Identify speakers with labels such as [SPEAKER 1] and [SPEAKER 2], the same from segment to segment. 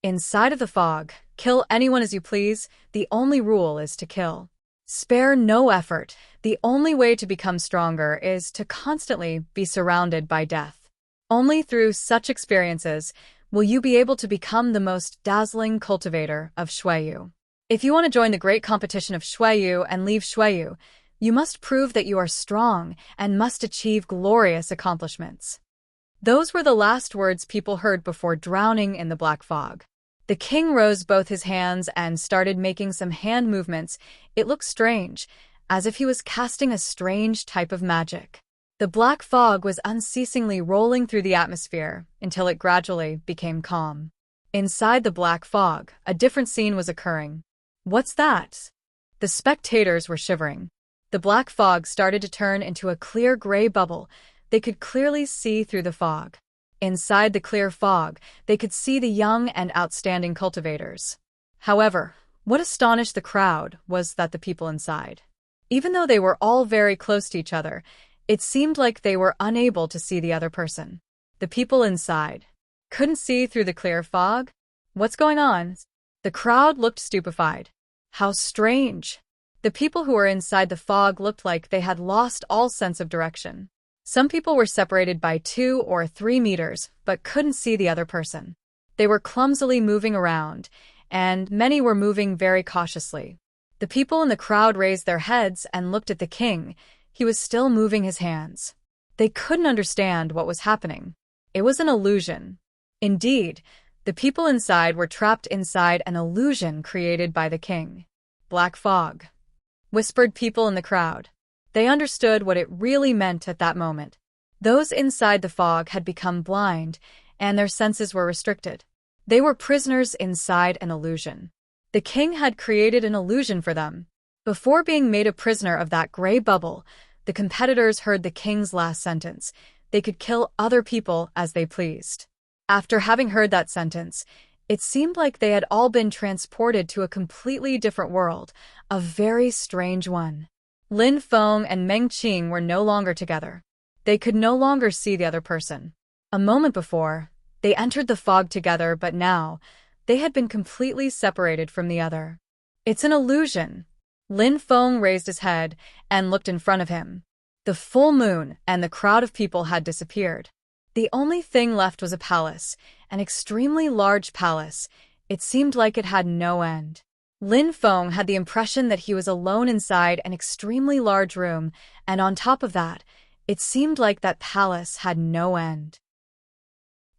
[SPEAKER 1] Inside of the fog, kill anyone as you please, the only rule is to kill. Spare no effort, the only way to become stronger is to constantly be surrounded by death. Only through such experiences will you be able to become the most dazzling cultivator of Shuiyu. If you want to join the great competition of Shuiyu and leave Shuiyu, you must prove that you are strong and must achieve glorious accomplishments. Those were the last words people heard before drowning in the black fog. The king rose both his hands and started making some hand movements. It looked strange, as if he was casting a strange type of magic. The black fog was unceasingly rolling through the atmosphere until it gradually became calm. Inside the black fog, a different scene was occurring. What's that? The spectators were shivering. The black fog started to turn into a clear gray bubble. They could clearly see through the fog. Inside the clear fog, they could see the young and outstanding cultivators. However, what astonished the crowd was that the people inside, even though they were all very close to each other, it seemed like they were unable to see the other person. The people inside couldn't see through the clear fog? What's going on? The crowd looked stupefied. How strange! The people who were inside the fog looked like they had lost all sense of direction. Some people were separated by 2 or 3 meters, but couldn't see the other person. They were clumsily moving around, and many were moving very cautiously. The people in the crowd raised their heads and looked at the king. He was still moving his hands. They couldn't understand what was happening. It was an illusion. Indeed, the people inside were trapped inside an illusion created by the king. Black fog, whispered people in the crowd. They understood what it really meant at that moment. Those inside the fog had become blind, and their senses were restricted. They were prisoners inside an illusion. The king had created an illusion for them. Before being made a prisoner of that gray bubble, the competitors heard the king's last sentence. They could kill other people as they pleased. After having heard that sentence, it seemed like they had all been transported to a completely different world, a very strange one. Lin Feng and Meng Qing were no longer together. They could no longer see the other person. A moment before, they entered the fog together, but now, they had been completely separated from the other. It's an illusion. Lin Feng raised his head and looked in front of him. The full moon and the crowd of people had disappeared. The only thing left was a palace, an extremely large palace. It seemed like it had no end. Lin Feng had the impression that he was alone inside an extremely large room, and on top of that, it seemed like that palace had no end.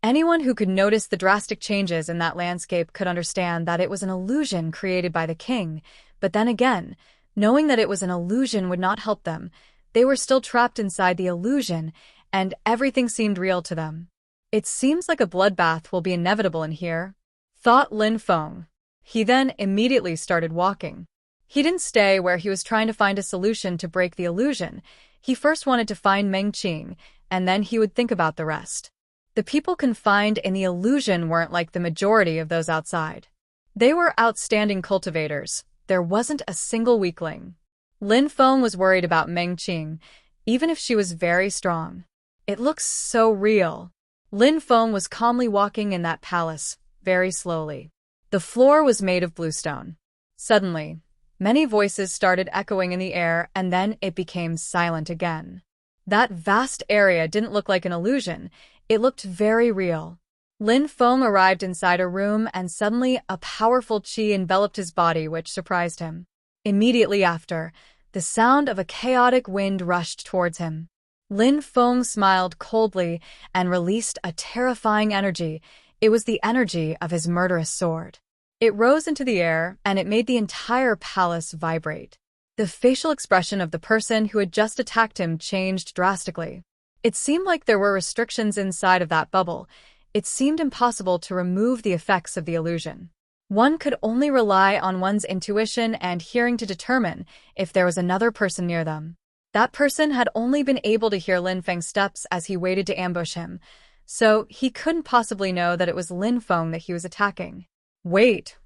[SPEAKER 1] Anyone who could notice the drastic changes in that landscape could understand that it was an illusion created by the king, but then again, knowing that it was an illusion would not help them. They were still trapped inside the illusion, and everything seemed real to them. It seems like a bloodbath will be inevitable in here, thought Lin Feng. He then immediately started walking. He didn't stay where he was trying to find a solution to break the illusion. He first wanted to find Meng Qing, and then he would think about the rest. The people confined in the illusion weren't like the majority of those outside. They were outstanding cultivators. There wasn't a single weakling. Lin Feng was worried about Meng Qing, even if she was very strong. It looks so real. Lin Feng was calmly walking in that palace, very slowly. The floor was made of bluestone. Suddenly, many voices started echoing in the air, and then it became silent again. That vast area didn't look like an illusion. It looked very real. Lin Feng arrived inside a room, and suddenly a powerful qi enveloped his body, which surprised him. Immediately after, the sound of a chaotic wind rushed towards him. Lin Feng smiled coldly and released a terrifying energy. It was the energy of his murderous sword. It rose into the air, and it made the entire palace vibrate. The facial expression of the person who had just attacked him changed drastically. It seemed like there were restrictions inside of that bubble. It seemed impossible to remove the effects of the illusion. One could only rely on one's intuition and hearing to determine if there was another person near them. That person had only been able to hear Lin Feng's steps as he waited to ambush him, so he couldn't possibly know that it was Lin Feng that he was attacking. Wait,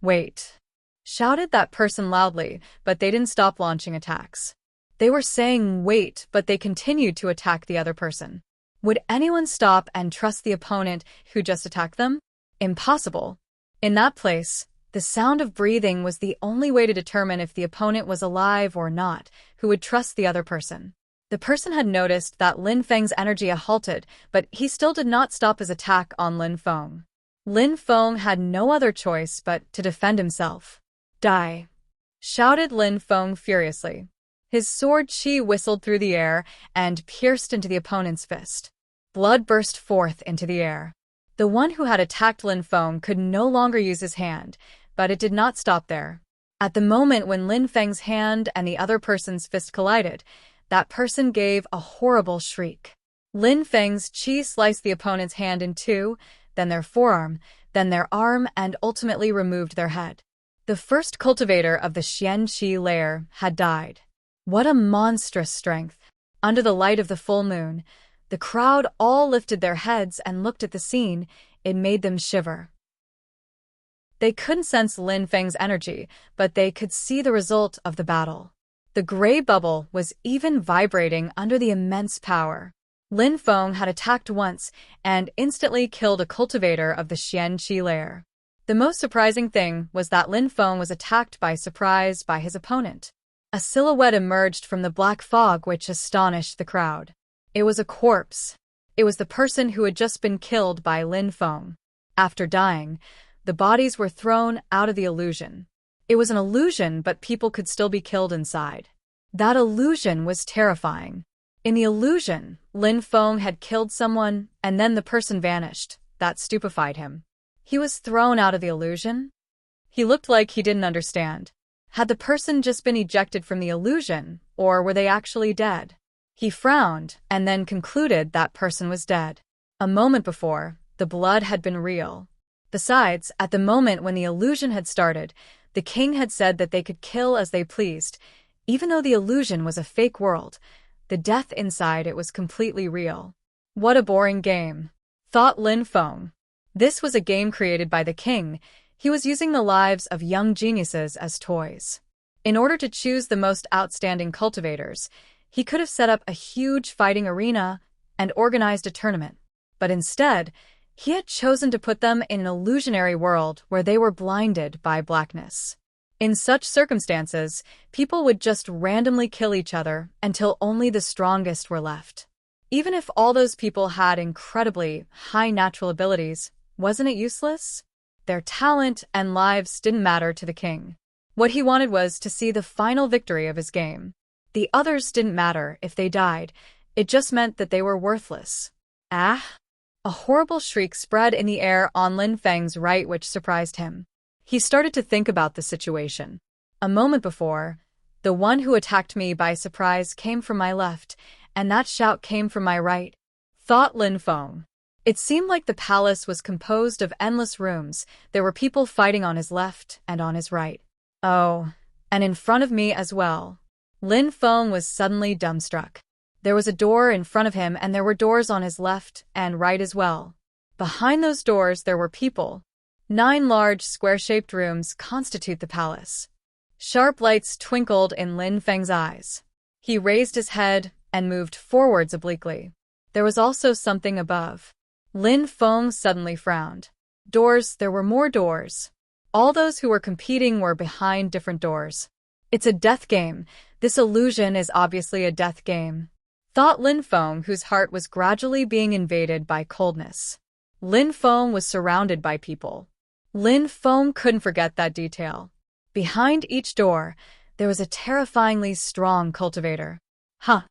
[SPEAKER 1] shouted that person loudly, but they didn't stop launching attacks. They were saying wait, but they continued to attack the other person. Would anyone stop and trust the opponent who just attacked them? Impossible. In that place, the sound of breathing was the only way to determine if the opponent was alive or not, who would trust the other person. The person had noticed that Lin Feng's energy had halted, but he still did not stop his attack on Lin Feng. Lin Feng had no other choice but to defend himself. Die! Shouted Lin Feng furiously. His sword chi whistled through the air and pierced into the opponent's fist. Blood burst forth into the air. The one who had attacked Lin Feng could no longer use his hand, but it did not stop there. At the moment when Lin Feng's hand and the other person's fist collided, that person gave a horrible shriek. Lin Feng's chi sliced the opponent's hand in two, then their forearm, then their arm, and ultimately removed their head. The first cultivator of the Xian Qi layer had died. What a monstrous strength! Under the light of the full moon, the crowd all lifted their heads and looked at the scene. It made them shiver. They couldn't sense Lin Feng's energy, but they could see the result of the battle. The gray bubble was even vibrating under the immense power. Lin Feng had attacked once and instantly killed a cultivator of the Xian Qi layer. The most surprising thing was that Lin Feng was attacked by surprise by his opponent. A silhouette emerged from the black fog which astonished the crowd. It was a corpse. It was the person who had just been killed by Lin Feng. After dying, the bodies were thrown out of the illusion. It was an illusion, but people could still be killed inside. That illusion was terrifying. In the illusion, Lin Feng had killed someone, and then the person vanished. That stupefied him. He was thrown out of the illusion? He looked like he didn't understand. Had the person just been ejected from the illusion, or were they actually dead? He frowned, and then concluded that person was dead. A moment before, the blood had been real. Besides, at the moment when the illusion had started, the king had said that they could kill as they pleased. Even though the illusion was a fake world, the death inside it was completely real. What a boring game, thought Lin Feng. This was a game created by the king. He was using the lives of young geniuses as toys. In order to choose the most outstanding cultivators, he could have set up a huge fighting arena and organized a tournament. But instead, he had chosen to put them in an illusionary world where they were blinded by blackness. In such circumstances, people would just randomly kill each other until only the strongest were left. Even if all those people had incredibly high natural abilities, wasn't it useless? Their talent and lives didn't matter to the king. What he wanted was to see the final victory of his game. The others didn't matter if they died. It just meant that they were worthless. Ah! A horrible shriek spread in the air on Lin Feng's right, which surprised him. He started to think about the situation. A moment before, the one who attacked me by surprise came from my left, and that shout came from my right, thought Lin Feng. It seemed like the palace was composed of endless rooms. There were people fighting on his left and on his right. Oh, and in front of me as well. Lin Feng was suddenly dumbstruck. There was a door in front of him, and there were doors on his left and right as well. Behind those doors there were people. 9 large square-shaped rooms constitute the palace. Sharp lights twinkled in Lin Feng's eyes. He raised his head and moved forwards obliquely. There was also something above. Lin Feng suddenly frowned. Doors, there were more doors. All those who were competing were behind different doors. It's a death game. This illusion is obviously a death game, thought Lin Feng, whose heart was gradually being invaded by coldness. Lin Feng was surrounded by people. Lin Feng couldn't forget that detail. Behind each door, there was a terrifyingly strong cultivator. Huh.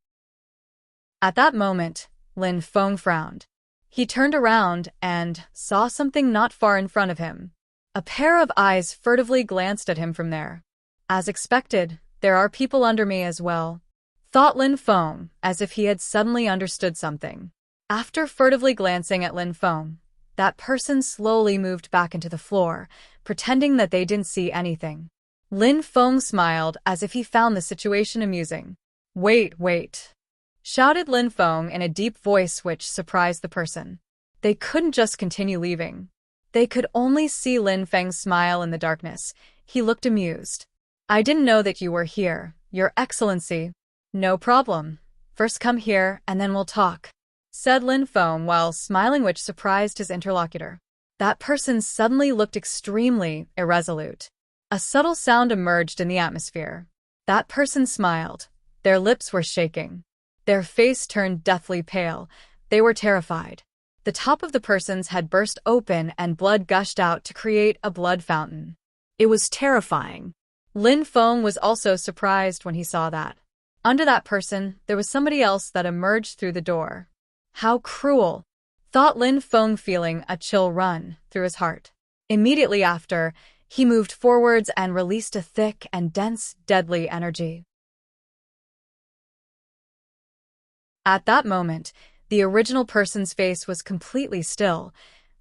[SPEAKER 1] At that moment, Lin Feng frowned. He turned around and saw something not far in front of him. A pair of eyes furtively glanced at him from there. As expected, there are people under me as well, thought Lin Feng, as if he had suddenly understood something. After furtively glancing at Lin Feng, that person slowly moved back into the floor, pretending that they didn't see anything. Lin Feng smiled as if he found the situation amusing. Wait, shouted Lin Feng in a deep voice which surprised the person. They couldn't just continue leaving. They could only see Lin Feng smile in the darkness. He looked amused. I didn't know that you were here, Your Excellency. No problem. First come here and then we'll talk, said Lin Feng while smiling, which surprised his interlocutor. That person suddenly looked extremely irresolute. A subtle sound emerged in the atmosphere. That person smiled. Their lips were shaking. Their face turned deathly pale. They were terrified. The top of the person's head burst open and blood gushed out to create a blood fountain. It was terrifying. Lin Feng was also surprised when he saw that. Under that person, there was somebody else that emerged through the door. How cruel, thought Lin Feng, feeling a chill run through his heart. Immediately after, he moved forwards and released a thick and dense, deadly energy. At that moment, the original person's face was completely still.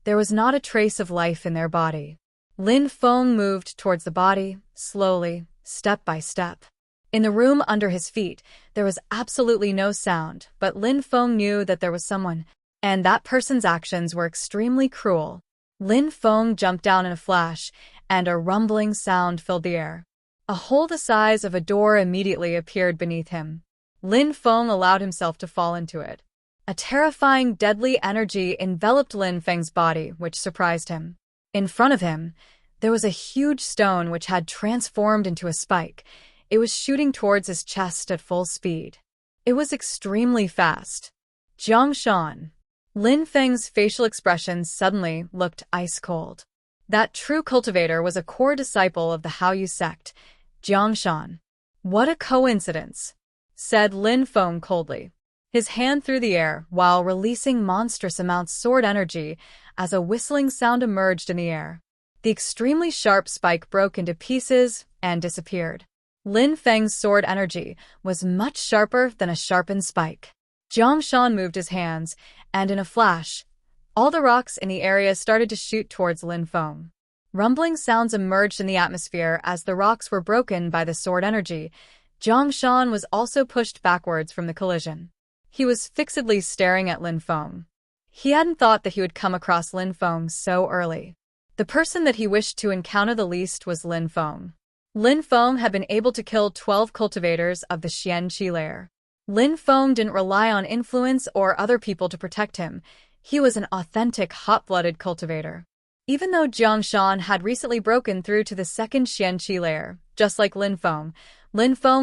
[SPEAKER 1] There was not a trace of life in their body. Lin Feng moved towards the body, slowly, step by step. In the room under his feet, there was absolutely no sound, but Lin Feng knew that there was someone, and that person's actions were extremely cruel. Lin Feng jumped down in a flash, and a rumbling sound filled the air. A hole the size of a door immediately appeared beneath him. Lin Feng allowed himself to fall into it. A terrifying, deadly energy enveloped Lin Feng's body, which surprised him. In front of him, there was a huge stone which had transformed into a spike. It was shooting towards his chest at full speed. It was extremely fast. Jiang Shan. Lin Feng's facial expression suddenly looked ice-cold. That true cultivator was a core disciple of the Haoyu sect, Jiang Shan. What a coincidence, said Lin Feng coldly, his hand through the air while releasing monstrous amounts of sword energy as a whistling sound emerged in the air. The extremely sharp spike broke into pieces and disappeared. Lin Feng's sword energy was much sharper than a sharpened spike. Jiang Shan moved his hands, and in a flash, all the rocks in the area started to shoot towards Lin Feng. Rumbling sounds emerged in the atmosphere as the rocks were broken by the sword energy. Jiang Shan was also pushed backwards from the collision. He was fixedly staring at Lin Feng. He hadn't thought that he would come across Lin Feng so early. The person that he wished to encounter the least was Lin Feng. Lin Feng had been able to kill 12 cultivators of the Xianqi layer. Lin Feng didn't rely on influence or other people to protect him. He was an authentic, hot-blooded cultivator. Even though Jiang Shan had recently broken through to the second Xianqi layer, just like Lin Feng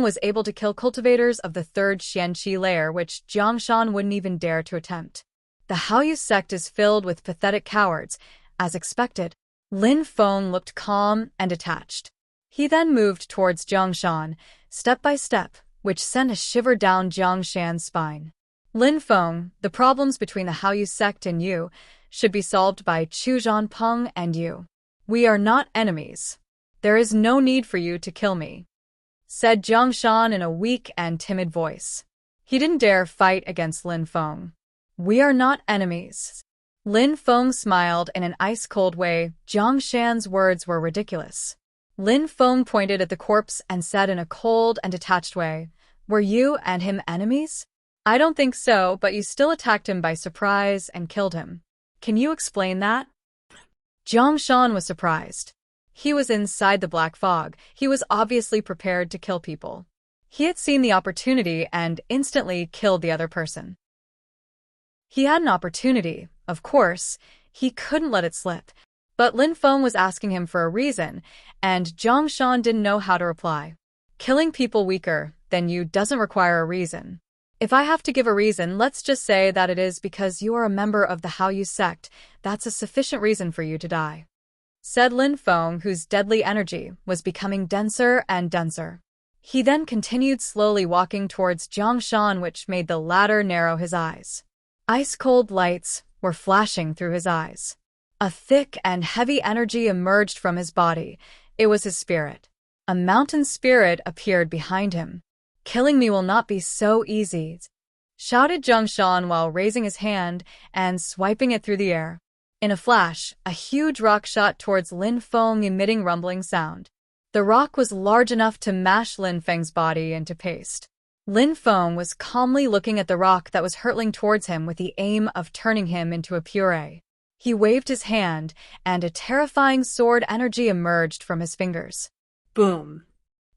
[SPEAKER 1] was able to kill cultivators of the third Xianqi layer, which Jiang Shan wouldn't even dare to attempt. The Haoyu sect is filled with pathetic cowards. As expected, Lin Feng looked calm and detached. He then moved towards Jiang Shan, step by step, which sent a shiver down Jiang Shan's spine. Lin Feng, the problems between the Haoyu sect and you should be solved by Chu Zhanpeng and you. We are not enemies. There is no need for you to kill me, said Jiang Shan in a weak and timid voice. He didn't dare fight against Lin Feng. We are not enemies. Lin Feng smiled in an ice-cold way. Jiang Shan's words were ridiculous. Lin Feng pointed at the corpse and said in a cold and detached way, "Were you and him enemies?" "I don't think so, but you still attacked him by surprise and killed him. Can you explain that?" Jiang Shan was surprised. He was inside the black fog. He was obviously prepared to kill people. He had seen the opportunity and instantly killed the other person. He had an opportunity, of course. He couldn't let it slip. But Lin Feng was asking him for a reason, and Jiang Shan didn't know how to reply. Killing people weaker than you doesn't require a reason. If I have to give a reason, let's just say that it is because you are a member of the Haoyu sect. That's a sufficient reason for you to die, said Lin Feng, whose deadly energy was becoming denser and denser. He then continued slowly walking towards Jiang Shan, which made the latter narrow his eyes. Ice-cold lights were flashing through his eyes. A thick and heavy energy emerged from his body. It was his spirit. A mountain spirit appeared behind him. "Killing me will not be so easy," shouted Jiang Shan while raising his hand and swiping it through the air. In a flash, a huge rock shot towards Lin Feng, emitting rumbling sound. The rock was large enough to mash Lin Feng's body into paste. Lin Feng was calmly looking at the rock that was hurtling towards him with the aim of turning him into a puree. He waved his hand, and a terrifying sword energy emerged from his fingers. Boom!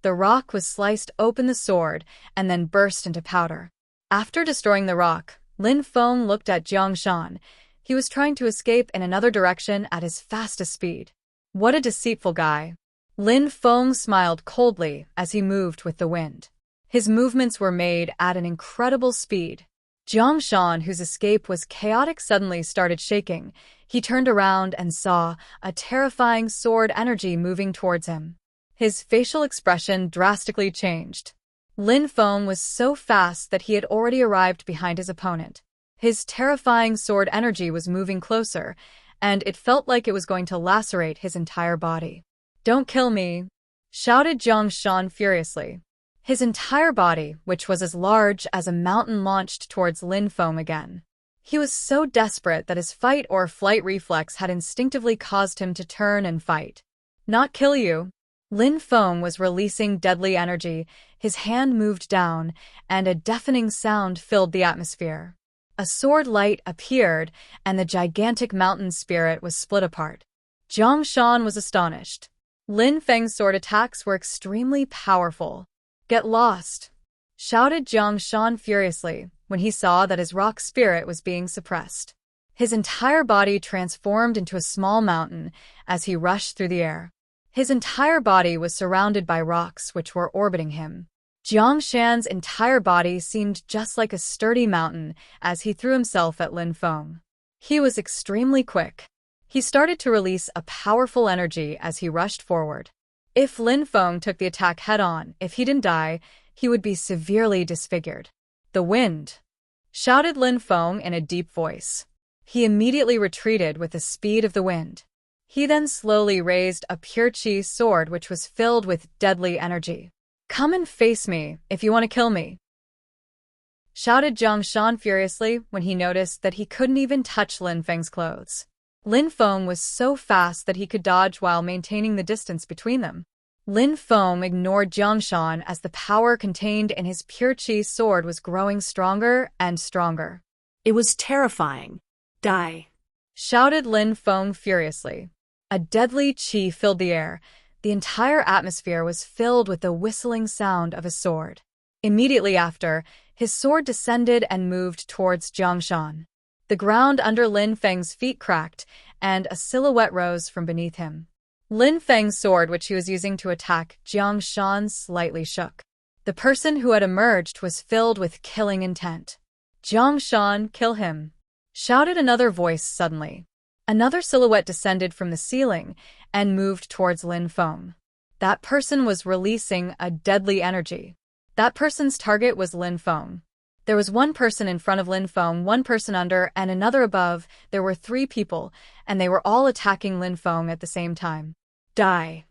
[SPEAKER 1] The rock was sliced open the sword and then burst into powder. After destroying the rock, Lin Feng looked at Jiang Shan. He was trying to escape in another direction at his fastest speed. What a deceitful guy. Lin Feng smiled coldly as he moved with the wind. His movements were made at an incredible speed. Jiang Shan, whose escape was chaotic, suddenly started shaking. He turned around and saw a terrifying sword energy moving towards him. His facial expression drastically changed. Lin Feng was so fast that he had already arrived behind his opponent. His terrifying sword energy was moving closer, and it felt like it was going to lacerate his entire body. "Don't kill me!" shouted Jiang Shan furiously. His entire body, which was as large as a mountain, launched towards Lin Feng again. He was so desperate that his fight or flight reflex had instinctively caused him to turn and fight. "Not kill you." Lin Feng was releasing deadly energy. His hand moved down, and a deafening sound filled the atmosphere. A sword light appeared, and the gigantic mountain spirit was split apart. Jiang Shan was astonished. Lin Feng's sword attacks were extremely powerful. "Get lost!" shouted Jiang Shan furiously when he saw that his rock spirit was being suppressed. His entire body transformed into a small mountain as he rushed through the air. His entire body was surrounded by rocks which were orbiting him. Jiang Shan's entire body seemed just like a sturdy mountain as he threw himself at Lin Feng. He was extremely quick. He started to release a powerful energy as he rushed forward. If Lin Feng took the attack head-on, if he didn't die, he would be severely disfigured. "The wind!" shouted Lin Feng in a deep voice. He immediately retreated with the speed of the wind. He then slowly raised a pure qi sword which was filled with deadly energy. "Come and face me if you want to kill me!" shouted Jiang Shan furiously when he noticed that he couldn't even touch Lin Feng's clothes. Lin Feng was so fast that he could dodge while maintaining the distance between them. Lin Feng ignored Jiang Shan as the power contained in his pure qi sword was growing stronger and stronger.
[SPEAKER 2] It was terrifying. "Die!"
[SPEAKER 1] shouted Lin Feng furiously. A deadly qi filled the air. The entire atmosphere was filled with the whistling sound of a sword. Immediately after, his sword descended and moved towards Jiang Shan. The ground under Lin Feng's feet cracked, and a silhouette rose from beneath him. Lin Feng's sword, which he was using to attack Jiang Shan, slightly shook. The person who had emerged was filled with killing intent. "Jiang Shan, kill him!" shouted another voice suddenly. Another silhouette descended from the ceiling and moved towards Lin Feng. That person was releasing a deadly energy. That person's target was Lin Feng. There was one person in front of Lin Feng, one person under, and another above. There were 3 people, and they were all attacking Lin Feng at the same time. "Die!"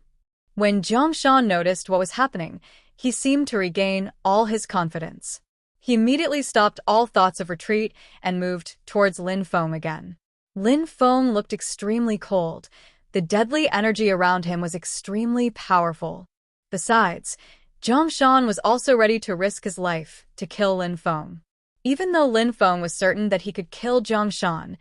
[SPEAKER 1] When Jiang Shan noticed what was happening, he seemed to regain all his confidence. He immediately stopped all thoughts of retreat and moved towards Lin Feng again. Lin Feng looked extremely cold. The deadly energy around him was extremely powerful. Besides, Jiang Shan was also ready to risk his life to kill Lin Feng. Even though Lin Feng was certain that he could kill Jiang Shan,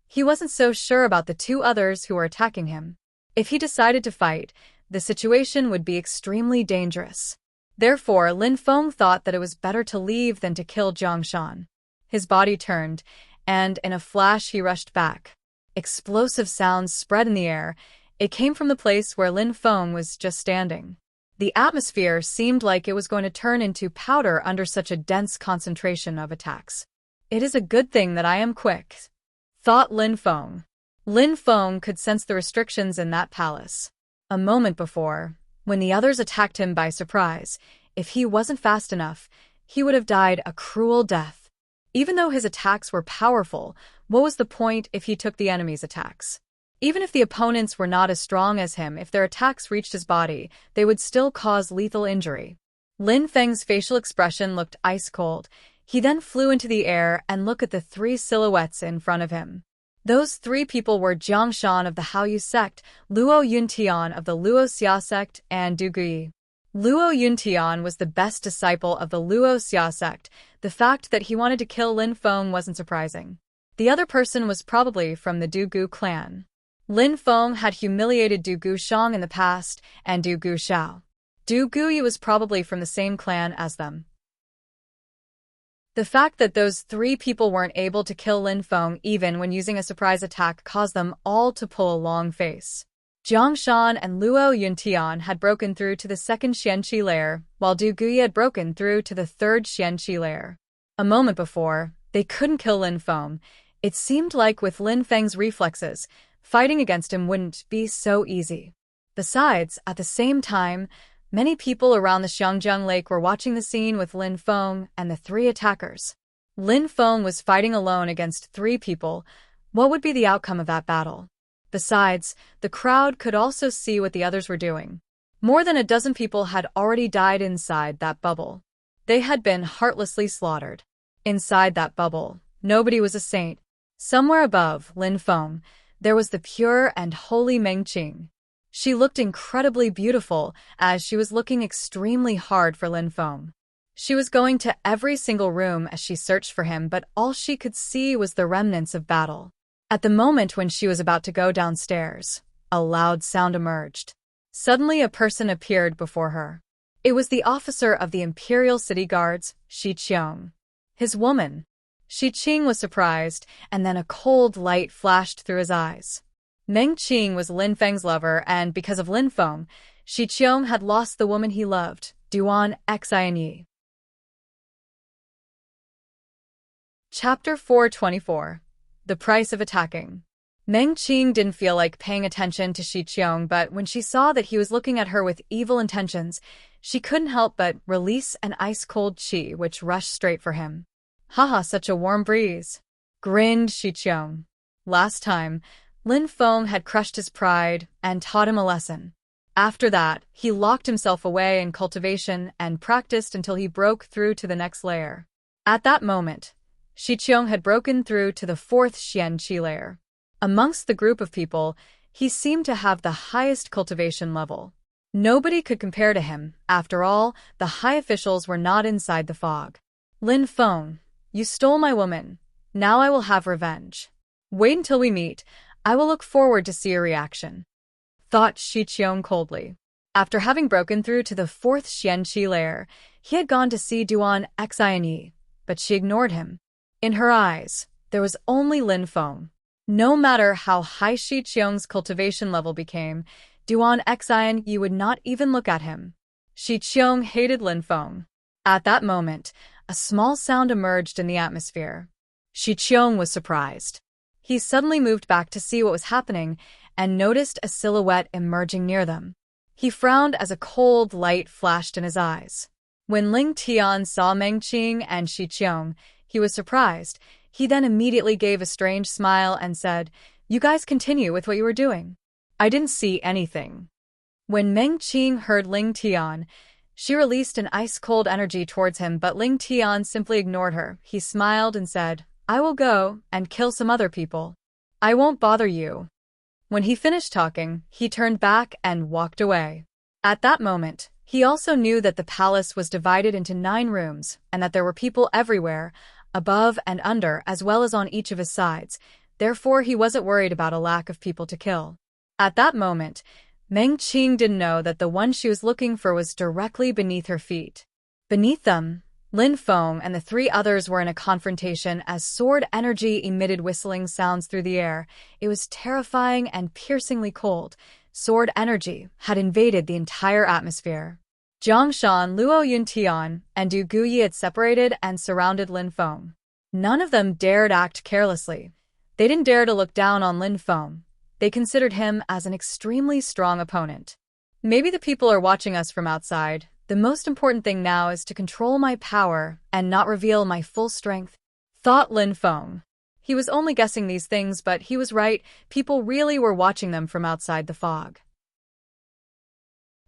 [SPEAKER 1] he wasn't so sure about the 2 others who were attacking him. If he decided to fight, the situation would be extremely dangerous. Therefore, Lin Feng thought that it was better to leave than to kill Jiang Shan. His body turned, and in a flash he rushed back. Explosive sounds spread in the air. It came from the place where Lin Feng was just standing. The atmosphere seemed like it was going to turn into powder under such a dense concentration of attacks. "It is a good thing that I am quick," thought Lin Feng. Lin Feng could sense the restrictions in that palace. A moment before, when the others attacked him by surprise, if he wasn't fast enough, he would have died a cruel death. Even though his attacks were powerful, what was the point if he took the enemy's attacks? Even if the opponents were not as strong as him, if their attacks reached his body, they would still cause lethal injury. Lin Feng's facial expression looked ice-cold. He then flew into the air and looked at the 3 silhouettes in front of him. Those 3 people were Jiang Shan of the Haoyu sect, Luo Yuntian of the Luo Xia sect, and Du Gui. Luo Yuntian was the best disciple of the Luo Xia sect. The fact that he wanted to kill Lin Feng wasn't surprising. The other person was probably from the Du Gu clan. Lin Feng had humiliated Du Gu Shang in the past, and Du Gu Xiao. Du Gui was probably from the same clan as them. The fact that those three people weren't able to kill Lin Feng even when using a surprise attack caused them all to pull a long face. Jiang Shan and Luo Yuntian had broken through to the second Xianqi layer, while Du Guiyi had broken through to the third Xianqi layer. A moment before, they couldn't kill Lin Feng. It seemed like with Lin Feng's reflexes, fighting against him wouldn't be so easy. Besides, at the same time, many people around the Xiangjiang Lake were watching the scene with Lin Feng and the three attackers. Lin Feng was fighting alone against three people. What would be the outcome of that battle? Besides, the crowd could also see what the others were doing. More than a dozen people had already died inside that bubble. They had been heartlessly slaughtered. Inside that bubble, nobody was a saint. Somewhere above Lin Feng, there was the pure and holy Meng Qing. She looked incredibly beautiful as she was looking extremely hard for Lin Feng. She was going to every single room as she searched for him, but all she could see was the remnants of battle. At the moment when she was about to go downstairs, a loud sound emerged. Suddenly a person appeared before her. It was the officer of the Imperial City Guards, Shi Qiong. His woman. Shi Qing was surprised, and then a cold light flashed through his eyes. Meng Qing was Lin Feng's lover, and because of Lin Feng, Shi Qiong had lost the woman he loved, Duan Xinyi. Chapter 424. The Price of Attacking. Meng Qing didn't feel like paying attention to Shi Qiong, but when she saw that he was looking at her with evil intentions, she couldn't help but release an ice-cold qi which rushed straight for him. Haha, such a warm breeze, grinned Shi Qiong. Last time, Lin Feng had crushed his pride and taught him a lesson. After that, he locked himself away in cultivation and practiced until he broke through to the next layer. At that moment, Shi Qiong had broken through to the fourth Xianqi layer. Amongst the group of people, he seemed to have the highest cultivation level. Nobody could compare to him. After all, the high officials were not inside the fog. Lin Feng, you stole my woman. Now I will have revenge. Wait until we meet. I will look forward to see your reaction, thought Shi Qiong coldly. After having broken through to the fourth Xianqi layer, he had gone to see Duan Xinyi, but she ignored him. In her eyes, there was only Lin Feng. No matter how high Shi Qiong's cultivation level became, Duan Xinyi would not even look at him. Shi Qiong hated Lin Feng. At that moment, a small sound emerged in the atmosphere. Shi Qiong was surprised. He suddenly moved back to see what was happening and noticed a silhouette emerging near them. He frowned as a cold light flashed in his eyes. When Ling Tian saw Meng Qing and Shi Qiong, he was surprised. He then immediately gave a strange smile and said, "You guys continue with what you were doing. I didn't see anything." When Meng Qing heard Ling Tian, she released an ice-cold energy towards him, but Ling Tian simply ignored her. He smiled and said, "I will go and kill some other people. I won't bother you." When he finished talking, he turned back and walked away. At that moment, he also knew that the palace was divided into 9 rooms and that there were people everywhere, above and under, as well as on each of his sides. Therefore, he wasn't worried about a lack of people to kill. At that moment, Meng Qing didn't know that the one she was looking for was directly beneath her feet. Beneath them, Lin Feng and the 3 others were in a confrontation as sword energy emitted whistling sounds through the air. It was terrifying and piercingly cold. Sword energy had invaded the entire atmosphere. Jiang Shan, Luo Yuntian, and Du Guiyi had separated and surrounded Lin Feng. None of them dared act carelessly. They didn't dare to look down on Lin Feng. They considered him as an extremely strong opponent. Maybe the people are watching us from outside. The most important thing now is to control my power and not reveal my full strength, thought Lin Feng. He was only guessing these things, but he was right. People really were watching them from outside the fog.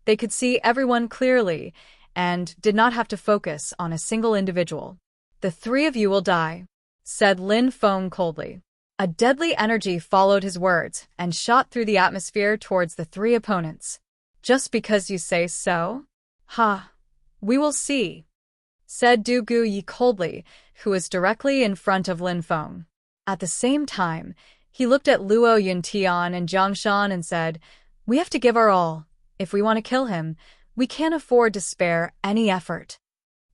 [SPEAKER 1] They could see everyone clearly and did not have to focus on a single individual. "The 3 of you will die," said Lin Feng coldly. A deadly energy followed his words and shot through the atmosphere towards the 3 opponents. "Just because you say so? Ha! We will see," said Du Guiyi coldly, who was directly in front of Lin Feng. At the same time, he looked at Luo Yuntian and Jiang Shan and said, "We have to give our all. If we want to kill him, we can't afford to spare any effort."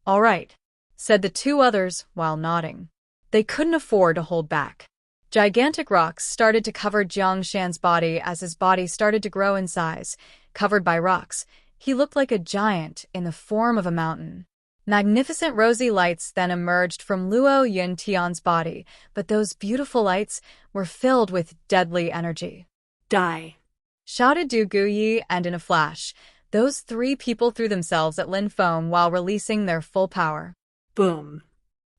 [SPEAKER 1] "All right," said the two others while nodding. They couldn't afford to hold back. Gigantic rocks started to cover Jiang Shan's body as his body started to grow in size. Covered by rocks, he looked like a giant in the form of a mountain. Magnificent rosy lights then emerged from Luo Yuntian's body, but those beautiful lights were filled with deadly energy.
[SPEAKER 2] Die!
[SPEAKER 1] Shouted Du Guyi, and in a flash, those three people threw themselves at Lin Feng while releasing their full power.
[SPEAKER 2] Boom!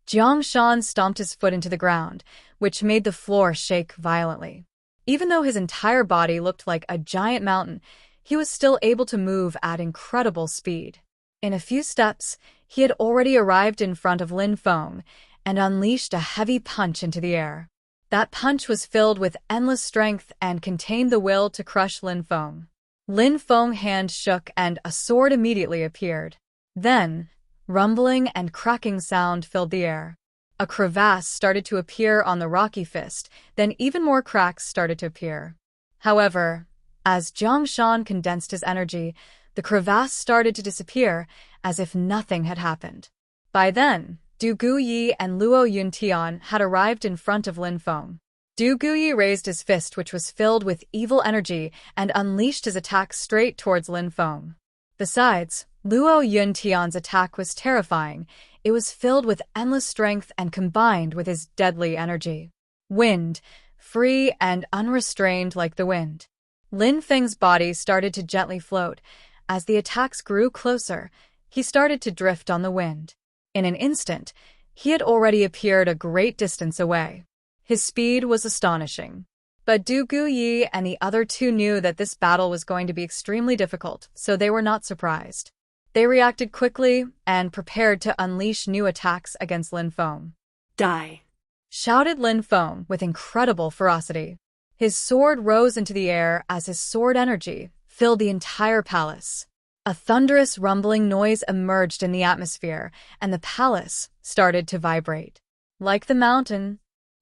[SPEAKER 1] Jiang Shan stomped his foot into the ground, which made the floor shake violently. Even though his entire body looked like a giant mountain, he was still able to move at incredible speed. In a few steps, he had already arrived in front of Lin Feng and unleashed a heavy punch into the air. That punch was filled with endless strength and contained the will to crush Lin Feng. Lin Feng's hand shook and a sword immediately appeared. Then, rumbling and cracking sound filled the air. A crevasse started to appear on the rocky fist, then even more cracks started to appear. However, as Jiang Shan condensed his energy, the crevasse started to disappear as if nothing had happened. By then, Du Guyi and Luo Yuntian had arrived in front of Lin Feng. Du Guyi raised his fist, which was filled with evil energy, and unleashed his attack straight towards Lin Feng. Besides, Luo Yuntian's attack was terrifying. It was filled with endless strength and combined with his deadly energy. Wind, free and unrestrained like the wind. Lin Feng's body started to gently float. As the attacks grew closer, he started to drift on the wind. In an instant, he had already appeared a great distance away. His speed was astonishing. But Du Guyi and the other two knew that this battle was going to be extremely difficult, so they were not surprised. They reacted quickly and prepared to unleash new attacks against Lin Feng.
[SPEAKER 2] Die!
[SPEAKER 1] Shouted Lin Feng with incredible ferocity. His sword rose into the air as his sword energy filled the entire palace. A thunderous rumbling noise emerged in the atmosphere, and the palace started to vibrate. Like the mountain,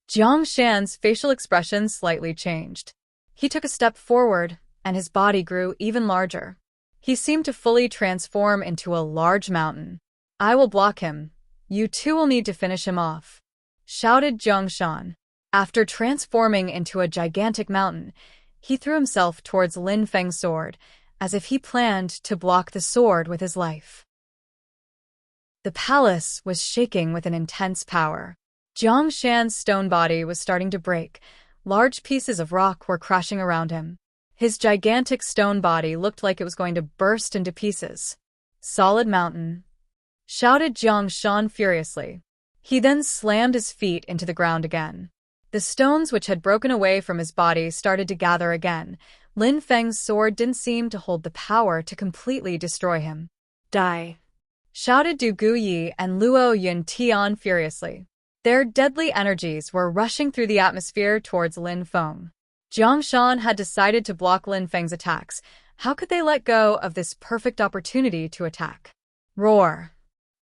[SPEAKER 1] Jiang Shan's facial expression slightly changed. He took a step forward, and his body grew even larger. He seemed to fully transform into a large mountain. I will block him. You two will need to finish him off, shouted Jiang Shan. After transforming into a gigantic mountain, he threw himself towards Lin Feng's sword, as if he planned to block the sword with his life. The palace was shaking with an intense power. Jiang Shan's stone body was starting to break. Large pieces of rock were crashing around him. His gigantic stone body looked like it was going to burst into pieces. Solid mountain, shouted Jiang Shan furiously. He then slammed his feet into the ground again. The stones which had broken away from his body started to gather again. Lin Feng's sword didn't seem to hold the power to completely destroy him. Die! Shouted Du Guyi and Luo Yuntian furiously. Their deadly energies were rushing through the atmosphere towards Lin Feng. Jiang Shan had decided to block Lin Feng's attacks. How could they let go of this perfect opportunity to attack? Roar!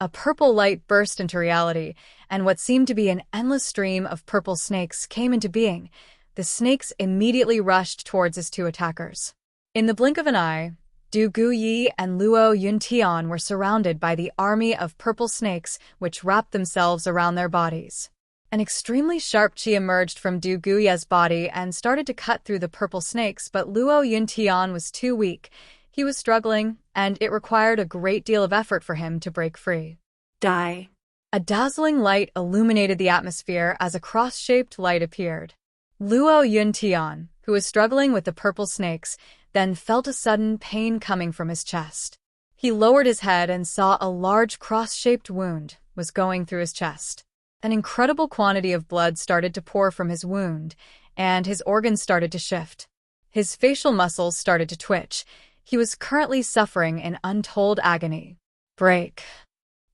[SPEAKER 1] A purple light burst into reality, and what seemed to be an endless stream of purple snakes came into being. The snakes immediately rushed towards his two attackers. In the blink of an eye, Du Guyi and Luo Yuntian were surrounded by the army of purple snakes which wrapped themselves around their bodies. An extremely sharp chi emerged from Du Guyi's body and started to cut through the purple snakes, but Luo Yuntian was too weak. He was struggling, and it required a great deal of effort for him to break free.
[SPEAKER 2] Die!
[SPEAKER 1] A dazzling light illuminated the atmosphere as a cross-shaped light appeared. Luo Yuntian, who was struggling with the purple snakes, then felt a sudden pain coming from his chest. He lowered his head and saw a large cross-shaped wound was going through his chest. An incredible quantity of blood started to pour from his wound, and his organs started to shift. His facial muscles started to twitch. He was currently suffering in untold agony. Break!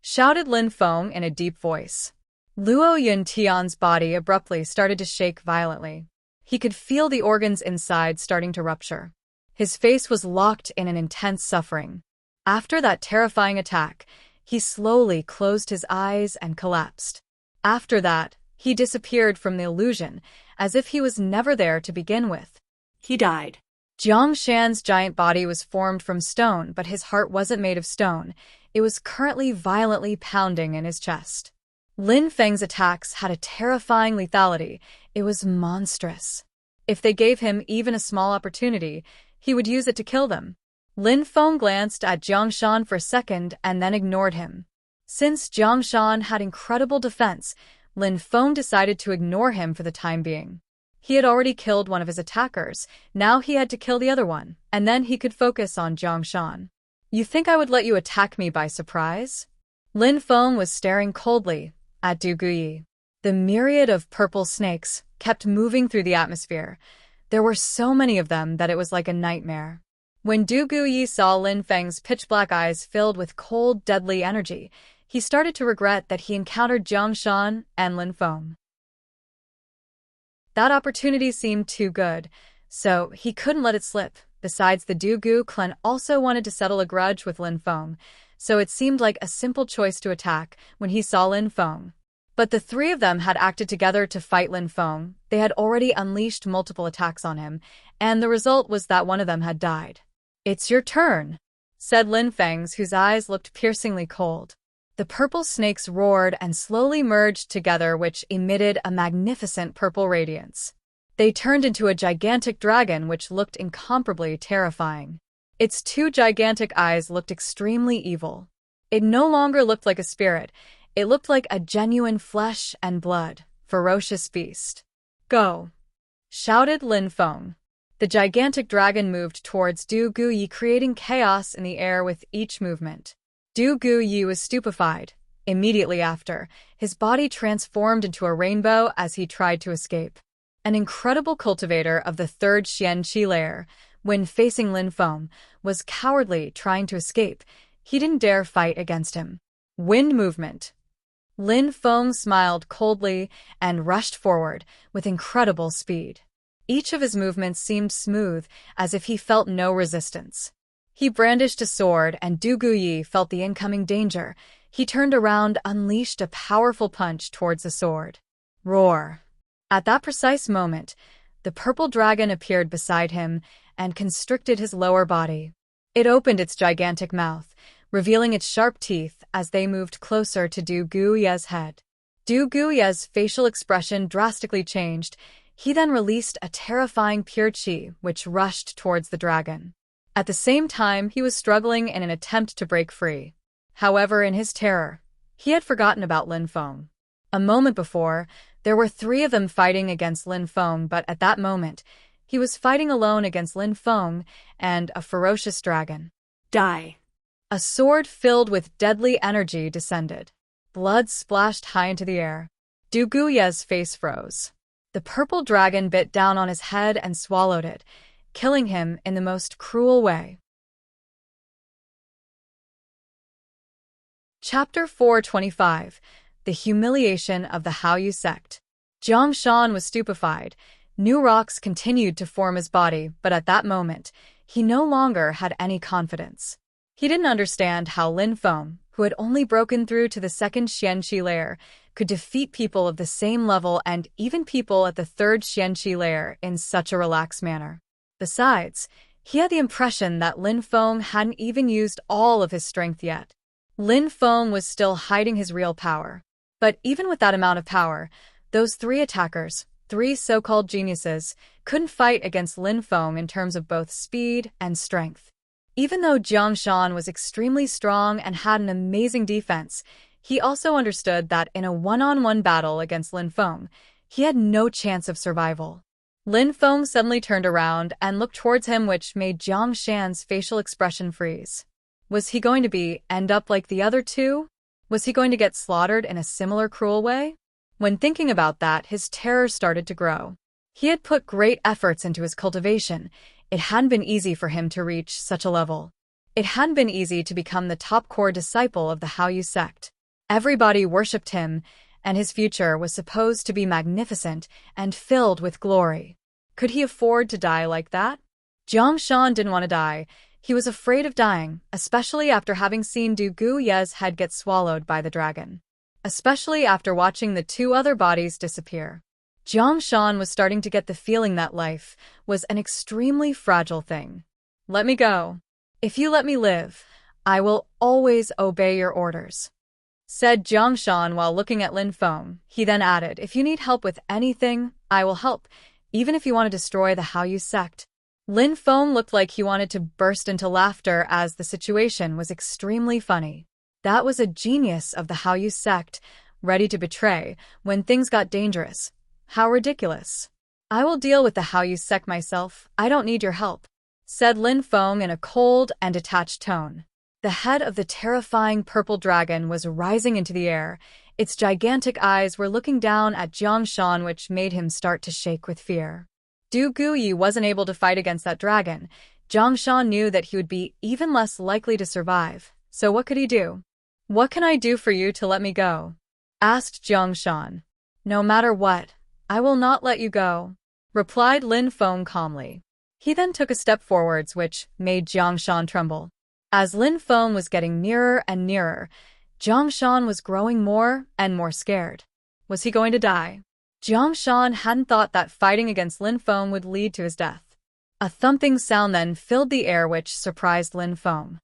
[SPEAKER 1] Shouted Lin Feng in a deep voice. Luo Yuntian's body abruptly started to shake violently. He could feel the organs inside starting to rupture. His face was locked in an intense suffering. After that terrifying attack, he slowly closed his eyes and collapsed. After that, he disappeared from the illusion, as if he was never there to begin with.
[SPEAKER 2] He died.
[SPEAKER 1] Jiang Shan's giant body was formed from stone, but his heart wasn't made of stone. It was currently violently pounding in his chest. Lin Feng's attacks had a terrifying lethality. It was monstrous. If they gave him even a small opportunity, he would use it to kill them. Lin Feng glanced at Jiang Shan for a second and then ignored him. Since Jiang Shan had incredible defense, Lin Feng decided to ignore him for the time being. He had already killed one of his attackers, now he had to kill the other one, and then he could focus on Jiang Shan. You think I would let you attack me by surprise? Lin Feng was staring coldly at Du Guyi. The myriad of purple snakes kept moving through the atmosphere. There were so many of them that it was like a nightmare. When Du Guyi saw Lin Feng's pitch-black eyes filled with cold, deadly energy, he started to regret that he encountered Jiang Shan and Lin Feng. That opportunity seemed too good, so he couldn't let it slip. Besides, the Du Gu clan also wanted to settle a grudge with Lin Feng, so it seemed like a simple choice to attack when he saw Lin Feng. But the three of them had acted together to fight Lin Feng. They had already unleashed multiple attacks on him, and the result was that one of them had died. "It's your turn," said Lin Feng's, whose eyes looked piercingly cold. The purple snakes roared and slowly merged together, which emitted a magnificent purple radiance. They turned into a gigantic dragon which looked incomparably terrifying. Its two gigantic eyes looked extremely evil. It no longer looked like a spirit. It looked like a genuine flesh and blood, ferocious beast. "Go!" shouted Lin Feng. The gigantic dragon moved towards Du Guyi, creating chaos in the air with each movement. Du Guyi was stupefied. Immediately after, his body transformed into a rainbow as he tried to escape. An incredible cultivator of the third Xianqi layer, when facing Lin Feng, was cowardly trying to escape. He didn't dare fight against him. Wind movement. Lin Feng smiled coldly and rushed forward with incredible speed. Each of his movements seemed smooth, as if he felt no resistance. He brandished a sword, and Du Guyi felt the incoming danger. He turned around, unleashed a powerful punch towards the sword. Roar! At that precise moment, the purple dragon appeared beside him and constricted his lower body. It opened its gigantic mouth, revealing its sharp teeth as they moved closer to Du Guyi's head. Du Guyi's facial expression drastically changed. He then released a terrifying pure qi, which rushed towards the dragon. At the same time, he was struggling in an attempt to break free. However, in his terror, he had forgotten about Lin Feng. A moment before, there were three of them fighting against Lin Feng, but at that moment, he was fighting alone against Lin Feng and a ferocious dragon.
[SPEAKER 2] Die.
[SPEAKER 1] A sword filled with deadly energy descended. Blood splashed high into the air. Du Guyi's face froze. The purple dragon bit down on his head and swallowed it, killing him in the most cruel way. Chapter 425. The Humiliation of the Haoyu Sect. Jiang Shan was stupefied. New rocks continued to form his body, but at that moment, he no longer had any confidence. He didn't understand how Lin Feng, who had only broken through to the second Xianqi layer, could defeat people of the same level and even people at the third Xianqi layer in such a relaxed manner. Besides, he had the impression that Lin Feng hadn't even used all of his strength yet. Lin Feng was still hiding his real power. But even with that amount of power, those three attackers, three so-called geniuses, couldn't fight against Lin Feng in terms of both speed and strength. Even though Jiang Shan was extremely strong and had an amazing defense, he also understood that in a one-on-one battle against Lin Feng, he had no chance of survival. Lin Feng suddenly turned around and looked towards him, which made Jiang Shan's facial expression freeze. Was he going to end up like the other two? Was he going to get slaughtered in a similar cruel way? When thinking about that, his terror started to grow. He had put great efforts into his cultivation. It hadn't been easy for him to reach such a level. It hadn't been easy to become the top core disciple of the Haoyu sect. Everybody worshipped him, and his future was supposed to be magnificent and filled with glory. Could he afford to die like that? Jiang Shan didn't want to die. He was afraid of dying, especially after having seen Du Guyi's head get swallowed by the dragon. Especially after watching the two other bodies disappear. Jiang Shan was starting to get the feeling that life was an extremely fragile thing. Let me go. If you let me live, I will always obey your orders," said Jiangshan while looking at Lin Feng. He then added, "If you need help with anything, I will help, even if you want to destroy the Haoyu sect." Lin Feng looked like he wanted to burst into laughter as the situation was extremely funny. That was a genius of the Haoyu sect, ready to betray when things got dangerous. How ridiculous. "I will deal with the Haoyu sect myself, I don't need your help," said Lin Feng in a cold and detached tone. The head of the terrifying purple dragon was rising into the air. Its gigantic eyes were looking down at Jiangshan, which made him start to shake with fear. Du Guyi wasn't able to fight against that dragon. Jiangshan knew that he would be even less likely to survive. So what could he do? "What can I do for you to let me go?" asked Jiangshan. "No matter what, I will not let you go," replied Lin Feng calmly. He then took a step forwards, which made Jiangshan tremble. As Lin Feng was getting nearer and nearer, Jiangshan was growing more and more scared. Was he going to die? Jiangshan hadn't thought that fighting against Lin Feng would lead to his death. A thumping sound then filled the air, which surprised Lin Feng.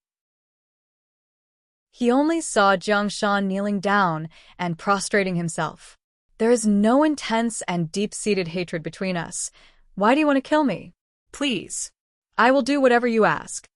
[SPEAKER 1] He only saw Jiangshan kneeling down and prostrating himself. "There is no intense and deep-seated hatred between us. Why do you want to kill me?"
[SPEAKER 2] Please.
[SPEAKER 1] "I will do whatever you ask,"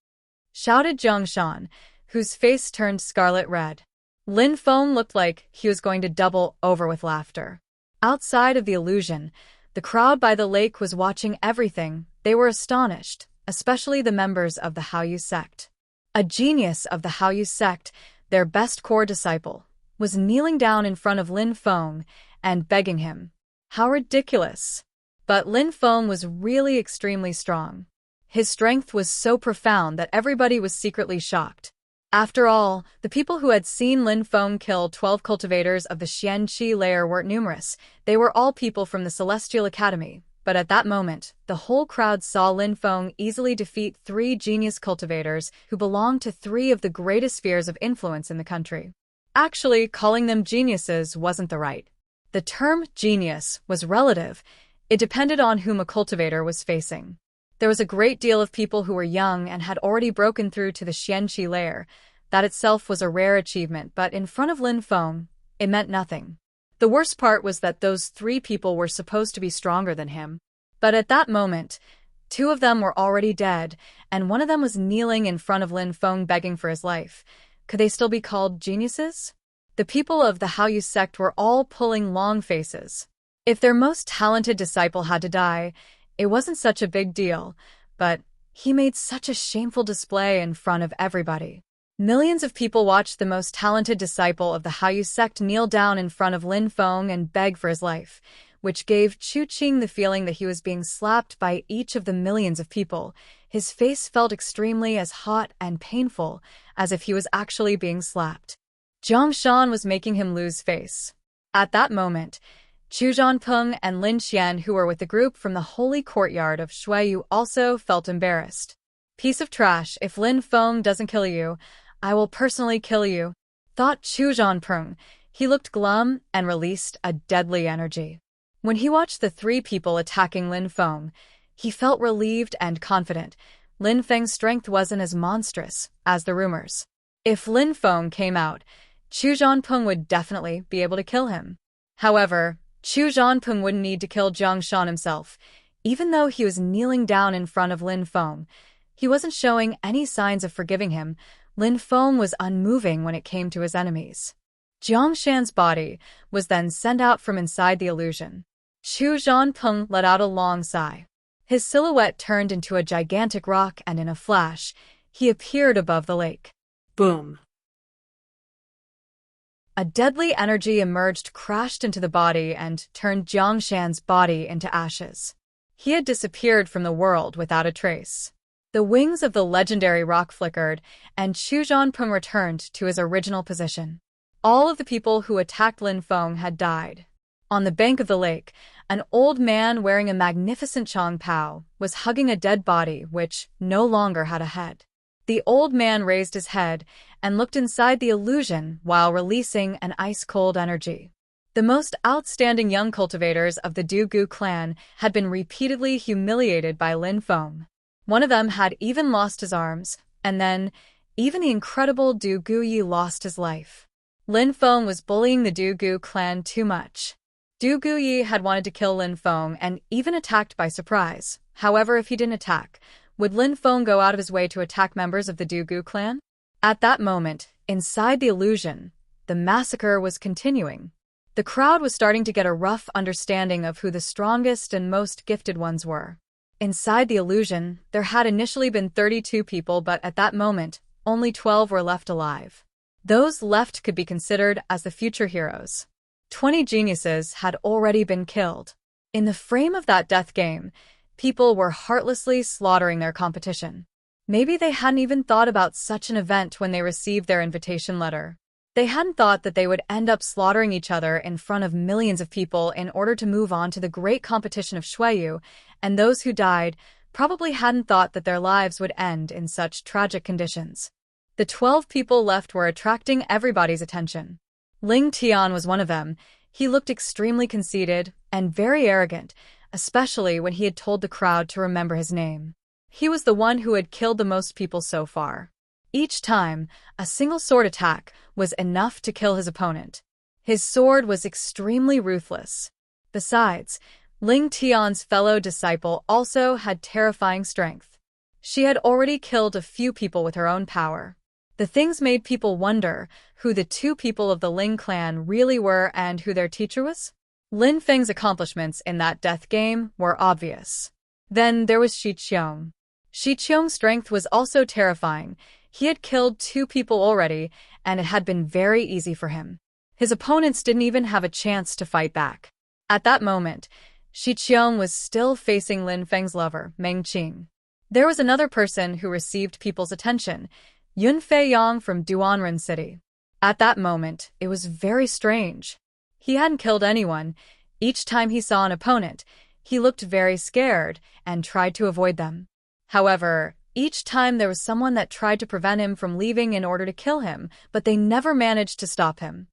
[SPEAKER 1] shouted Jiangshan, whose face turned scarlet red. Lin Feng looked like he was going to double over with laughter. Outside of the illusion, the crowd by the lake was watching everything. They were astonished, especially the members of the Haoyu sect. A genius of the Haoyu sect, their best core disciple, was kneeling down in front of Lin Feng and begging him. How ridiculous! But Lin Feng was really extremely strong. His strength was so profound that everybody was secretly shocked. After all, the people who had seen Lin Feng kill 12 cultivators of the Xianqi layer weren't numerous. They were all people from the Celestial Academy. But at that moment, the whole crowd saw Lin Feng easily defeat 3 genius cultivators who belonged to 3 of the greatest spheres of influence in the country. Actually, calling them geniuses wasn't the right. The term genius was relative. It depended on whom a cultivator was facing. There was a great deal of people who were young and had already broken through to the Xianqi layer. That itself was a rare achievement, but in front of Lin Feng, it meant nothing. The worst part was that those 3 people were supposed to be stronger than him. But at that moment, 2 of them were already dead, and one of them was kneeling in front of Lin Feng begging for his life. Could they still be called geniuses? The people of the Haoyu sect were all pulling long faces. If their most talented disciple had to die, it wasn't such a big deal, but he made such a shameful display in front of everybody. Millions of people watched the most talented disciple of the Haoyu sect kneel down in front of Lin Feng and beg for his life, which gave Chu Qing the feeling that he was being slapped by each of the millions of people. His face felt extremely as hot and painful as if he was actually being slapped. Jiangshan was making him lose face. At that moment, Chu Zhanpeng and Lin Xian, who were with the group from the holy courtyard of Shuiyu, also felt embarrassed. "Piece of trash, if Lin Feng doesn't kill you, I will personally kill you," thought Chu Zhanpeng. He looked glum and released a deadly energy. When he watched the 3 people attacking Lin Feng, he felt relieved and confident. Lin Feng's strength wasn't as monstrous as the rumors. If Lin Feng came out, Chu Zhanpeng would definitely be able to kill him. However, Chu Zhanpeng wouldn't need to kill Jiangshan himself. Even though he was kneeling down in front of Lin Feng, he wasn't showing any signs of forgiving him. Lin Feng was unmoving when it came to his enemies. Jiangshan's body was then sent out from inside the illusion. Chu Zhanpeng let out a long sigh. His silhouette turned into a gigantic rock, and in a flash, he appeared above the lake.
[SPEAKER 2] Boom.
[SPEAKER 1] A deadly energy emerged, crashed into the body, and turned Jiangshan's body into ashes. He had disappeared from the world without a trace. The wings of the legendary rock flickered, and Chu Zhanpeng returned to his original position. All of the people who attacked Lin Feng had died. On the bank of the lake, an old man wearing a magnificent chongpao was hugging a dead body which no longer had a head. The old man raised his head and looked inside the illusion while releasing an ice-cold energy. The most outstanding young cultivators of the Du Gu clan had been repeatedly humiliated by Lin Feng. One of them had even lost his arms, and then, Even the incredible Du Guyi lost his life. Lin Feng was bullying the Du Gu clan too much. Du Guyi had wanted to kill Lin Feng and even attacked by surprise. However, if he didn't attack, would Lin Feng go out of his way to attack members of the Du Gu clan? At that moment, inside the illusion, the massacre was continuing. The crowd was starting to get a rough understanding of who the strongest and most gifted ones were. Inside the illusion, there had initially been 32 people, but at that moment, only 12 were left alive. Those left could be considered as the future heroes. 20 geniuses had already been killed. In the frame of that death game, people were heartlessly slaughtering their competition. Maybe they hadn't even thought about such an event when they received their invitation letter. They hadn't thought that they would end up slaughtering each other in front of millions of people in order to move on to the great competition of Shuiyu, and those who died probably hadn't thought that their lives would end in such tragic conditions. The 12 people left were attracting everybody's attention. Ling Tian was one of them. He looked extremely conceited and very arrogant, especially when he had told the crowd to remember his name. He was the one who had killed the most people so far. Each time, a single sword attack was enough to kill his opponent. His sword was extremely ruthless. Besides, Ling Tian's fellow disciple also had terrifying strength. She had already killed a few people with her own power. The things made people wonder who the two people of the Ling clan really were and who their teacher was. Lin Feng's accomplishments in that death game were obvious. Then there was Shi Qiong. Shi Qiong's strength was also terrifying. He had killed 2 people already, and it had been very easy for him. His opponents didn't even have a chance to fight back. At that moment, Shi Qiong was still facing Lin Feng's lover, Meng Qing. There was another person who received people's attention, Yun Fei Yang from Duanren City. At that moment, it was very strange. He hadn't killed anyone. Each time he saw an opponent, he looked very scared and tried to avoid them. However, each time there was someone that tried to prevent him from leaving in order to kill him, but they never managed to stop him.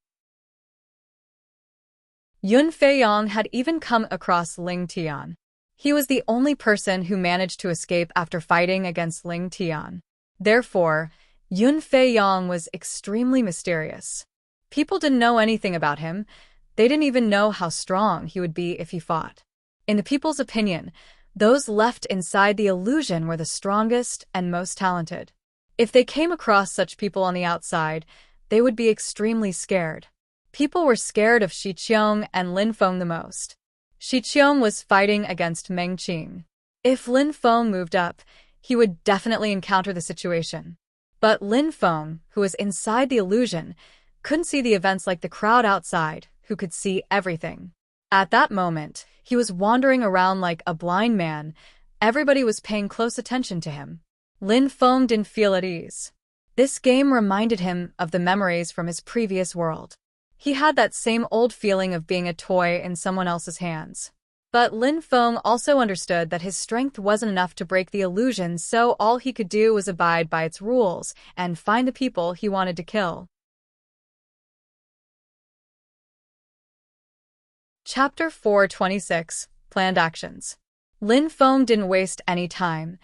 [SPEAKER 1] Yun Fei Yang had even come across Ling Tian. He was the only person who managed to escape after fighting against Ling Tian. Therefore, Yun Fei Yang was extremely mysterious. People didn't know anything about him. They didn't even know how strong he would be if he fought. In the people's opinion, those left inside the illusion were the strongest and most talented. If they came across such people on the outside, they would be extremely scared. People were scared of Shi Qiong and Lin Feng the most. Shi Qiong was fighting against Meng Qing. If Lin Feng moved up, he would definitely encounter the situation. But Lin Feng, who was inside the illusion, couldn't see the events like the crowd outside, who could see everything. At that moment, he was wandering around like a blind man. Everybody was paying close attention to him. Lin Feng didn't feel at ease. This game reminded him of the memories from his previous world. He had that same old feeling of being a toy in someone else's hands. But Lin Feng also understood that his strength wasn't enough to break the illusion, so all he could do was abide by its rules and find the people he wanted to kill. Chapter 426, Planned Actions. Lin Feng didn't waste any time.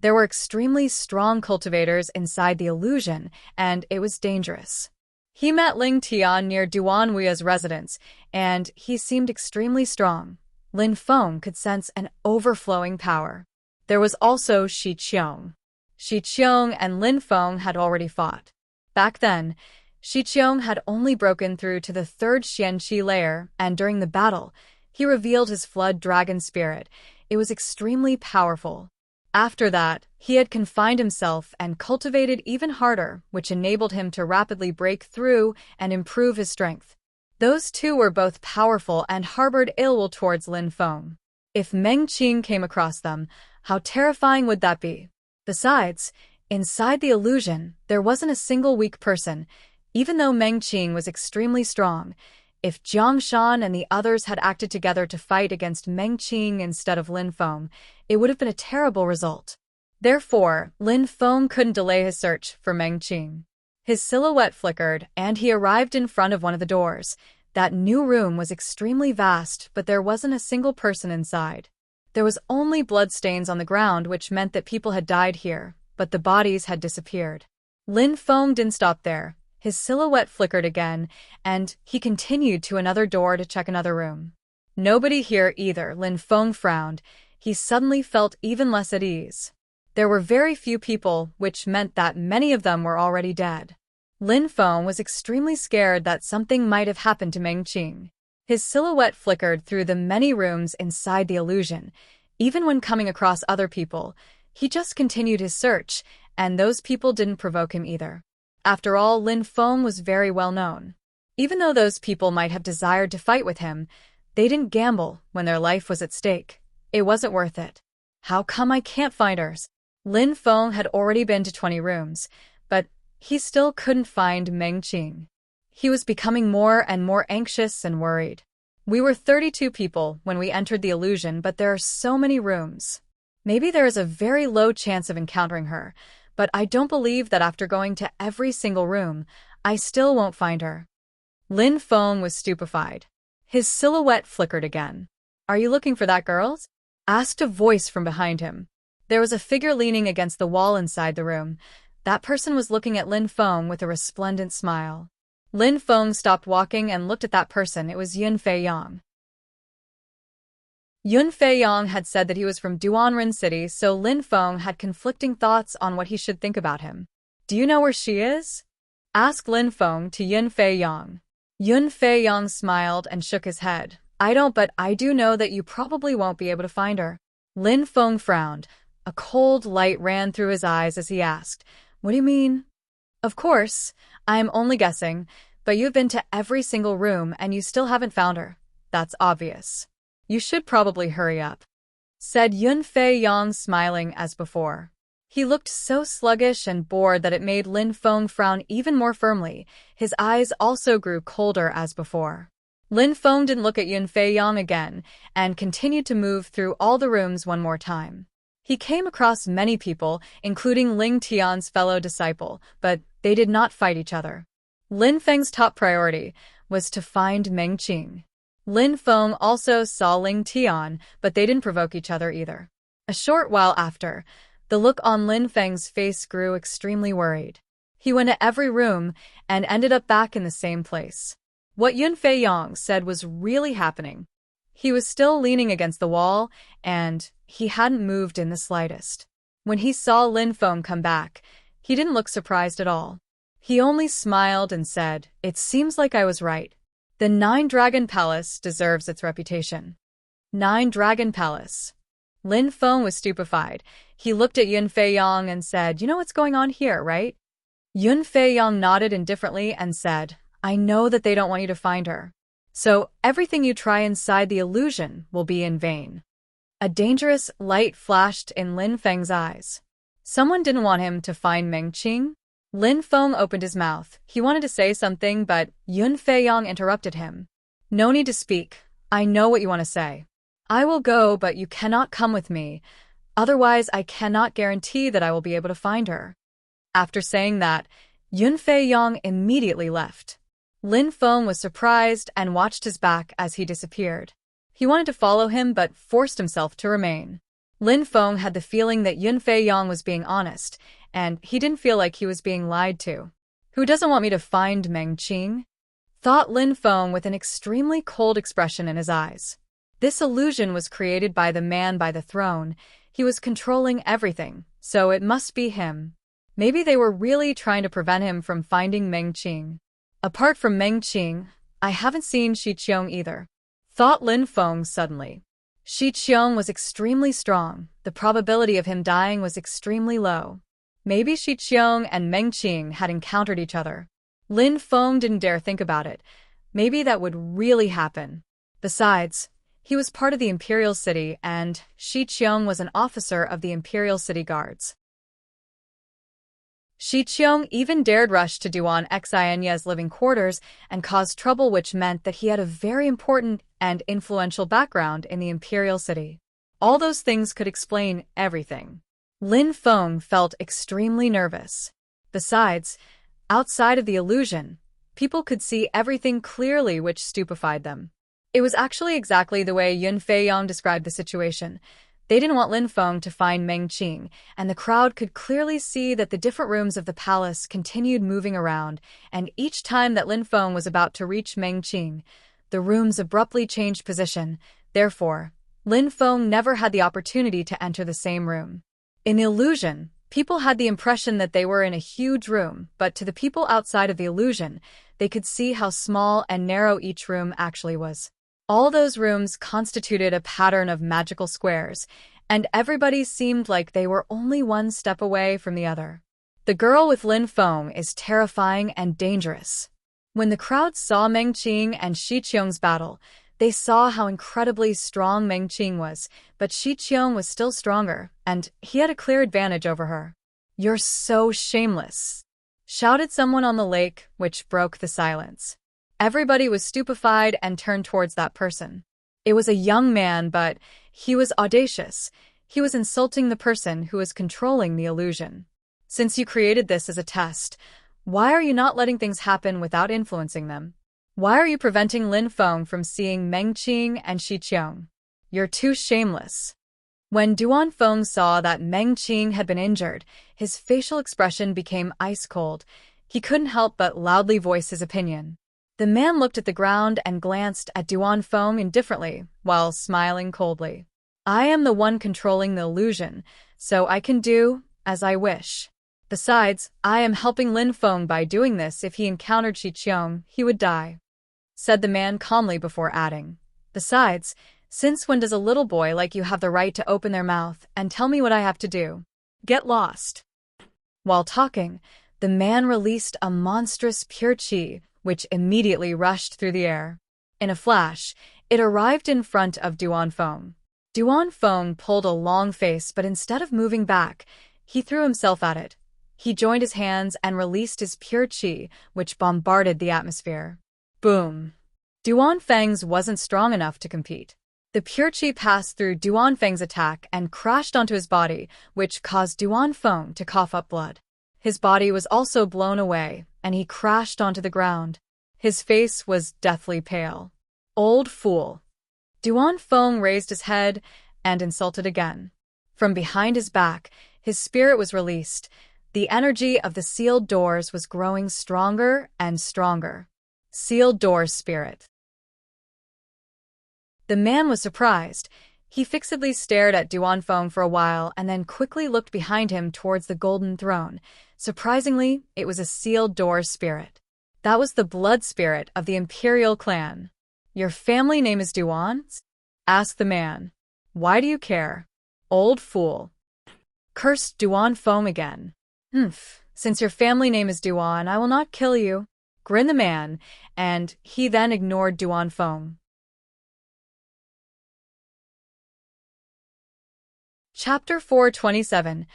[SPEAKER 1] There were extremely strong cultivators inside the illusion, and it was dangerous. He met Ling Tian near Duan Wuya's residence, and he seemed extremely strong. Lin Feng could sense an overflowing power. There was also Shi Qiong. Shi Qiong and Lin Feng had already fought. Back then, Shi Qiong had only broken through to the 3rd Xianqi layer, and during the battle, he revealed his flood dragon spirit. It was extremely powerful. After that, he had confined himself and cultivated even harder, which enabled him to rapidly break through and improve his strength. Those two were both powerful and harbored ill will towards Lin Feng. If Meng Qing came across them, how terrifying would that be? Besides, inside the illusion, there wasn't a single weak person. Even though Meng Qing was extremely strong, if Jiang Shan and the others had acted together to fight against Meng Qing instead of Lin Feng, it would have been a terrible result. Therefore, Lin Feng couldn't delay his search for Meng Qing. His silhouette flickered, and he arrived in front of one of the doors. That new room was extremely vast, but there wasn't a single person inside. There was only bloodstains on the ground, which meant that people had died here, but the bodies had disappeared. Lin Feng didn't stop there. His silhouette flickered again, and he continued to another door to check another room. Nobody here either. Lin Feng frowned. He suddenly felt even less at ease. There were very few people, which meant that many of them were already dead. Lin Feng was extremely scared that something might have happened to Meng Qing. His silhouette flickered through the many rooms inside the illusion. Even when coming across other people, he just continued his search, and those people didn't provoke him either. After all, Lin Feng was very well known. Even though those people might have desired to fight with him, they didn't gamble when their life was at stake. It wasn't worth it. How come I can't find hers? Lin Feng had already been to 20 rooms, but he still couldn't find Meng Qing. He was becoming more and more anxious and worried. We were 32 people when we entered the illusion, but there are so many rooms. Maybe there is a very low chance of encountering her, but I don't believe that after going to every single room, I still won't find her. Lin Feng was stupefied. His silhouette flickered again. Are you looking for that, girls? Asked a voice from behind him. There was a figure leaning against the wall inside the room. That person was looking at Lin Feng with a resplendent smile. Lin Feng stopped walking and looked at that person. It was Yun Fei Yang. Yun Fei Yang had said that he was from Duanren City, so Lin Feng had conflicting thoughts on what he should think about him. Do you know where she is? Asked Lin Feng to Yun Fei Yang. Yun Fei Yang smiled and shook his head. I don't, but I do know that you probably won't be able to find her. Lin Feng frowned. A cold light ran through his eyes as he asked, What do you mean? Of course, I am only guessing, but you've been to every single room and you still haven't found her. That's obvious. You should probably hurry up, said Yun Fei Yang, smiling as before. He looked so sluggish and bored that it made Lin Feng frown even more firmly. His eyes also grew colder as before. Lin Feng didn't look at Yun Fei Yang again and continued to move through all the rooms one more time. He came across many people, including Ling Tian's fellow disciple, but they did not fight each other. Lin Feng's top priority was to find Meng Qing. Lin Feng also saw Ling Tian, but they didn't provoke each other either. A short while after, the look on Lin Feng's face grew extremely worried. He went to every room and ended up back in the same place. What Yun Fei Yang said was really happening. He was still leaning against the wall, and he hadn't moved in the slightest. When he saw Lin Feng come back, he didn't look surprised at all. He only smiled and said, It seems like I was right. The Nine Dragon Palace deserves its reputation. Nine Dragon Palace. Lin Feng was stupefied. He looked at Yun Fei Yang and said, You know what's going on here, right? Yun Fei Yang nodded indifferently and said, I know that they don't want you to find her. So everything you try inside the illusion will be in vain. A dangerous light flashed in Lin Feng's eyes. Someone didn't want him to find Meng Qing? Lin Feng opened his mouth. He wanted to say something, but Yun Fei Yang interrupted him. No need to speak. I know what you want to say. I will go, but you cannot come with me. Otherwise, I cannot guarantee that I will be able to find her. After saying that, Yun Fei Yang immediately left. Lin Feng was surprised and watched his back as he disappeared. He wanted to follow him but forced himself to remain. Lin Feng had the feeling that Yun Fei Yang was being honest, and he didn't feel like he was being lied to. Who doesn't want me to find Meng Qing? Thought Lin Feng with an extremely cold expression in his eyes. This illusion was created by the man by the throne. He was controlling everything, so it must be him. Maybe they were really trying to prevent him from finding Meng Qing. Apart from Meng Qing, I haven't seen Shi Qiong either, thought Lin Feng suddenly. Shi Qiong was extremely strong. The probability of him dying was extremely low. Maybe Shi Qiong and Meng Qing had encountered each other. Lin Feng didn't dare think about it. Maybe that would really happen. Besides, he was part of the Imperial City, and Shi Qiong was an officer of the Imperial City Guards. Shi Qiong even dared rush to Duan Xinye's living quarters and cause trouble, which meant that he had a very important and influential background in the Imperial City. All those things could explain everything. Lin Feng felt extremely nervous. Besides, outside of the illusion, people could see everything clearly, which stupefied them. It was actually exactly the way Yun Fei Yang described the situation. They didn't want Lin Feng to find Meng Qing, and the crowd could clearly see that the different rooms of the palace continued moving around, and each time that Lin Feng was about to reach Meng Qing, the rooms abruptly changed position. Therefore, Lin Feng never had the opportunity to enter the same room. In the illusion, people had the impression that they were in a huge room, but to the people outside of the illusion, they could see how small and narrow each room actually was. All those rooms constituted a pattern of magical squares, and everybody seemed like they were only one step away from the other. The girl with Lin Feng is terrifying and dangerous. When the crowd saw Meng Qing and Shi Qiong's battle, they saw how incredibly strong Meng Qing was, but Shi Qiong was still stronger, and he had a clear advantage over her. "You're so shameless," shouted someone on the lake, which broke the silence. Everybody was stupefied and turned towards that person. It was a young man, but he was audacious. He was insulting the person who was controlling the illusion. "Since you created this as a test, why are you not letting things happen without influencing them? Why are you preventing Lin Feng from seeing Meng Qing and Shi Qiong? You're too shameless." When Duan Feng saw that Meng Qing had been injured, his facial expression became ice cold. He couldn't help but loudly voice his opinion. The man looked at the ground and glanced at Duan Feng indifferently, while smiling coldly. "I am the one controlling the illusion, so I can do as I wish. Besides, I am helping Lin Feng by doing this. If he encountered Shi Qiong, he would die," said the man calmly before adding. "Besides, since when does a little boy like you have the right to open their mouth and tell me what I have to do? Get lost." While talking, the man released a monstrous pure qi, which immediately rushed through the air. In a flash, it arrived in front of Duan Feng. Duan Feng pulled a long face, but instead of moving back, he threw himself at it. He joined his hands and released his pure qi, which bombarded the atmosphere. Boom! Duan Feng's wasn't strong enough to compete. The pure qi passed through Duan Feng's attack and crashed onto his body, which caused Duan Feng to cough up blood. His body was also blown away, and he crashed onto the ground. His face was deathly pale. "Old fool." Duan Feng raised his head and insulted again. From behind his back, his spirit was released. The energy of the sealed doors was growing stronger and stronger. Sealed doors spirit. The man was surprised. He fixedly stared at Duan Feng for a while and then quickly looked behind him towards the golden throne. Surprisingly, it was a sealed door spirit. That was the blood spirit of the imperial clan. "Your family name is Duan?" asked the man. "Why do you care? Old fool." Cursed Duan Feng again. Since your family name is Duan, I will not kill you," grinned the man, and he then ignored Duan Feng. Chapter 427.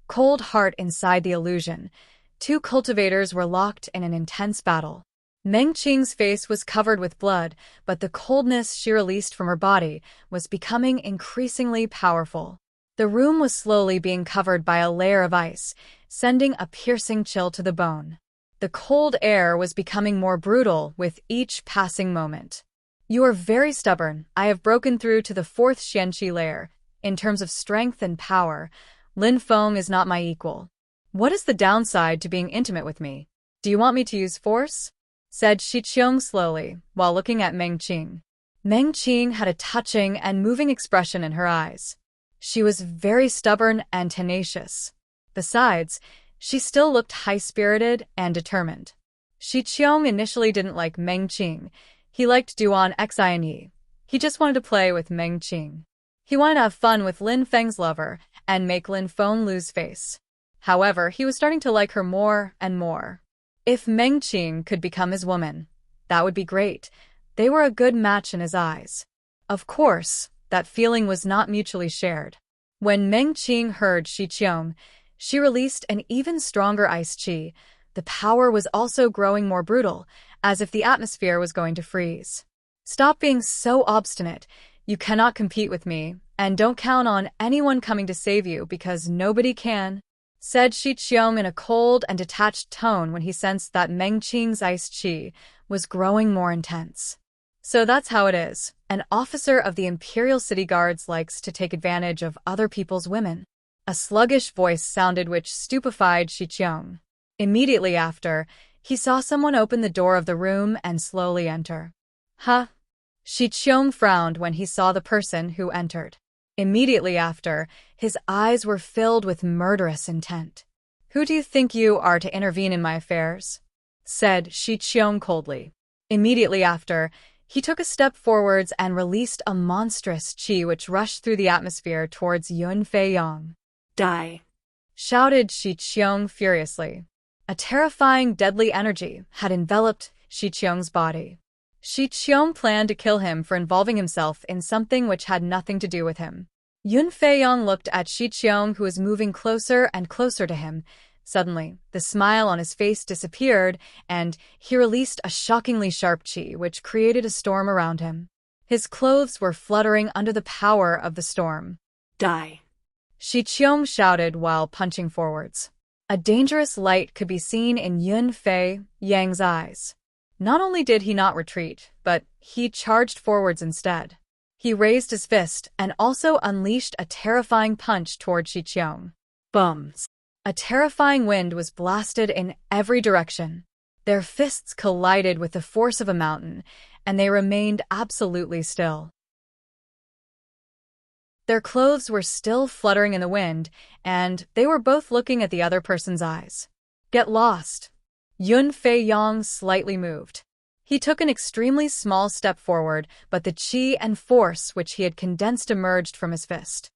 [SPEAKER 1] Cold Heart Inside the Illusion. Two cultivators were locked in an intense battle. Meng Qing's face was covered with blood, but the coldness she released from her body was becoming increasingly powerful. The room was slowly being covered by a layer of ice, sending a piercing chill to the bone. The cold air was becoming more brutal with each passing moment. "You are very stubborn. I have broken through to the fourth Xianqi layer. In terms of strength and power, Lin Feng is not my equal. What is the downside to being intimate with me? Do you want me to use force?" said Shi Qiong slowly, while looking at Meng Qing. Meng Qing had a touching and moving expression in her eyes. She was very stubborn and tenacious. Besides, she still looked high-spirited and determined. Shi Qiong initially didn't like Meng Qing. He liked Duan Xinyi. He just wanted to play with Meng Qing. He wanted to have fun with Lin Feng's lover and make Lin Feng lose face. However, he was starting to like her more and more. If Meng Qing could become his woman, that would be great. They were a good match in his eyes. Of course, that feeling was not mutually shared. When Meng Qing heard Shi Qiong, she released an even stronger ice qi. The power was also growing more brutal, as if the atmosphere was going to freeze. "Stop being so obstinate. You cannot compete with me, and don't count on anyone coming to save you because nobody can," said Shi Qiong in a cold and detached tone when he sensed that Meng Qing's ice qi was growing more intense. So that's how it is. An officer of the Imperial City Guards likes to take advantage of other people's women. A sluggish voice sounded which stupefied Shiqiang. Immediately after, he saw someone open the door of the room and slowly enter. Huh? Shiqiang frowned when he saw the person who entered. Immediately after, his eyes were filled with murderous intent. Who do you think you are to intervene in my affairs? Said Shiqiang coldly. Immediately after, he took a step forwards and released a monstrous qi which rushed through the atmosphere towards Yun Feiyang.
[SPEAKER 2] Die.
[SPEAKER 1] Shouted Shiqiang furiously. A terrifying, deadly energy had enveloped Shiqiang's body. Shiqiang planned to kill him for involving himself in something which had nothing to do with him. Yun Feiyang looked at Shiqiang, who was moving closer and closer to him. Suddenly, the smile on his face disappeared, and he released a shockingly sharp qi which created a storm around him. His clothes were fluttering under the power of the storm.
[SPEAKER 2] Die.
[SPEAKER 1] Shiqiang shouted while punching forwards. A dangerous light could be seen in Yun Feiyang's eyes. Not only did he not retreat, but he charged forwards instead. He raised his fist and also unleashed a terrifying punch toward Shiqiang. Bums! A terrifying wind was blasted in every direction. Their fists collided with the force of a mountain, and they remained absolutely still. Their clothes were still fluttering in the wind, and they were both looking at the other person's eyes. Get lost. Yun Feiyang slightly moved. He took an extremely small step forward, but the qi and force which he had condensed emerged from his fist.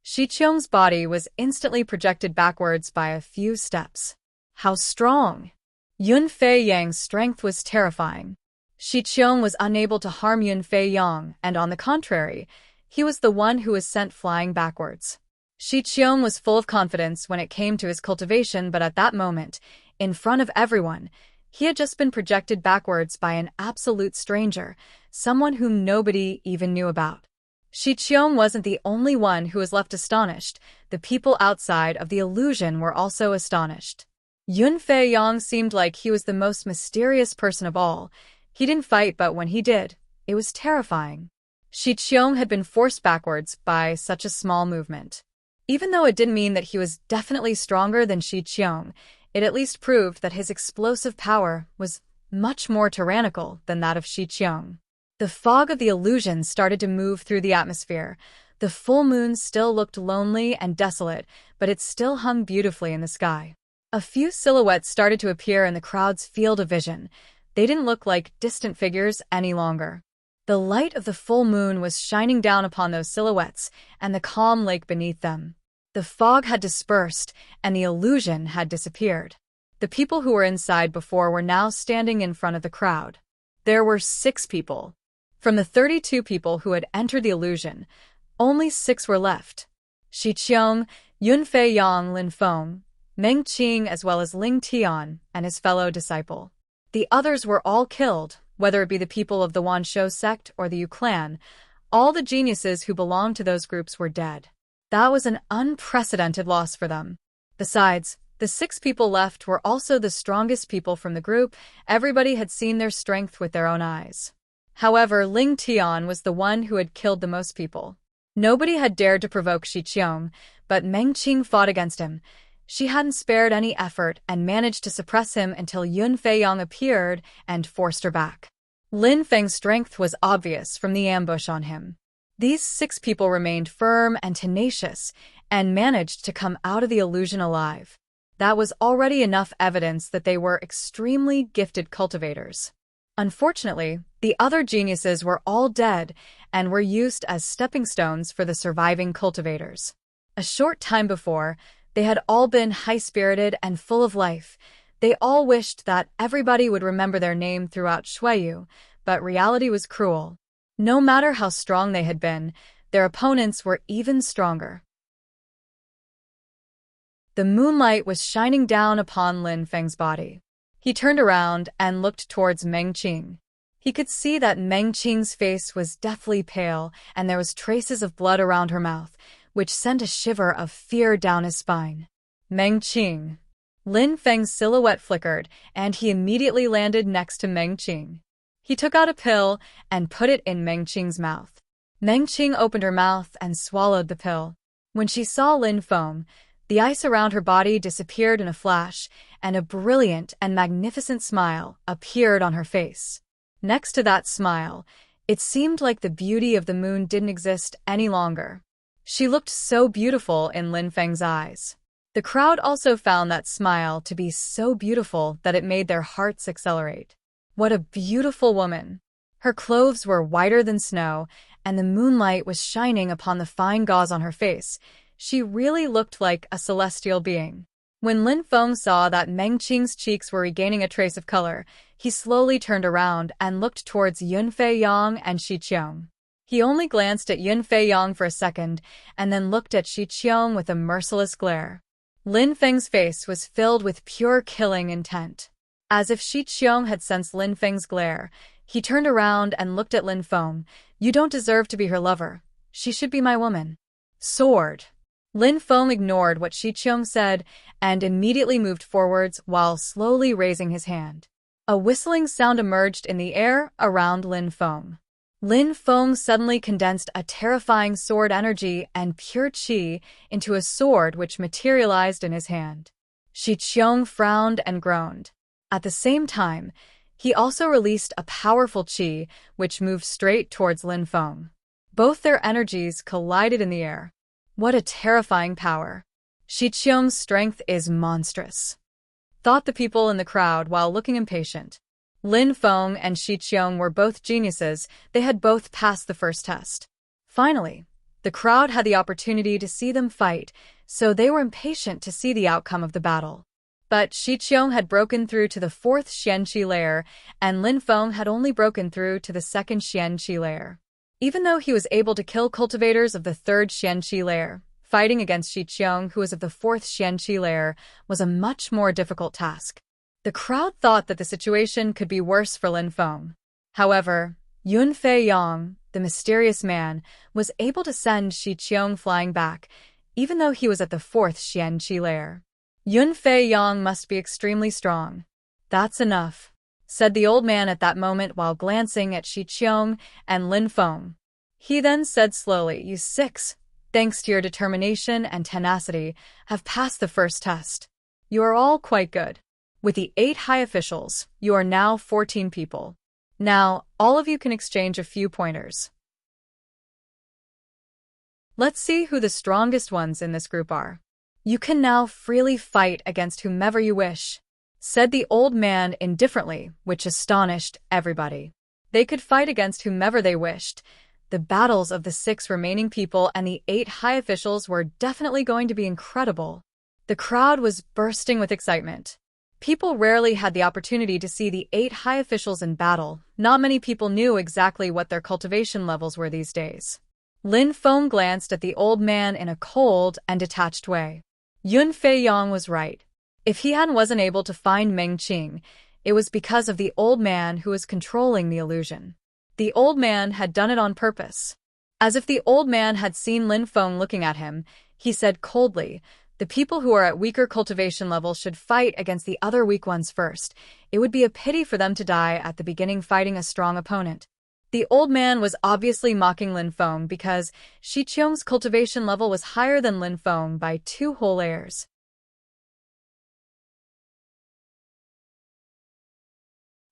[SPEAKER 1] Shiqiang's body was instantly projected backwards by a few steps. How strong! Yun Feiyang's strength was terrifying. Shiqiang was unable to harm Yun Feiyang, and on the contrary, he was the one who was sent flying backwards. Shiqiang was full of confidence when it came to his cultivation, but at that moment, in front of everyone, he had just been projected backwards by an absolute stranger, someone whom nobody even knew about. Shiqiang wasn't the only one who was left astonished. The people outside of the illusion were also astonished. Yun Feiyang seemed like he was the most mysterious person of all. He didn't fight, but when he did, it was terrifying. Shiqiang had been forced backwards by such a small movement. Even though it didn't mean that he was definitely stronger than Shiqiang, it at least proved that his explosive power was much more tyrannical than that of Shiqiang. The fog of the illusion started to move through the atmosphere. The full moon still looked lonely and desolate, but it still hung beautifully in the sky. A few silhouettes started to appear in the crowd's field of vision. They didn't look like distant figures any longer. The light of the full moon was shining down upon those silhouettes and the calm lake beneath them. The fog had dispersed, and the illusion had disappeared. The people who were inside before were now standing in front of the crowd. There were 6 people. From the 32 people who had entered the illusion, only 6 were left. Shiqiang, Yun Feiyang, Lin Feng, Meng Qing, as well as Ling Tian and his fellow disciple. The others were all killed, whether it be the people of the Wanshou sect or the Yu clan. All the geniuses who belonged to those groups were dead. That was an unprecedented loss for them. Besides, the 6 people left were also the strongest people from the group. Everybody had seen their strength with their own eyes. However, Ling Tian was the one who had killed the most people. Nobody had dared to provoke Shiqiang, but Meng Qing fought against him. She hadn't spared any effort and managed to suppress him until Yun Feiyang appeared and forced her back. Lin Feng's strength was obvious from the ambush on him. These 6 people remained firm and tenacious and managed to come out of the illusion alive. That was already enough evidence that they were extremely gifted cultivators. Unfortunately, the other geniuses were all dead and were used as stepping stones for the surviving cultivators. A short time before, they had all been high-spirited and full of life. They all wished that everybody would remember their name throughout Shuiyu, but reality was cruel. No matter how strong they had been, their opponents were even stronger. The moonlight was shining down upon Lin Feng's body. He turned around and looked towards Meng Qing. He could see that Meng Qing's face was deathly pale, and there was traces of blood around her mouth, which sent a shiver of fear down his spine. Meng Qing. Lin Feng's silhouette flickered, and he immediately landed next to Meng Qing. He took out a pill and put it in Meng Qing's mouth. Meng Qing opened her mouth and swallowed the pill. When she saw Lin Feng, the ice around her body disappeared in a flash, and a brilliant and magnificent smile appeared on her face. Next to that smile, it seemed like the beauty of the moon didn't exist any longer. She looked so beautiful in Lin Feng's eyes. The crowd also found that smile to be so beautiful that it made their hearts accelerate. What a beautiful woman! Her clothes were whiter than snow, and the moonlight was shining upon the fine gauze on her face. She really looked like a celestial being. When Lin Feng saw that Meng Qing's cheeks were regaining a trace of color, he slowly turned around and looked towards Yun Fei Yang and Shi Qiong. He only glanced at Yun Fei Yang for a second, and then looked at Shi Qiong with a merciless glare. Lin Feng's face was filled with pure killing intent. As if Shi Qiong had sensed Lin Feng's glare, he turned around and looked at Lin Feng. "You don't deserve to be her lover. She should be my woman." Sword. Lin Feng ignored what Shi Qiong said and immediately moved forwards while slowly raising his hand. A whistling sound emerged in the air around Lin Feng. Lin Feng suddenly condensed a terrifying sword energy and pure qi into a sword which materialized in his hand. Shi Qiong frowned and groaned. At the same time, he also released a powerful qi which moved straight towards Lin Feng. Both their energies collided in the air. What a terrifying power! Shi Qiong's strength is monstrous, thought the people in the crowd while looking impatient. Lin Feng and Shi Qiong were both geniuses. They had both passed the first test. Finally, the crowd had the opportunity to see them fight, so they were impatient to see the outcome of the battle. But Shi Qiong had broken through to the 4th Xianqi layer, and Lin Feng had only broken through to the 2nd Xianqi layer. Even though he was able to kill cultivators of the 3rd Xianqi layer, fighting against Shi Qiong, who was of the 4th Xianqi layer, was a much more difficult task. The crowd thought that the situation could be worse for Lin Feng. However, Yun Fei Yang, the mysterious man, was able to send Shi Qiong flying back, even though he was at the 4th Xianqi layer. Yun Fei Yang must be extremely strong. "That's enough," said the old man at that moment while glancing at Shi Qiong and Lin Feng. He then said slowly, "You 6, thanks to your determination and tenacity, have passed the first test. You are all quite good. With the 8 high officials, you are now 14 people. Now, all of you can exchange a few pointers. Let's see who the strongest ones in this group are. You can now freely fight against whomever you wish," said the old man indifferently, which astonished everybody. They could fight against whomever they wished. The battles of the 6 remaining people and the 8 high officials were definitely going to be incredible. The crowd was bursting with excitement. People rarely had the opportunity to see the 8 high officials in battle. Not many people knew exactly what their cultivation levels were these days. Lin Feng glanced at the old man in a cold and detached way. Yun Fei Yang was right. If he wasn't able to find Meng Qing, it was because of the old man who was controlling the illusion. The old man had done it on purpose. As if the old man had seen Lin Feng looking at him, he said coldly, "The people who are at weaker cultivation levels should fight against the other weak ones first. It would be a pity for them to die at the beginning fighting a strong opponent." The old man was obviously mocking Lin Feng because Shi Qiong's cultivation level was higher than Lin Feng by 2 whole layers.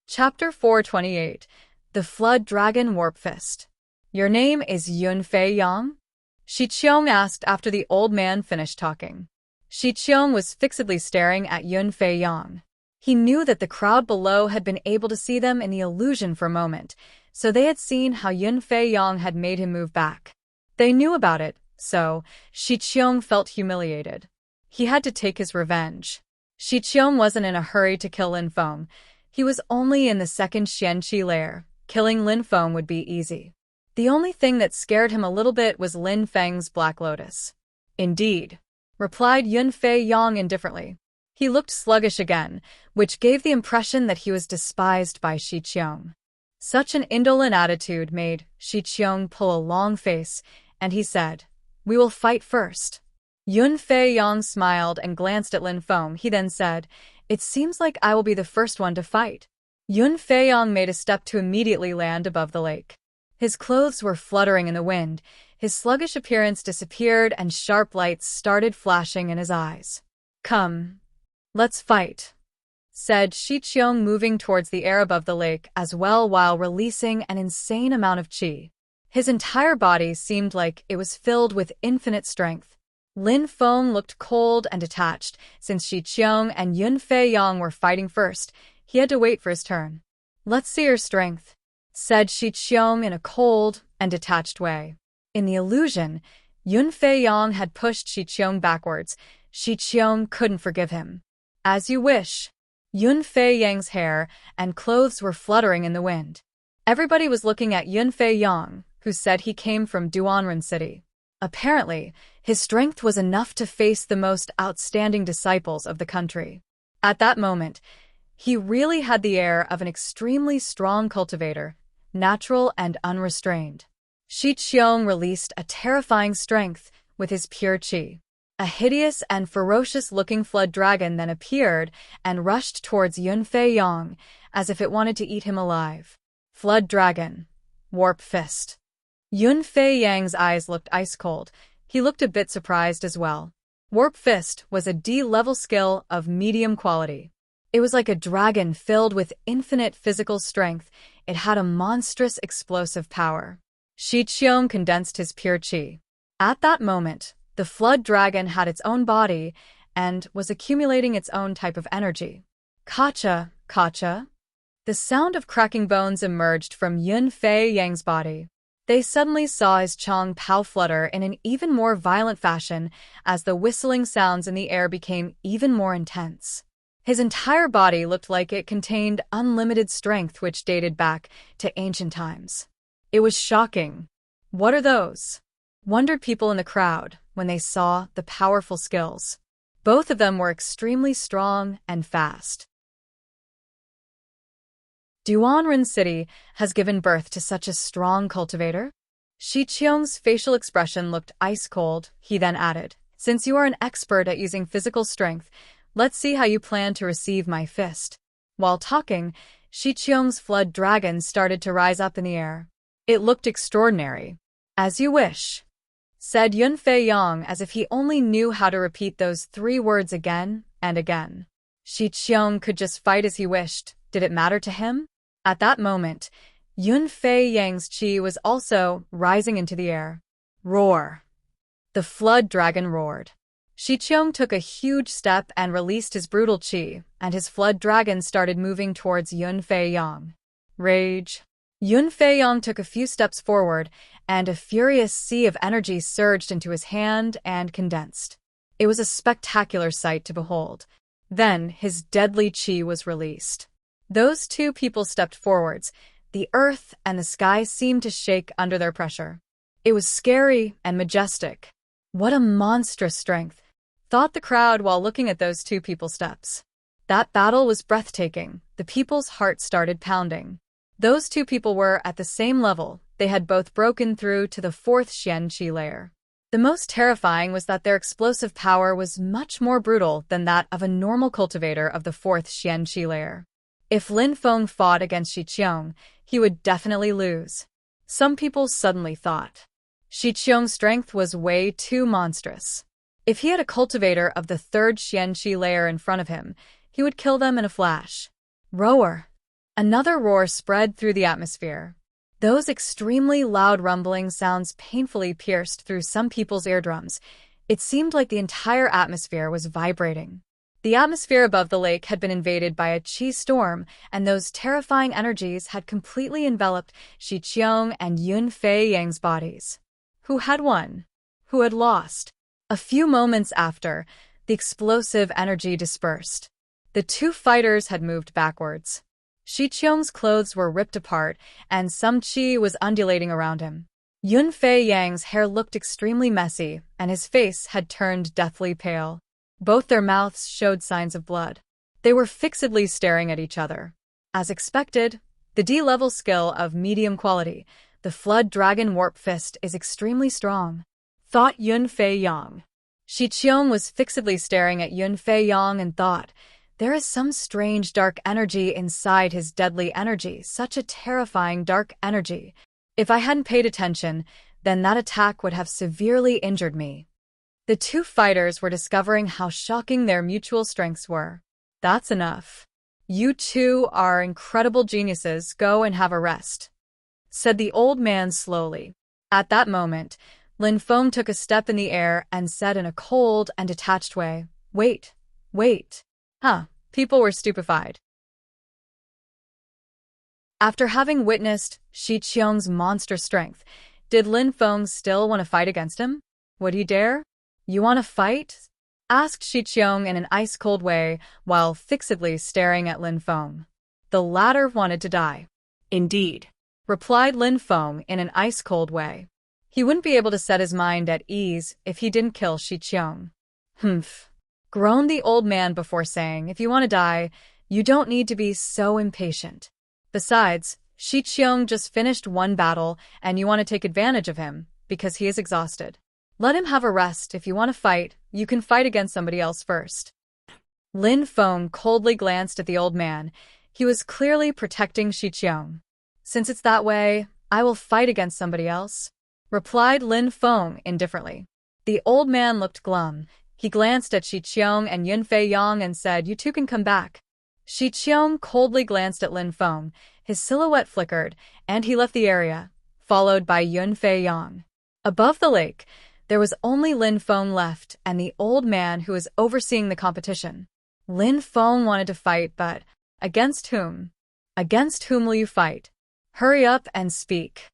[SPEAKER 1] Chapter 428. The Flood Dragon Warp Fist. "Your name is Yun Fei Yang?" Shi Qiong asked after the old man finished talking. Shi Qiong was fixedly staring at Yun Fei Yang. He knew that the crowd below had been able to see them in the illusion for a moment, so they had seen how Yun Fei Yang had made him move back. They knew about it, so Shi Qiong felt humiliated. He had to take his revenge. Shi Qiong wasn't in a hurry to kill Lin Feng. He was only in the 2nd Xianqi layer. Killing Lin Feng would be easy. The only thing that scared him a little bit was Lin Feng's Black Lotus. "Indeed," replied Yun Fei Yang indifferently. He looked sluggish again, which gave the impression that he was despised by Shi Qiong. Such an indolent attitude made Shi Qiong pull a long face, and he said, "We will fight first." Yun Fei Yang smiled and glanced at Lin Feng. He then said, "It seems like I will be the first one to fight." Yun Feiyong made a step to immediately land above the lake. His clothes were fluttering in the wind, his sluggish appearance disappeared, and sharp lights started flashing in his eyes. "Come, let's fight," said Shi Qiong, moving towards the air above the lake as well while releasing an insane amount of qi. His entire body seemed like it was filled with infinite strength. Lin Feng looked cold and detached. Since Shi Qiong and Yun Feiyong were fighting first, he had to wait for his turn. "Let's see your strength," said Shi Qiong in a cold and detached way. In the illusion, Yun Feiyong had pushed Shi Qiong backwards. Shi Qiong couldn't forgive him. "As you wish." Yun Feiyong's hair and clothes were fluttering in the wind. Everybody was looking at Yun Feiyong, who said he came from Duanren City. Apparently, his strength was enough to face the most outstanding disciples of the country. At that moment, he really had the air of an extremely strong cultivator, natural and unrestrained. Shi Qiong released a terrifying strength with his pure qi. A hideous and ferocious-looking flood dragon then appeared and rushed towards Yun Feiyong as if it wanted to eat him alive. Flood dragon. Warp fist. Yun Feiyong's eyes looked ice-cold. He looked a bit surprised as well. Warp fist was a D-level skill of medium quality. It was like a dragon filled with infinite physical strength. It had a monstrous explosive power. Shi Qiong condensed his pure qi. At that moment, the flood dragon had its own body and was accumulating its own type of energy. Kacha, kacha. The sound of cracking bones emerged from Yun Feiyong's body. They suddenly saw his Chong Pao flutter in an even more violent fashion as the whistling sounds in the air became even more intense. His entire body looked like it contained unlimited strength which dated back to ancient times. It was shocking. "What are those?" wondered people in the crowd when they saw the powerful skills. Both of them were extremely strong and fast. Duanren City has given birth to such a strong cultivator? Shi Qiong's facial expression looked ice-cold. He then added, "Since you are an expert at using physical strength, let's see how you plan to receive my fist." While talking, Shi Qiong's flood dragon started to rise up in the air. It looked extraordinary. "As you wish," said Yun Feiyong as if he only knew how to repeat those 3 words again and again. Shi Qiong could just fight as he wished. Did it matter to him? At that moment, Yun Feiyong's qi was also rising into the air. Roar! The flood dragon roared. Shi Qiong took a huge step and released his brutal qi, and his flood dragon started moving towards Yun Feiyong. Rage! Yun Feiyong took a few steps forward, and a furious sea of energy surged into his hand and condensed. It was a spectacular sight to behold. Then his deadly qi was released. Those 2 people stepped forwards. The earth and the sky seemed to shake under their pressure. It was scary and majestic. "What a monstrous strength," thought the crowd while looking at those 2 people's steps. That battle was breathtaking. The people's hearts started pounding. Those 2 people were at the same level. They had both broken through to the 4th Xian Qi layer. The most terrifying was that their explosive power was much more brutal than that of a normal cultivator of the 4th Xian Qi layer. If Lin Feng fought against Shi Qiong, he would definitely lose. Some people suddenly thought. Shi Qiong's strength was way too monstrous. If he had a cultivator of the 3rd Xian Qi layer in front of him, he would kill them in a flash. Roar! Another roar spread through the atmosphere. Those extremely loud rumbling sounds painfully pierced through some people's eardrums. It seemed like the entire atmosphere was vibrating. The atmosphere above the lake had been invaded by a qi storm, and those terrifying energies had completely enveloped Shi Qiong and Yun Feiyong's bodies. Who had won? Who had lost? A few moments after, the explosive energy dispersed. The 2 fighters had moved backwards. Shi Qiong's clothes were ripped apart, and some qi was undulating around him. Yun Feiyong's hair looked extremely messy, and his face had turned deathly pale. Both their mouths showed signs of blood. They were fixedly staring at each other. As expected, the D-level skill of medium quality, the Flood Dragon Warp Fist, is extremely strong, thought Yun Feiyong. Shi Qiong was fixedly staring at Yun Feiyong and thought, There is some strange dark energy inside his deadly energy, such a terrifying dark energy. If I hadn't paid attention, then that attack would have severely injured me. The two fighters were discovering how shocking their mutual strengths were. That's enough. You two are incredible geniuses. Go and have a rest, said the old man slowly. At that moment, Lin Feng took a step in the air and said in a cold and detached way, "Wait, wait." People were stupefied. After having witnessed Shi Qiong's monster strength, did Lin Feng still want to fight against him? Would he dare? "You want to fight?" asked Shi Qiong in an ice-cold way while fixedly staring at Lin Feng. The latter wanted to die.
[SPEAKER 2] Indeed,
[SPEAKER 1] replied Lin Feng in an ice-cold way. He wouldn't be able to set his mind at ease if he didn't kill Shi Qiong. "Humph," groaned the old man before saying, "If you want to die, you don't need to be so impatient. Besides, Shi Qiong just finished one battle and you want to take advantage of him because he is exhausted. Let him have a rest. If you want to fight, you can fight against somebody else first." Lin Feng coldly glanced at the old man. He was clearly protecting Shi Qiong. "Since it's that way, I will fight against somebody else," replied Lin Feng indifferently. The old man looked glum. He glanced at Shi Qiong and Yunfei Yang and said, "You two can come back." Shi Qiong coldly glanced at Lin Feng. His silhouette flickered, and he left the area, followed by Yunfei Yang. Above the lake, there was only Lin Feng left and the old man who was overseeing the competition. Lin Feng wanted to fight, but against whom? "Against whom will you fight? Hurry up and speak,"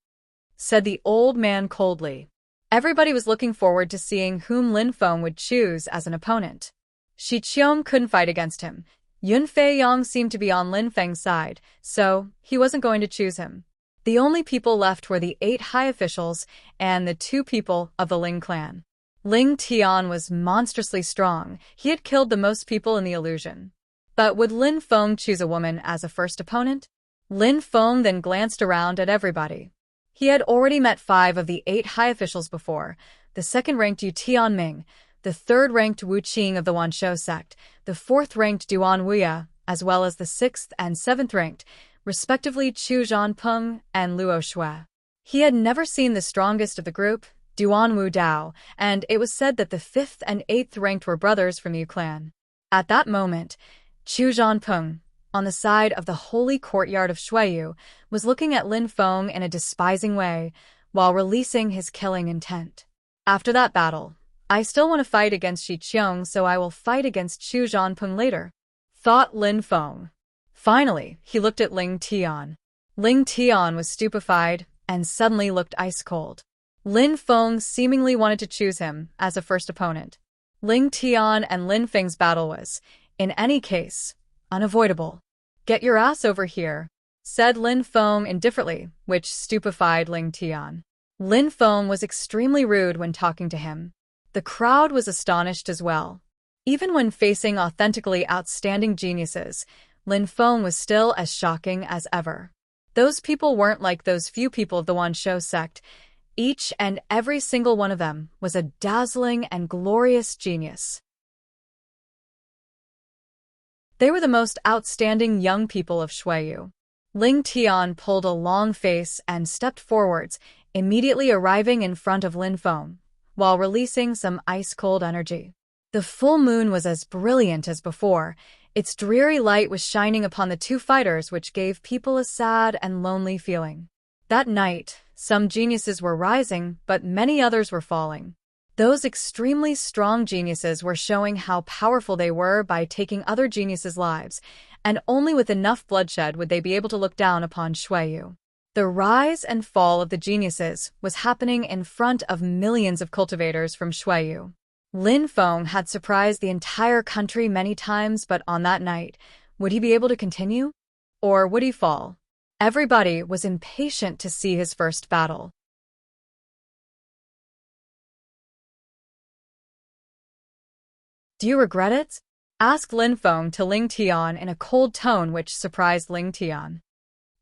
[SPEAKER 1] said the old man coldly. Everybody was looking forward to seeing whom Lin Feng would choose as an opponent. Shi Qiong couldn't fight against him. Yunfei Yang seemed to be on Lin Feng's side, so he wasn't going to choose him. The only people left were the 8 high officials and the 2 people of the Ling clan. Ling Tian was monstrously strong. He had killed the most people in the illusion. But would Lin Feng choose a woman as a first opponent? Lin Feng then glanced around at everybody. He had already met 5 of the 8 high officials before: the 2nd-ranked Yu Tianming, the 3rd-ranked Wu Qing of the Wanshou sect, the 4th-ranked Duan Wuya, as well as the 6th and 7th-ranked, respectively Chu Zhanpeng and Luo Shui. He had never seen the strongest of the group, Duan Wu Dao, and it was said that the 5th and 8th-ranked were brothers from the Yu clan. At that moment, Chu Zhanpeng, on the side of the holy courtyard of Shuiyu, was looking at Lin Feng in a despising way, while releasing his killing intent. "After that battle, I still want to fight against Shi Qiong, so I will fight against Chu Zhanpeng later," thought Lin Feng. Finally, he looked at Ling Tian. Ling Tian was stupefied and suddenly looked ice-cold. Lin Feng seemingly wanted to choose him as a first opponent. Ling Tian and Lin Feng's battle was, in any case, unavoidable. "Get your ass over here," said Lin Feng indifferently, which stupefied Ling Tian. Lin Feng was extremely rude when talking to him. The crowd was astonished as well. Even when facing authentically outstanding geniuses, Lin Feng was still as shocking as ever. Those people weren't like those few people of the Wanshou sect. Each and every single one of them was a dazzling and glorious genius. They were the most outstanding young people of Shuiyu. Ling Tian pulled a long face and stepped forwards, immediately arriving in front of Lin Feng, while releasing some ice-cold energy. The full moon was as brilliant as before. Its dreary light was shining upon the 2 fighters, which gave people a sad and lonely feeling. That night, some geniuses were rising, but many others were falling. Those extremely strong geniuses were showing how powerful they were by taking other geniuses' lives, and only with enough bloodshed would they be able to look down upon Shuiyu. The rise and fall of the geniuses was happening in front of millions of cultivators from Shuiyu. Lin Feng had surprised the entire country many times, but on that night, would he be able to continue? Or would he fall? Everybody was impatient to see his first battle. "Do you regret it?" asked Lin Feng to Ling Tian in a cold tone which surprised Ling Tian.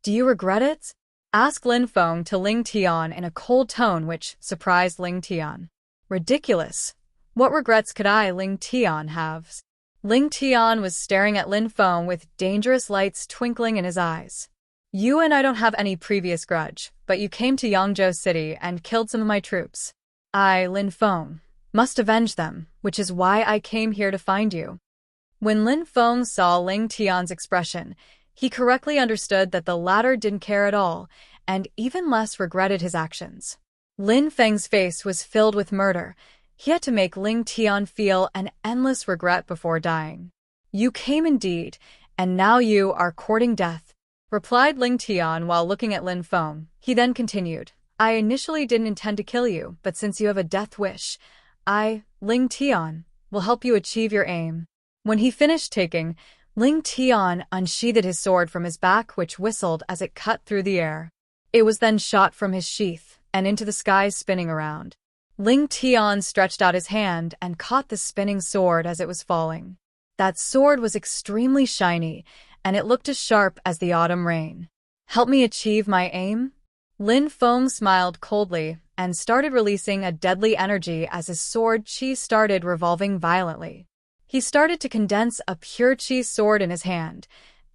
[SPEAKER 1] "Do you regret it?" asked Lin Feng to Ling Tian in a cold tone which surprised Ling Tian. "Ridiculous. What regrets could I, Ling Tian, have?" Ling Tian was staring at Lin Feng with dangerous lights twinkling in his eyes. You and I don't have any previous grudge, but you came to Yangzhou City and killed some of my troops. I, Lin Feng, must avenge them, which is why I came here to find you. When Lin Feng saw Ling Tian's expression, he correctly understood that the latter didn't care at all, and even less regretted his actions. Lin Feng's face was filled with murder. He had to make Ling Tian feel an endless regret before dying. You came indeed, and now you are courting death, replied Ling Tian while looking at Lin Feng. He then continued, I initially didn't intend to kill you, but since you have a death wish, I, Ling Tian, will help you achieve your aim. When he finished taking, Ling Tian unsheathed his sword from his back, which whistled as it cut through the air. It was then shot from his sheath and into the sky, spinning around. Ling Tian stretched out his hand and caught the spinning sword as it was falling. That sword was extremely shiny, and it looked as sharp as the autumn rain. Help me achieve my aim? Lin Feng smiled coldly and started releasing a deadly energy as his sword qi started revolving violently. He started to condense a pure qi sword in his hand.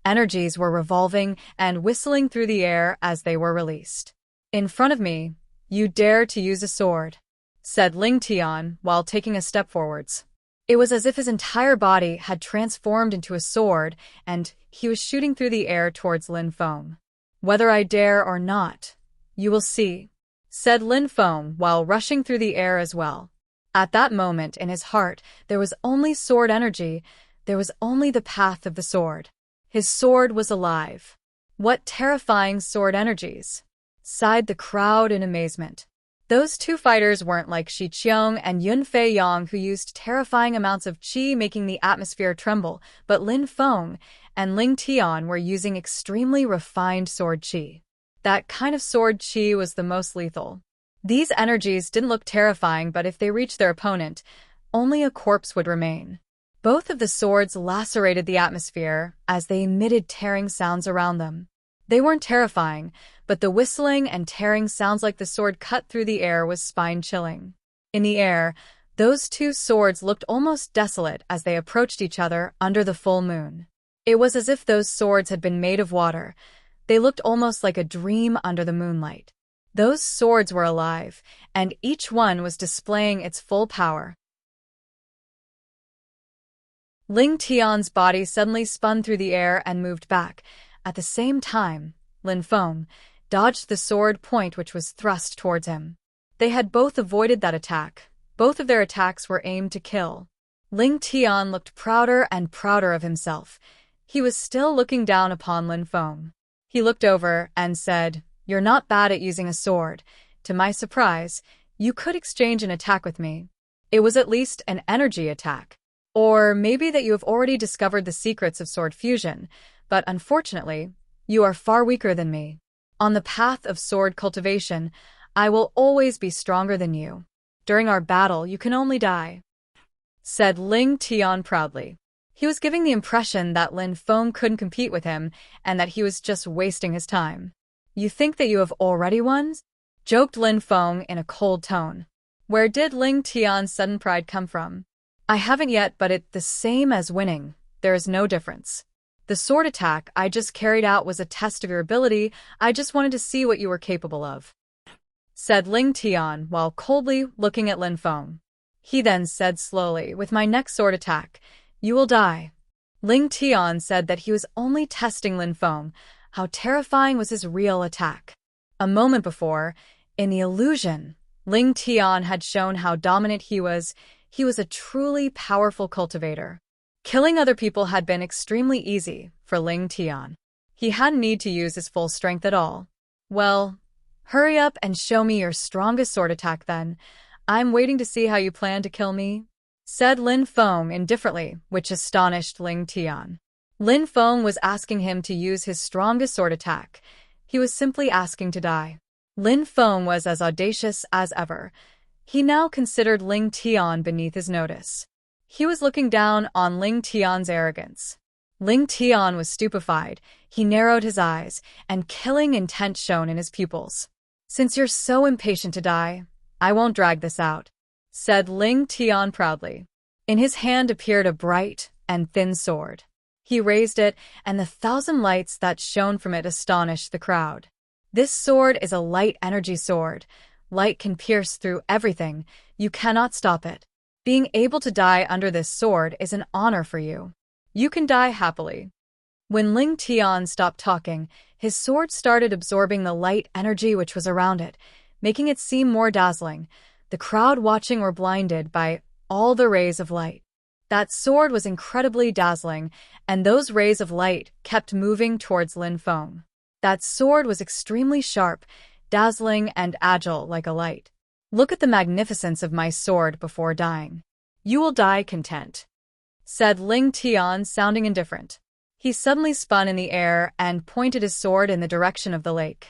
[SPEAKER 1] Energies were revolving and whistling through the air as they were released. In front of me, you dare to use a sword, said Ling Tian while taking a step forwards. It was as if his entire body had transformed into a sword, and he was shooting through the air towards Lin Feng. Whether I dare or not, you will see, said Lin Feng while rushing through the air as well. At that moment in his heart, there was only sword energy, there was only the path of the sword. His sword was alive. What terrifying sword energies, sighed the crowd in amazement. Those two fighters weren't like Shi Qiong and Yun Fei Yang, who used terrifying amounts of qi making the atmosphere tremble, but Lin Feng and Ling Tian were using extremely refined sword qi. That kind of sword qi was the most lethal. These energies didn't look terrifying, but if they reached their opponent, only a corpse would remain. Both of the swords lacerated the atmosphere as they emitted tearing sounds around them. They weren't terrifying, but the whistling and tearing sounds like the sword cut through the air was spine-chilling. In the air, those two swords looked almost desolate as they approached each other under the full moon. It was as if those swords had been made of water. They looked almost like a dream under the moonlight. Those swords were alive, and each one was displaying its full power. Ling Tian's body suddenly spun through the air and moved back. At the same time, Lin Feng dodged the sword point which was thrust towards him. They had both avoided that attack. Both of their attacks were aimed to kill. Ling Tian looked prouder and prouder of himself. He was still looking down upon Lin Feng. He looked over and said, You're not bad at using a sword. To my surprise, you could exchange an attack with me. It was at least an energy attack. Or maybe that you have already discovered the secrets of sword fusion, but unfortunately, you are far weaker than me. On the path of sword cultivation, I will always be stronger than you. During our battle, you can only die, said Ling Tian proudly. He was giving the impression that Lin Feng couldn't compete with him and that he was just wasting his time. You think that you have already won? Joked Lin Feng in a cold tone. Where did Ling Tian's sudden pride come from? I haven't yet, but it's the same as winning. There is no difference. The sword attack I just carried out was a test of your ability. I just wanted to see what you were capable of, said Ling Tian while coldly looking at Lin Feng. He then said slowly, with my next sword attack, you will die. Ling Tian said that he was only testing Lin Feng. How terrifying was his real attack? A moment before, in the illusion, Ling Tian had shown how dominant he was. He was a truly powerful cultivator. Killing other people had been extremely easy for Ling Tian. He hadn't need to use his full strength at all. Well, hurry up and show me your strongest sword attack then. I'm waiting to see how you plan to kill me, said Lin Feng indifferently, which astonished Ling Tian. Lin Feng was asking him to use his strongest sword attack. He was simply asking to die. Lin Feng was as audacious as ever. He now considered Ling Tian beneath his notice. He was looking down on Ling Tian's arrogance. Ling Tian was stupefied. He narrowed his eyes, and killing intent shone in his pupils. Since you're so impatient to die, I won't drag this out, said Ling Tian proudly. In his hand appeared a bright, and thin sword. He raised it, and the 1,000 lights that shone from it astonished the crowd. This sword is a light energy sword. Light can pierce through everything. You cannot stop it. Being able to die under this sword is an honor for you. You can die happily. When Ling Tian stopped talking, his sword started absorbing the light energy which was around it, making it seem more dazzling. The crowd watching were blinded by all the rays of light. That sword was incredibly dazzling, and those rays of light kept moving towards Lin Feng. That sword was extremely sharp, dazzling, and agile like a light. Look at the magnificence of my sword before dying. You will die content, said Ling Tian, sounding indifferent. He suddenly spun in the air and pointed his sword in the direction of the lake.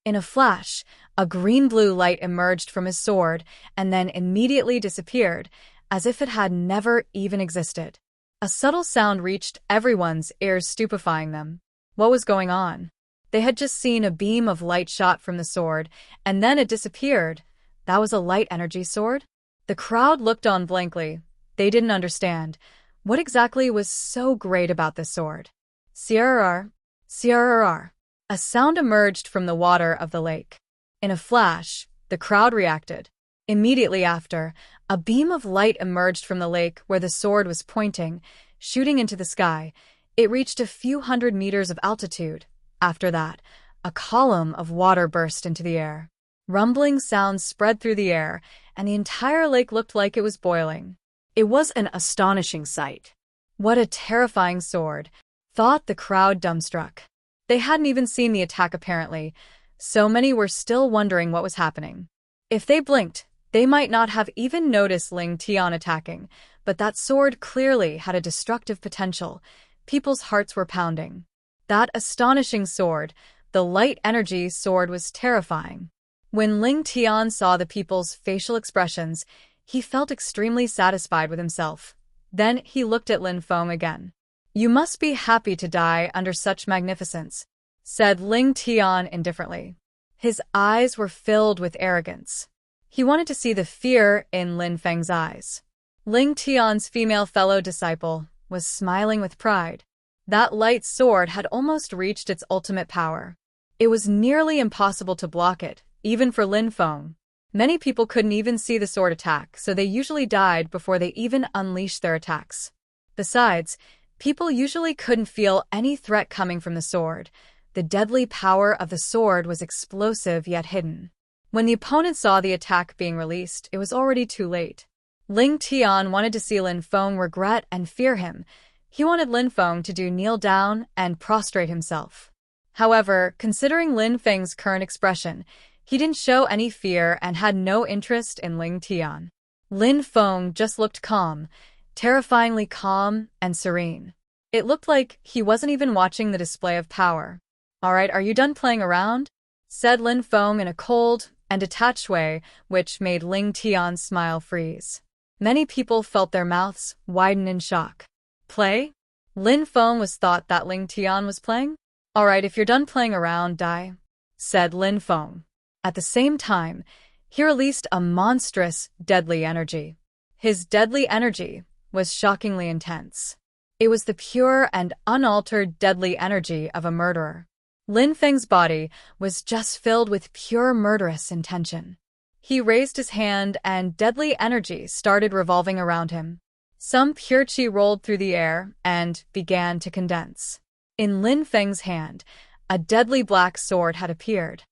[SPEAKER 1] In a flash, a green-blue light emerged from his sword and then immediately disappeared, as if it had never even existed. A subtle sound reached everyone's ears, stupefying them. What was going on? They had just seen a beam of light shot from the sword, and then it disappeared. That was a light energy sword? The crowd looked on blankly. They didn't understand. What exactly was so great about this sword? Sirrr, sirrr. A sound emerged from the water of the lake. In a flash, the crowd reacted. Immediately after, a beam of light emerged from the lake where the sword was pointing, shooting into the sky. It reached a few hundred meters of altitude. After that, a column of water burst into the air. Rumbling sounds spread through the air, and the entire lake looked like it was boiling.
[SPEAKER 2] It was an astonishing sight.
[SPEAKER 1] What a terrifying sword, thought the crowd, dumbstruck. They hadn't even seen the attack apparently. So many were still wondering what was happening. If they blinked, they might not have even noticed Ling Tian attacking, but that sword clearly had a destructive potential. People's hearts were pounding. That astonishing sword, the light energy sword, was terrifying. When Ling Tian saw the people's facial expressions, he felt extremely satisfied with himself. Then he looked at Lin Feng again. You must be happy to die under such magnificence, said Ling Tian indifferently. His eyes were filled with arrogance. He wanted to see the fear in Lin Feng's eyes. Ling Tian's female fellow disciple was smiling with pride. That light sword had almost reached its ultimate power. It was nearly impossible to block it, even for Lin Feng. Many people couldn't even see the sword attack, so they usually died before they even unleashed their attacks. Besides, people usually couldn't feel any threat coming from the sword. The deadly power of the sword was explosive yet hidden. When the opponent saw the attack being released, it was already too late. Ling Tian wanted to see Lin Feng regret and fear him. He wanted Lin Feng to kneel down and prostrate himself. However, considering Lin Feng's current expression, he didn't show any fear and had no interest in Ling Tian. Lin Feng just looked calm, terrifyingly calm and serene. It looked like he wasn't even watching the display of power. "All right, are you done playing around?" said Lin Feng in a cold and detached way, which made Ling Tian's smile freeze. Many people felt their mouths widen in shock. Play? Lin Feng was thought that Ling Tian was playing? "All right, if you're done playing around, die," said Lin Feng. At the same time, he released a monstrous, deadly energy. His deadly energy was shockingly intense. It was the pure and unaltered deadly energy of a murderer. Lin Feng's body was just filled with pure murderous intention. He raised his hand and deadly energy started revolving around him. Some pure qi rolled through the air and began to condense. In Lin Feng's hand, a deadly black sword had appeared.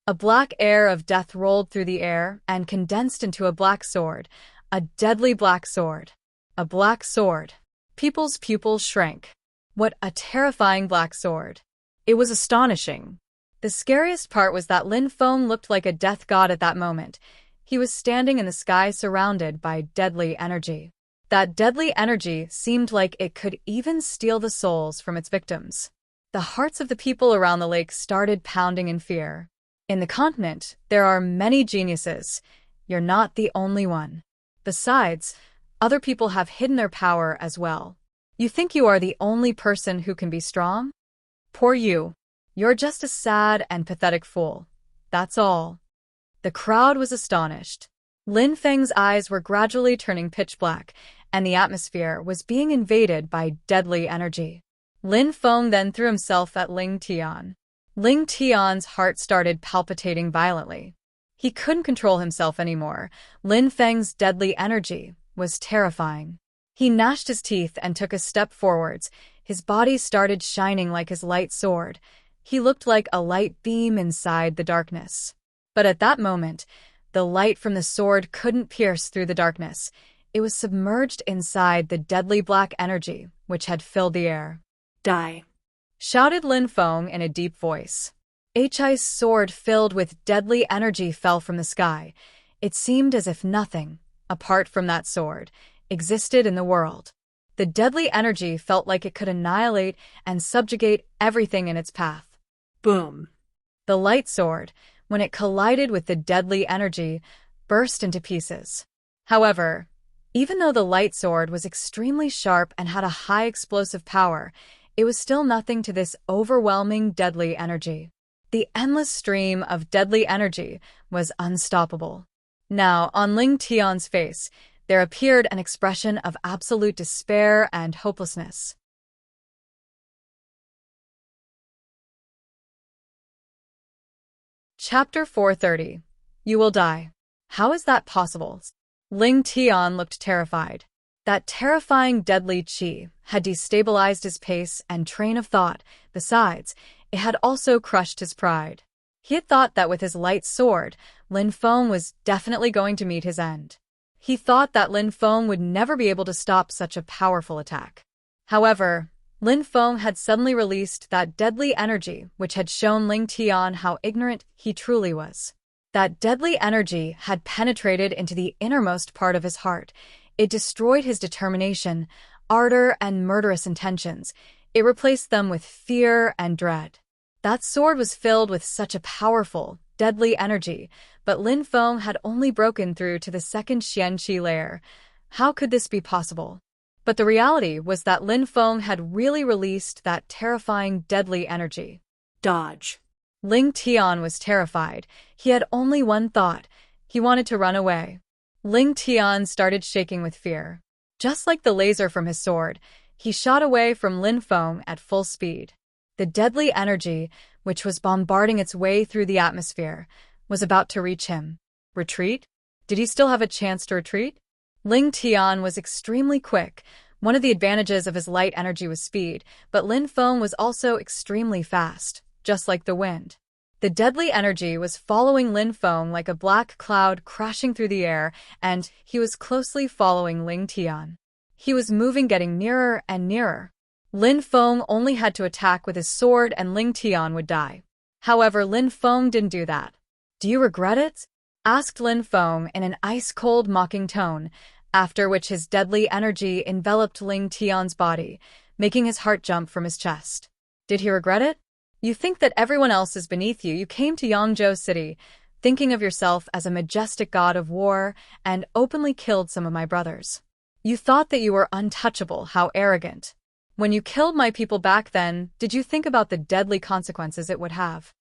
[SPEAKER 1] A black air of death rolled through the air and condensed into a black sword, a deadly black sword. A black sword. People's pupils shrank. What a terrifying black sword. It was astonishing. The scariest part was that Lin Feng looked like a death god at that moment. He was standing in the sky surrounded by deadly energy. That deadly energy seemed like it could even steal the souls from its victims. The hearts of the people around the lake started pounding in fear. In the continent, there are many geniuses. You're not the only one. Besides, other people have hidden their power as well. You think you are the only person who can be strong? Poor you. You're just a sad and pathetic fool. That's all. The crowd was astonished. Lin Feng's eyes were gradually turning pitch black, and the atmosphere was being invaded by deadly energy. Lin Feng then threw himself at Ling Tian. Ling Tian's heart started palpitating violently. He couldn't control himself anymore. Lin Feng's deadly energy was terrifying. He gnashed his teeth and took a step forwards. His body started shining like his light sword. He looked like a light beam inside the darkness. But at that moment, the light from the sword couldn't pierce through the darkness. It was submerged inside the deadly black energy which had filled the air.
[SPEAKER 2] Die,
[SPEAKER 1] shouted Lin Feng in a deep voice. Hi's sword filled with deadly energy fell from the sky. It seemed as if nothing, apart from that sword, existed in the world. The deadly energy felt like it could annihilate and subjugate everything in its path.
[SPEAKER 2] Boom.
[SPEAKER 1] The light sword, when it collided with the deadly energy, burst into pieces. However, even though the light sword was extremely sharp and had a high explosive power, it was still nothing to this overwhelming deadly energy. The endless stream of deadly energy was unstoppable. Now, on Ling Tian's face, there appeared an expression of absolute despair and hopelessness. Chapter 430. You will die. How is that possible? Ling Tian looked terrified. That terrifying deadly qi had destabilized his pace and train of thought. Besides, it had also crushed his pride. He had thought that with his light sword, Lin Feng was definitely going to meet his end. He thought that Lin Feng would never be able to stop such a powerful attack. However, Lin Feng had suddenly released that deadly energy which had shown Ling Tian how ignorant he truly was. That deadly energy had penetrated into the innermost part of his heart. It destroyed his determination, ardor, and murderous intentions. It replaced them with fear and dread. That sword was filled with such a powerful, deadly energy, but Lin Feng had only broken through to the second Xianqi layer. How could this be possible? But the reality was that Lin Feng had really released that terrifying, deadly energy.
[SPEAKER 2] Dodge.
[SPEAKER 1] Ling Tian was terrified. He had only one thought. He wanted to run away. Ling Tian started shaking with fear. Just like the laser from his sword, he shot away from Lin Feng at full speed. The deadly energy, which was bombarding its way through the atmosphere, was about to reach him. Retreat? Did he still have a chance to retreat? Ling Tian was extremely quick. One of the advantages of his light energy was speed, but Lin Feng was also extremely fast, just like the wind. The deadly energy was following Lin Feng like a black cloud crashing through the air, and he was closely following Ling Tian. He was moving, getting nearer and nearer. Lin Feng only had to attack with his sword and Ling Tian would die. However, Lin Feng didn't do that. "Do you regret it?" asked Lin Feng in an ice-cold, mocking tone, after which his deadly energy enveloped Ling Tian's body, making his heart jump from his chest. Did he regret it? You think that everyone else is beneath you. You came to Yangzhou City, thinking of yourself as a majestic god of war, and openly killed some of my brothers. You thought that you were untouchable. How arrogant. When you killed my people back then, did you think about the deadly consequences it would have?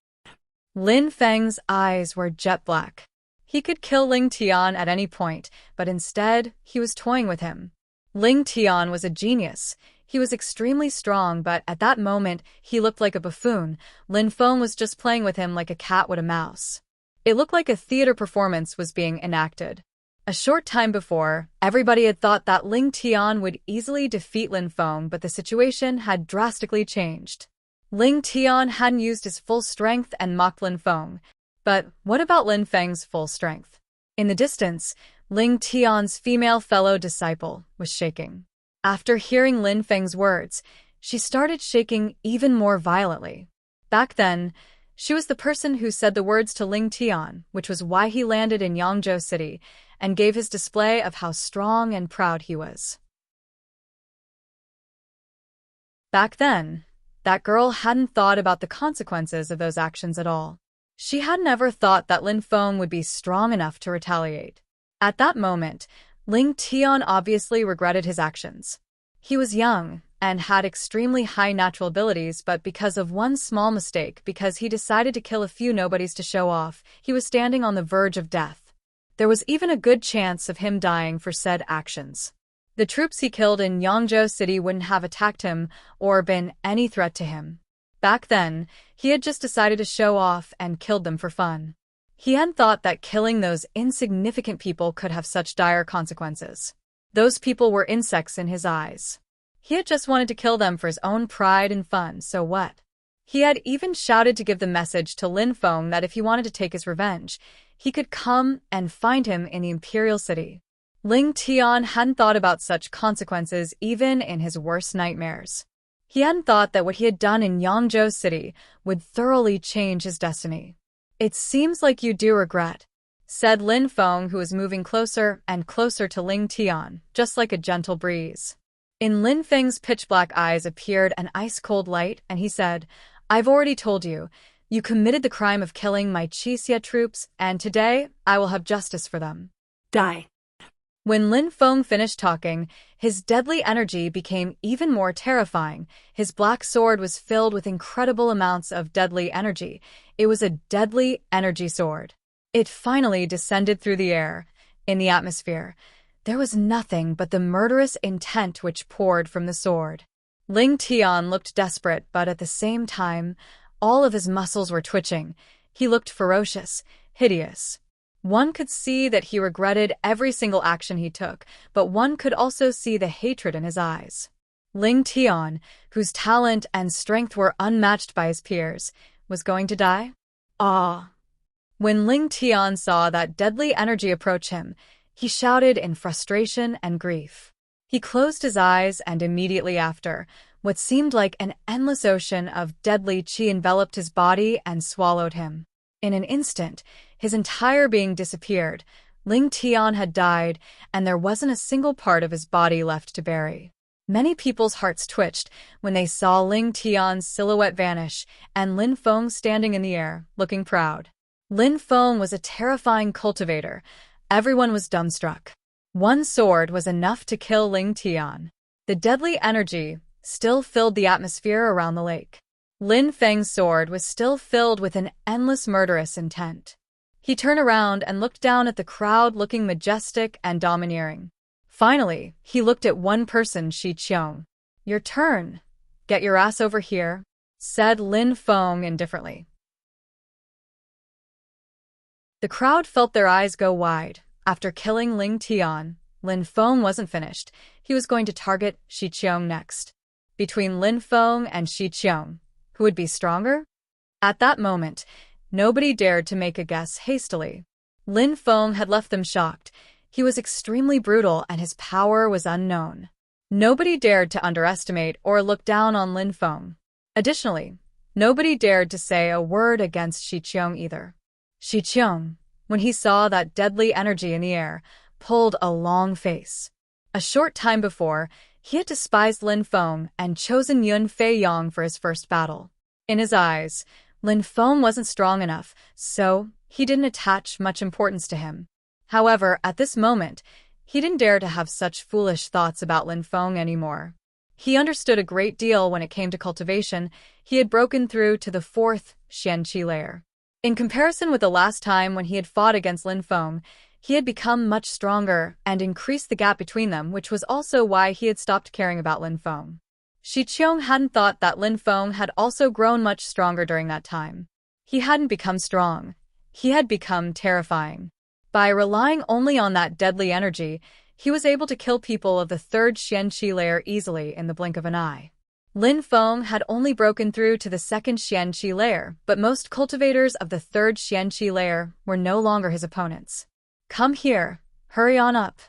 [SPEAKER 1] Lin Feng's eyes were jet black. He could kill Ling Tian at any point, but instead, he was toying with him. Ling Tian was a genius. He was extremely strong, but at that moment, he looked like a buffoon. Lin Feng was just playing with him like a cat would a mouse. It looked like a theater performance was being enacted. A short time before, everybody had thought that Ling Tian would easily defeat Lin Feng, but the situation had drastically changed. Ling Tian hadn't used his full strength and mocked Lin Feng. But what about Lin Feng's full strength? In the distance, Ling Tian's female fellow disciple was shaking. After hearing Lin Feng's words, she started shaking even more violently. Back then, she was the person who said the words to Ling Tian, which was why he landed in Yangzhou City, and gave his display of how strong and proud he was. Back then, that girl hadn't thought about the consequences of those actions at all. She hadn't ever thought that Lin Feng would be strong enough to retaliate. At that moment, Ling Tian obviously regretted his actions. He was young and had extremely high natural abilities, but because of one small mistake, because he decided to kill a few nobodies to show off, he was standing on the verge of death. There was even a good chance of him dying for said actions. The troops he killed in Yangzhou City wouldn't have attacked him or been any threat to him. Back then, he had just decided to show off and killed them for fun. He hadn't thought that killing those insignificant people could have such dire consequences. Those people were insects in his eyes. He had just wanted to kill them for his own pride and fun, so what? He had even shouted to give the message to Lin Feng that if he wanted to take his revenge, he could come and find him in the Imperial City. Ling Tian hadn't thought about such consequences even in his worst nightmares. He hadn't thought that what he had done in Yangzhou City would thoroughly change his destiny. "It seems like you do regret," said Lin Feng, who was moving closer and closer to Ling Tian, just like a gentle breeze. In Lin Feng's pitch-black eyes appeared an ice-cold light, and he said, "I've already told you, you committed the crime of killing my Qixia troops, and today I will have justice for them."
[SPEAKER 2] Die.
[SPEAKER 1] When Lin Feng finished talking, his deadly energy became even more terrifying. His black sword was filled with incredible amounts of deadly energy. It was a deadly energy sword. It finally descended through the air. In the atmosphere, there was nothing but the murderous intent which poured from the sword. Ling Tian looked desperate, but at the same time, all of his muscles were twitching. He looked ferocious, hideous. One could see that he regretted every single action he took, but one could also see the hatred in his eyes. Ling Tian, whose talent and strength were unmatched by his peers, was going to die? Ah! When Ling Tian saw that deadly energy approach him, he shouted in frustration and grief. He closed his eyes, and immediately after, what seemed like an endless ocean of deadly qi enveloped his body and swallowed him. In an instant, his entire being disappeared. Ling Tian had died, and there wasn't a single part of his body left to bury. Many people's hearts twitched when they saw Ling Tian's silhouette vanish and Lin Feng standing in the air, looking proud. Lin Feng was a terrifying cultivator. Everyone was dumbstruck. One sword was enough to kill Ling Tian. The deadly energy still filled the atmosphere around the lake. Lin Feng's sword was still filled with an endless murderous intent. He turned around and looked down at the crowd, looking majestic and domineering. Finally, he looked at one person, Shi Qiong. "Your turn. Get your ass over here," said Lin Feng indifferently. The crowd felt their eyes go wide. After killing Ling Tian, Lin Feng wasn't finished. He was going to target Shi Qiong next. Between Lin Feng and Shi Qiong, who would be stronger? At that moment, nobody dared to make a guess hastily. Lin Feng had left them shocked. He was extremely brutal and his power was unknown. Nobody dared to underestimate or look down on Lin Feng. Additionally, nobody dared to say a word against Shi Qiong either. Shi Qiong, when he saw that deadly energy in the air, pulled a long face. A short time before, he had despised Lin Feng and chosen Yun Fei Yang for his first battle. In his eyes, Lin Feng wasn't strong enough, so he didn't attach much importance to him. However, at this moment, he didn't dare to have such foolish thoughts about Lin Feng anymore. He understood a great deal when it came to cultivation. He had broken through to the 4th Xianqi layer. In comparison with the last time when he had fought against Lin Feng, he had become much stronger and increased the gap between them, which was also why he had stopped caring about Lin Feng. Shi Qiong hadn't thought that Lin Feng had also grown much stronger during that time. He hadn't become strong. He had become terrifying. By relying only on that deadly energy, he was able to kill people of the 3rd Xianqi layer easily in the blink of an eye. Lin Feng had only broken through to the 2nd Xianqi layer, but most cultivators of the 3rd Xianqi layer were no longer his opponents. "Come here, hurry on up,"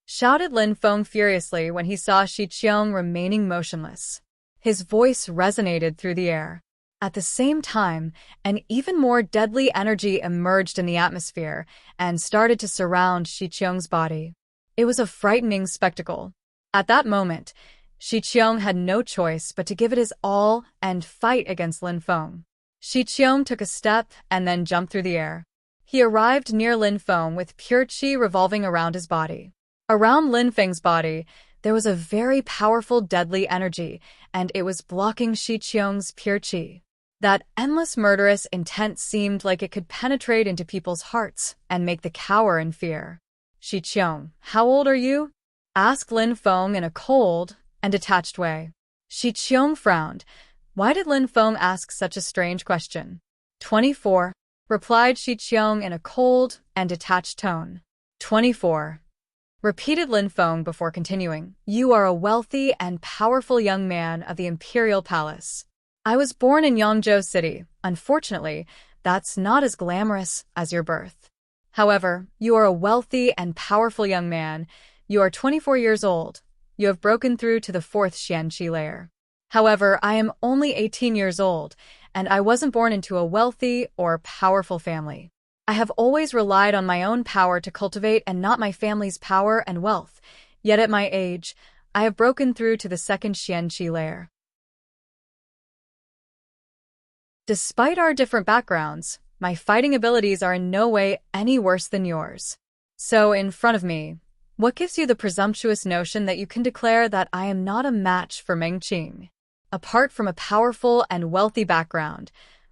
[SPEAKER 1] shouted Lin Feng furiously when he saw Shi Qiong remaining motionless. His voice resonated through the air. At the same time, an even more deadly energy emerged in the atmosphere and started to surround Shi Qiong's body. It was a frightening spectacle. At that moment, Shi Qiong had no choice but to give it his all and fight against Lin Feng. Shi Qiong took a step and then jumped through the air. He arrived near Lin Feng with pure qi revolving around his body. Around Lin Feng's body, there was a very powerful deadly energy, and it was blocking Shi Qiong's pure qi. That endless murderous intent seemed like it could penetrate into people's hearts and make them cower in fear. Xiqiong, how old are you? Asked Lin Feng in a cold and detached way. Xiqiong frowned. Why did Lin Feng ask such a strange question? 24, replied Xiqiong in a cold and detached tone. 24, repeated Lin Feng before continuing. You are a wealthy and powerful young man of the Imperial Palace. I was born in Yangzhou City. Unfortunately, that's not as glamorous as your birth. However, you are a wealthy and powerful young man. You are 24 years old. You have broken through to the 4th Xianqi layer. However, I am only 18 years old, and I wasn't born into a wealthy or powerful family. I have always relied on my own power to cultivate and not my family's power and wealth. Yet at my age, I have broken through to the 2nd Xianqi layer. Despite our different backgrounds, my fighting abilities are in no way any worse than yours. So, in front of me, what gives you the presumptuous notion that you can declare that I am not a match for Meng Qing? Apart from a powerful and wealthy background,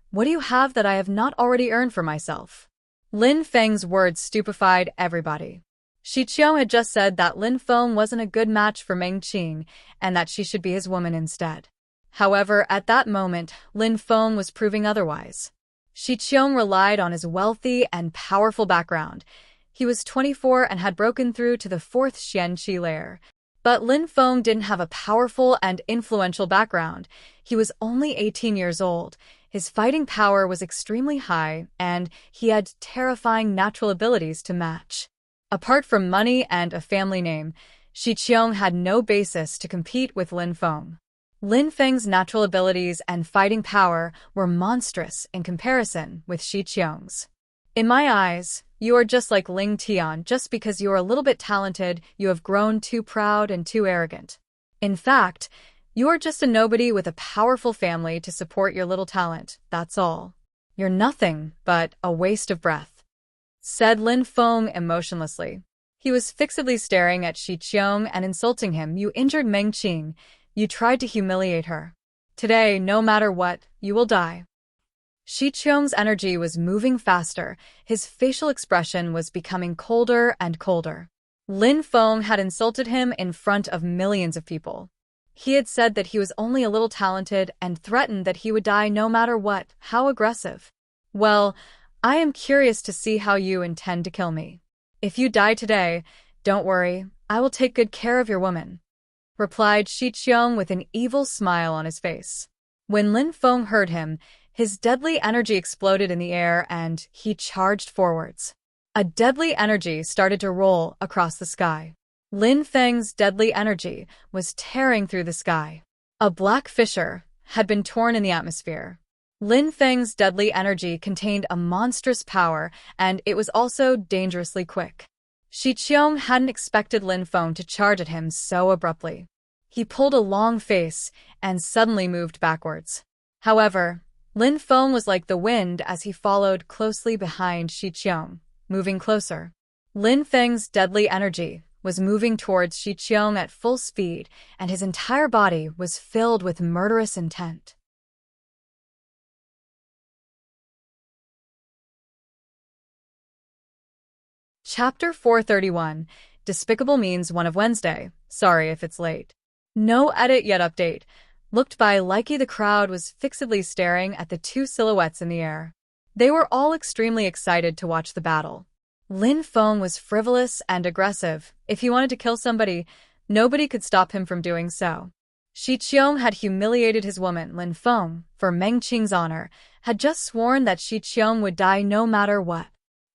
[SPEAKER 1] what do you have that I have not already earned for myself? Lin Feng's words stupefied everybody. Xiqiong had just said that Lin Feng wasn't a good match for Meng Qing and that she should be his woman instead. However, at that moment, Lin Feng was proving otherwise. Xiqiong relied on his wealthy and powerful background. He was 24 and had broken through to the 4th Xianqi layer. But Lin Feng didn't have a powerful and influential background. He was only 18 years old. His fighting power was extremely high, and he had terrifying natural abilities to match. Apart from money and a family name, Xiqiong had no basis to compete with Lin Feng. Lin Feng's natural abilities and fighting power were monstrous in comparison with Xiqiong's. In my eyes, you are just like Ling Tian. Just because you are a little bit talented, you have grown too proud and too arrogant. In fact, you are just a nobody with a powerful family to support your little talent, that's all. You're nothing but a waste of breath, said Lin Feng emotionlessly. He was fixedly staring at Xiqiong and insulting him. You injured Meng Qing. You tried to humiliate her. Today, no matter what, you will die. Xiqiong's energy was moving faster. His facial expression was becoming colder and colder. Lin Feng had insulted him in front of millions of people. He had said that he was only a little talented and threatened that he would die no matter what. How aggressive. Well, I am curious to see how you intend to kill me. If you die today, don't worry, I will take good care of your woman, replied Xiqiong with an evil smile on his face. When Lin Feng heard him, his deadly energy exploded in the air and he charged forwards. A deadly energy started to roll across the sky. Lin Feng's deadly energy was tearing through the sky. A black fissure had been torn in the atmosphere. Lin Feng's deadly energy contained a monstrous power, and it was also dangerously quick. Xiqiong hadn't expected Lin Feng to charge at him so abruptly. He pulled a long face and suddenly moved backwards. However, Lin Feng was like the wind as he followed closely behind Xiqiong, moving closer. Lin Feng's deadly energy was moving towards Xiqiong at full speed, and his entire body was filled with murderous intent. Chapter 431, Despicable Means One of Wednesday. Sorry if it's late. No edit yet update. Looked by Likey. The crowd was fixedly staring at the two silhouettes in the air. They were all extremely excited to watch the battle. Lin Feng was frivolous and aggressive. If he wanted to kill somebody, nobody could stop him from doing so. Xiqiong had humiliated his woman. Lin Feng, for Meng Qing's honor, had just sworn that Xiqiong would die no matter what.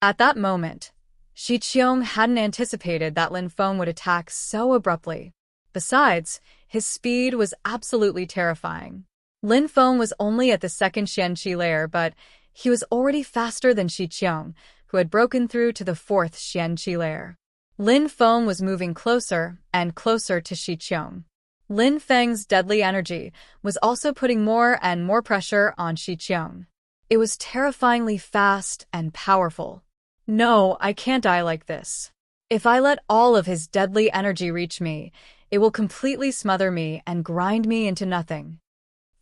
[SPEAKER 1] At that moment, Xiqiong hadn't anticipated that Lin Feng would attack so abruptly. Besides, his speed was absolutely terrifying. Lin Feng was only at the 2nd Xianqi layer, but he was already faster than Xiqiong, who had broken through to the 4th Xianqi layer. Lin Feng was moving closer and closer to Xiqiong. Lin Feng's deadly energy was also putting more and more pressure on Xiqiong. It was terrifyingly fast and powerful. No, I can't die like this. If I let all of his deadly energy reach me, it will completely smother me and grind me into nothing,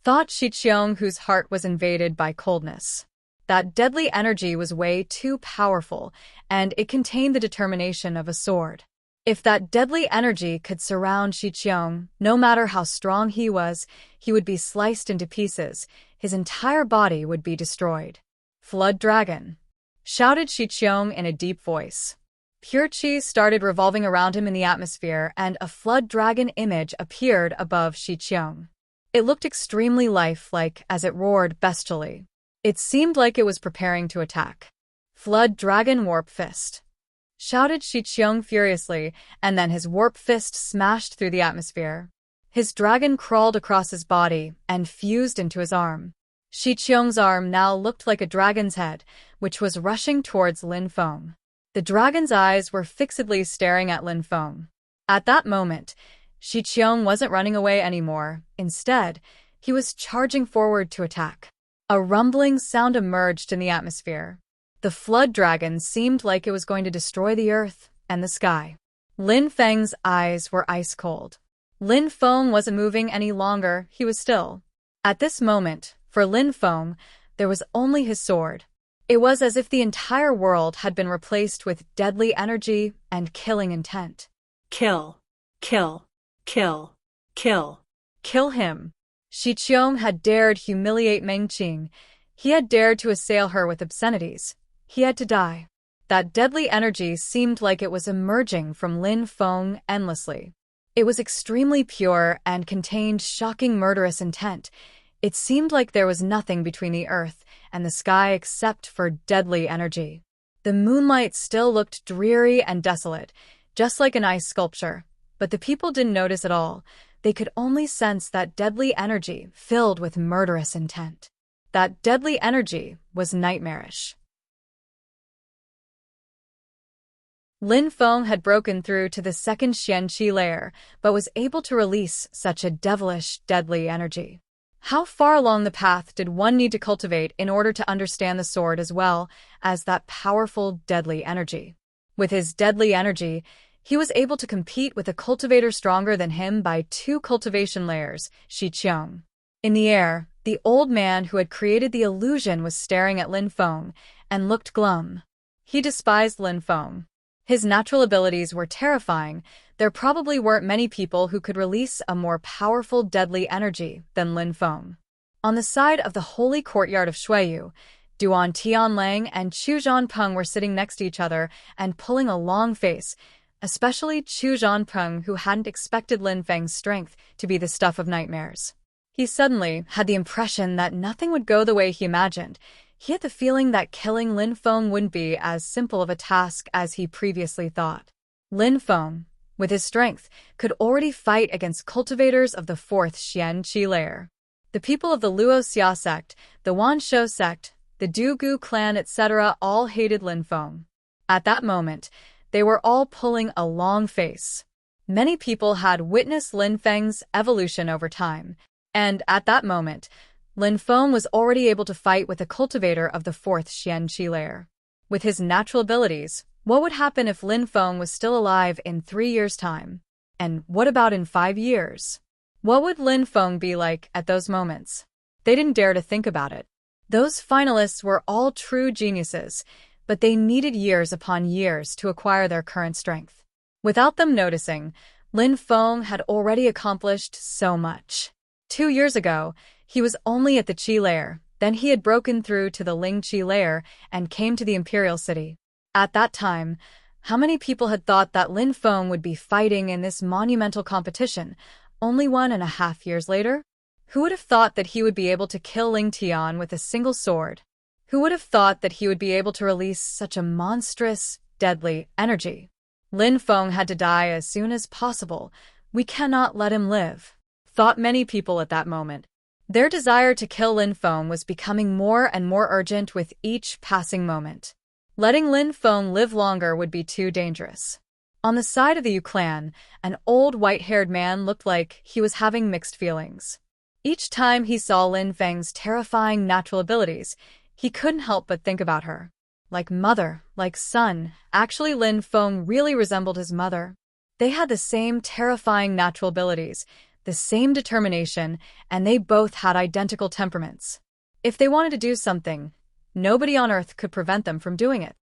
[SPEAKER 1] thought Xiqiong, whose heart was invaded by coldness. That deadly energy was way too powerful, and it contained the determination of a sword. If that deadly energy could surround Xiqiong, no matter how strong he would be sliced into pieces. His entire body would be destroyed. "Flood dragon!" shouted Xiqiong in a deep voice. Pure chi started revolving around him in the atmosphere, and a flood dragon image appeared above Xiqiong. It looked extremely lifelike as it roared bestially. It seemed like it was preparing to attack. "Flood dragon warp fist!" shouted Xiqiong furiously, and then his warp fist smashed through the atmosphere. His dragon crawled across his body and fused into his arm. Xiqiong's arm now looked like a dragon's head, which was rushing towards Lin Feng. The dragon's eyes were fixedly staring at Lin Feng. At that moment, Xiqiong wasn't running away anymore. Instead, he was charging forward to attack. A rumbling sound emerged in the atmosphere. The flood dragon seemed like it was going to destroy the earth and the sky. Lin Feng's eyes were ice cold. Lin Feng wasn't moving any longer, he was still. At this moment, for Lin Feng, there was only his sword. It was as if the entire world had been replaced with deadly energy and killing intent.
[SPEAKER 2] Kill. Kill. Kill. Kill.
[SPEAKER 1] Kill him. Xiqiong had dared humiliate Mengqing. He had dared to assail her with obscenities. He had to die. That deadly energy seemed like it was emerging from Lin Feng endlessly. It was extremely pure and contained shocking murderous intent. It seemed like there was nothing between the earth and the sky except for deadly energy. The moonlight still looked dreary and desolate, just like an ice sculpture, but the people didn't notice at all. They could only sense that deadly energy filled with murderous intent. That deadly energy was nightmarish. Lin Feng had broken through to the second Xianqi layer, but was able to release such a devilish, deadly energy. How far along the path did one need to cultivate in order to understand the sword as well as that powerful, deadly energy? With his deadly energy, he was able to compete with a cultivator stronger than him by 2 cultivation layers, Xiqiong. In the air, the old man who had created the illusion was staring at Lin Feng and looked glum. He despised Lin Feng. His natural abilities were terrifying. There probably weren't many people who could release a more powerful, deadly energy than Lin Feng. On the side of the holy courtyard of Shuiyu, Duan Tianlang and Chu Zhanpeng were sitting next to each other and pulling a long face, especially Chu Zhanpeng, who hadn't expected Lin Feng's strength to be the stuff of nightmares. He suddenly had the impression that nothing would go the way he imagined. He had the feeling that killing Lin Feng wouldn't be as simple of a task as he previously thought. Lin Feng, with his strength, could already fight against cultivators of the 4th Xianqi layer. The people of the Luo Xia sect, the Wan Shou sect, the Du Gu clan, etc. all hated Lin Feng. At that moment, they were all pulling a long face. Many people had witnessed Lin Feng's evolution over time, and at that moment, Lin Feng was already able to fight with a cultivator of the 4th Xianqi layer. With his natural abilities, what would happen if Lin Feng was still alive in 3 years' time? And what about in 5 years? What would Lin Feng be like at those moments? They didn't dare to think about it. Those finalists were all true geniuses, but they needed years upon years to acquire their current strength. Without them noticing, Lin Feng had already accomplished so much. 2 years ago, he was only at the Qi layer, then he had broken through to the Ling Qi layer and came to the Imperial City. At that time, how many people had thought that Lin Feng would be fighting in this monumental competition, only 1.5 years later? Who would have thought that he would be able to kill Ling Tian with a single sword? Who would have thought that he would be able to release such a monstrous, deadly energy? Lin Feng had to die as soon as possible. We cannot let him live, thought many people at that moment. Their desire to kill Lin Feng was becoming more and more urgent with each passing moment. Letting Lin Feng live longer would be too dangerous. On the side of the Yu clan, an old white-haired man looked like he was having mixed feelings. Each time he saw Lin Feng's terrifying natural abilities, he couldn't help but think about her. Like mother, like son, actually Lin Feng really resembled his mother. They had the same terrifying natural abilities. the same determination, and they both had identical temperaments. If they wanted to do something, nobody on earth could prevent them from doing it.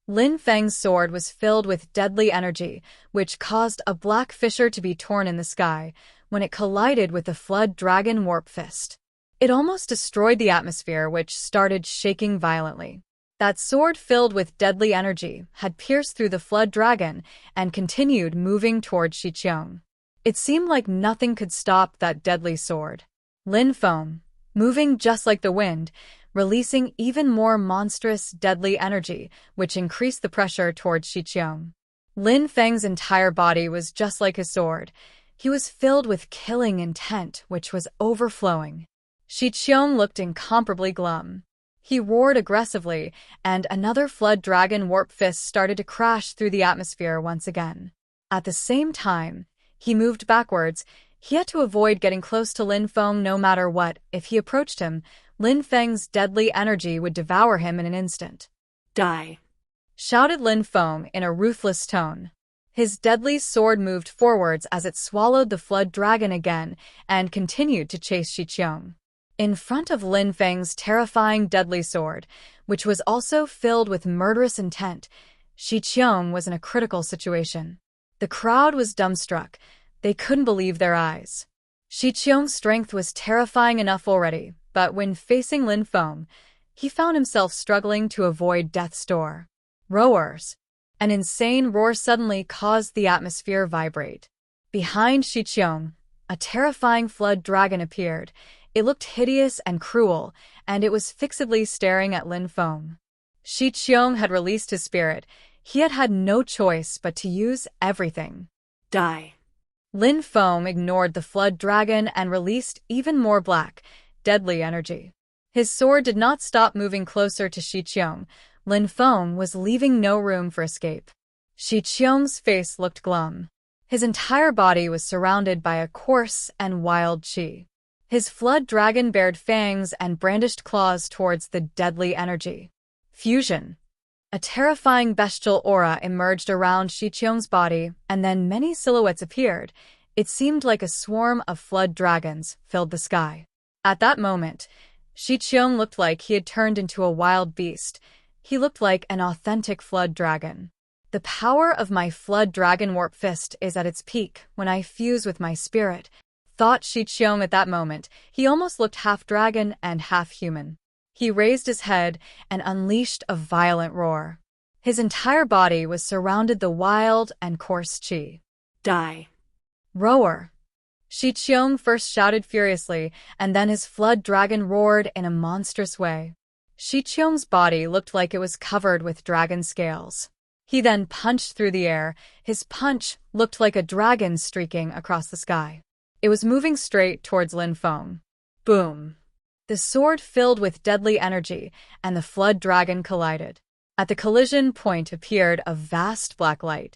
[SPEAKER 1] Lin Feng's sword was filled with deadly energy, which caused a black fissure to be torn in the sky when it collided with the Flood Dragon Warp Fist. It almost destroyed the atmosphere, which started shaking violently. That sword filled with deadly energy had pierced through the Flood Dragon and continued moving toward Xiqiong. It seemed like nothing could stop that deadly sword. Lin Feng, moving just like the wind, releasing even more monstrous, deadly energy, which increased the pressure towards Xiqiong. Lin Feng's entire body was just like his sword. He was filled with killing intent, which was overflowing. Xiqiong looked incomparably glum. He roared aggressively, and another Flood Dragon Warp Fist started to crash through the atmosphere once again. At the same time, he moved backwards. He had to avoid getting close to Lin Feng no matter what. If he approached him, Lin Feng's deadly energy would devour him in an instant.
[SPEAKER 2] Die!
[SPEAKER 1] Shouted Lin Feng in a ruthless tone. His deadly sword moved forwards as it swallowed the Flood Dragon again and continued to chase Xiqiong. In front of Lin Feng's terrifying deadly sword, which was also filled with murderous intent, Xiqiong was in a critical situation. The crowd was dumbstruck. They couldn't believe their eyes. Xiqiong's strength was terrifying enough already, but when facing Lin Feng, he found himself struggling to avoid death's door. Roars. An insane roar suddenly caused the atmosphere vibrate. Behind Xiqiong, a terrifying Flood Dragon appeared. It looked hideous and cruel, and it was fixedly staring at Lin Feng. Xiqiong had released his spirit. He had had no choice but to use everything.
[SPEAKER 2] Die!
[SPEAKER 1] Lin Feng ignored the Flood Dragon and released even more black, deadly energy. His sword did not stop moving closer to Xiqiong. Lin Feng was leaving no room for escape. Xiqiong's face looked glum. His entire body was surrounded by a coarse and wild qi. His Flood Dragon bared fangs and brandished claws towards the deadly energy. Fusion. A terrifying bestial aura emerged around Xiqiong's body, and then many silhouettes appeared. It seemed like a swarm of Flood Dragons filled the sky. At that moment, Xiqiong looked like he had turned into a wild beast. He looked like an authentic Flood Dragon. The power of my Flood Dragon Warp Fist is at its peak when I fuse with my spirit, thought Xiqiong at that moment. He almost looked half dragon and half human. He raised his head and unleashed a violent roar. His entire body was surrounded the wild and coarse qi.
[SPEAKER 2] Die!
[SPEAKER 1] Roar! Xiqiong first shouted furiously, and then his Flood Dragon roared in a monstrous way. Xiqiong's body looked like it was covered with dragon scales. He then punched through the air. His punch looked like a dragon streaking across the sky. It was moving straight towards Lin Feng. Boom! The sword filled with deadly energy, and the Flood Dragon collided. At the collision point appeared a vast black light.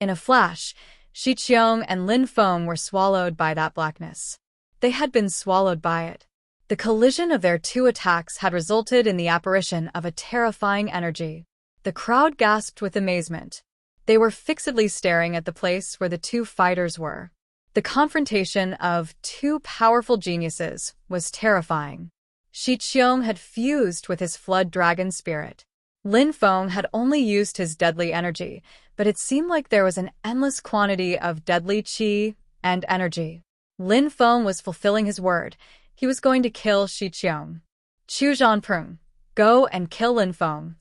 [SPEAKER 1] In a flash, Xiqiong and Lin Feng were swallowed by that blackness. They had been swallowed by it. The collision of their two attacks had resulted in the apparition of a terrifying energy. The crowd gasped with amazement. They were fixedly staring at the place where the two fighters were. The confrontation of two powerful geniuses was terrifying. Xiqiong had fused with his Flood Dragon spirit. Lin Feng had only used his deadly energy, but it seemed like there was an endless quantity of deadly qi and energy. Lin Feng was fulfilling his word. He was going to kill Xiqiong. Chu Zhanpeng, go and kill Lin Feng,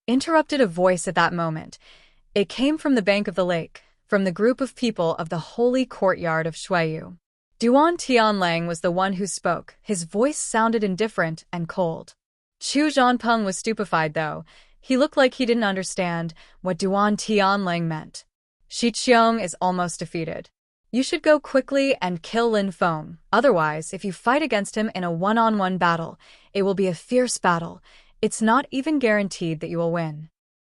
[SPEAKER 1] interrupted a voice at that moment. It came from the bank of the lake, from the group of people of the holy courtyard of Shuiyu. Duan Tianlang was the one who spoke. His voice sounded indifferent and cold. Chu Zhanpeng was stupefied, though. He looked like he didn't understand what Duan Tianlang meant. Xiqiong is almost defeated. You should go quickly and kill Lin Feng. Otherwise, if you fight against him in a one-on-one battle, it will be a fierce battle. It's not even guaranteed that you will win,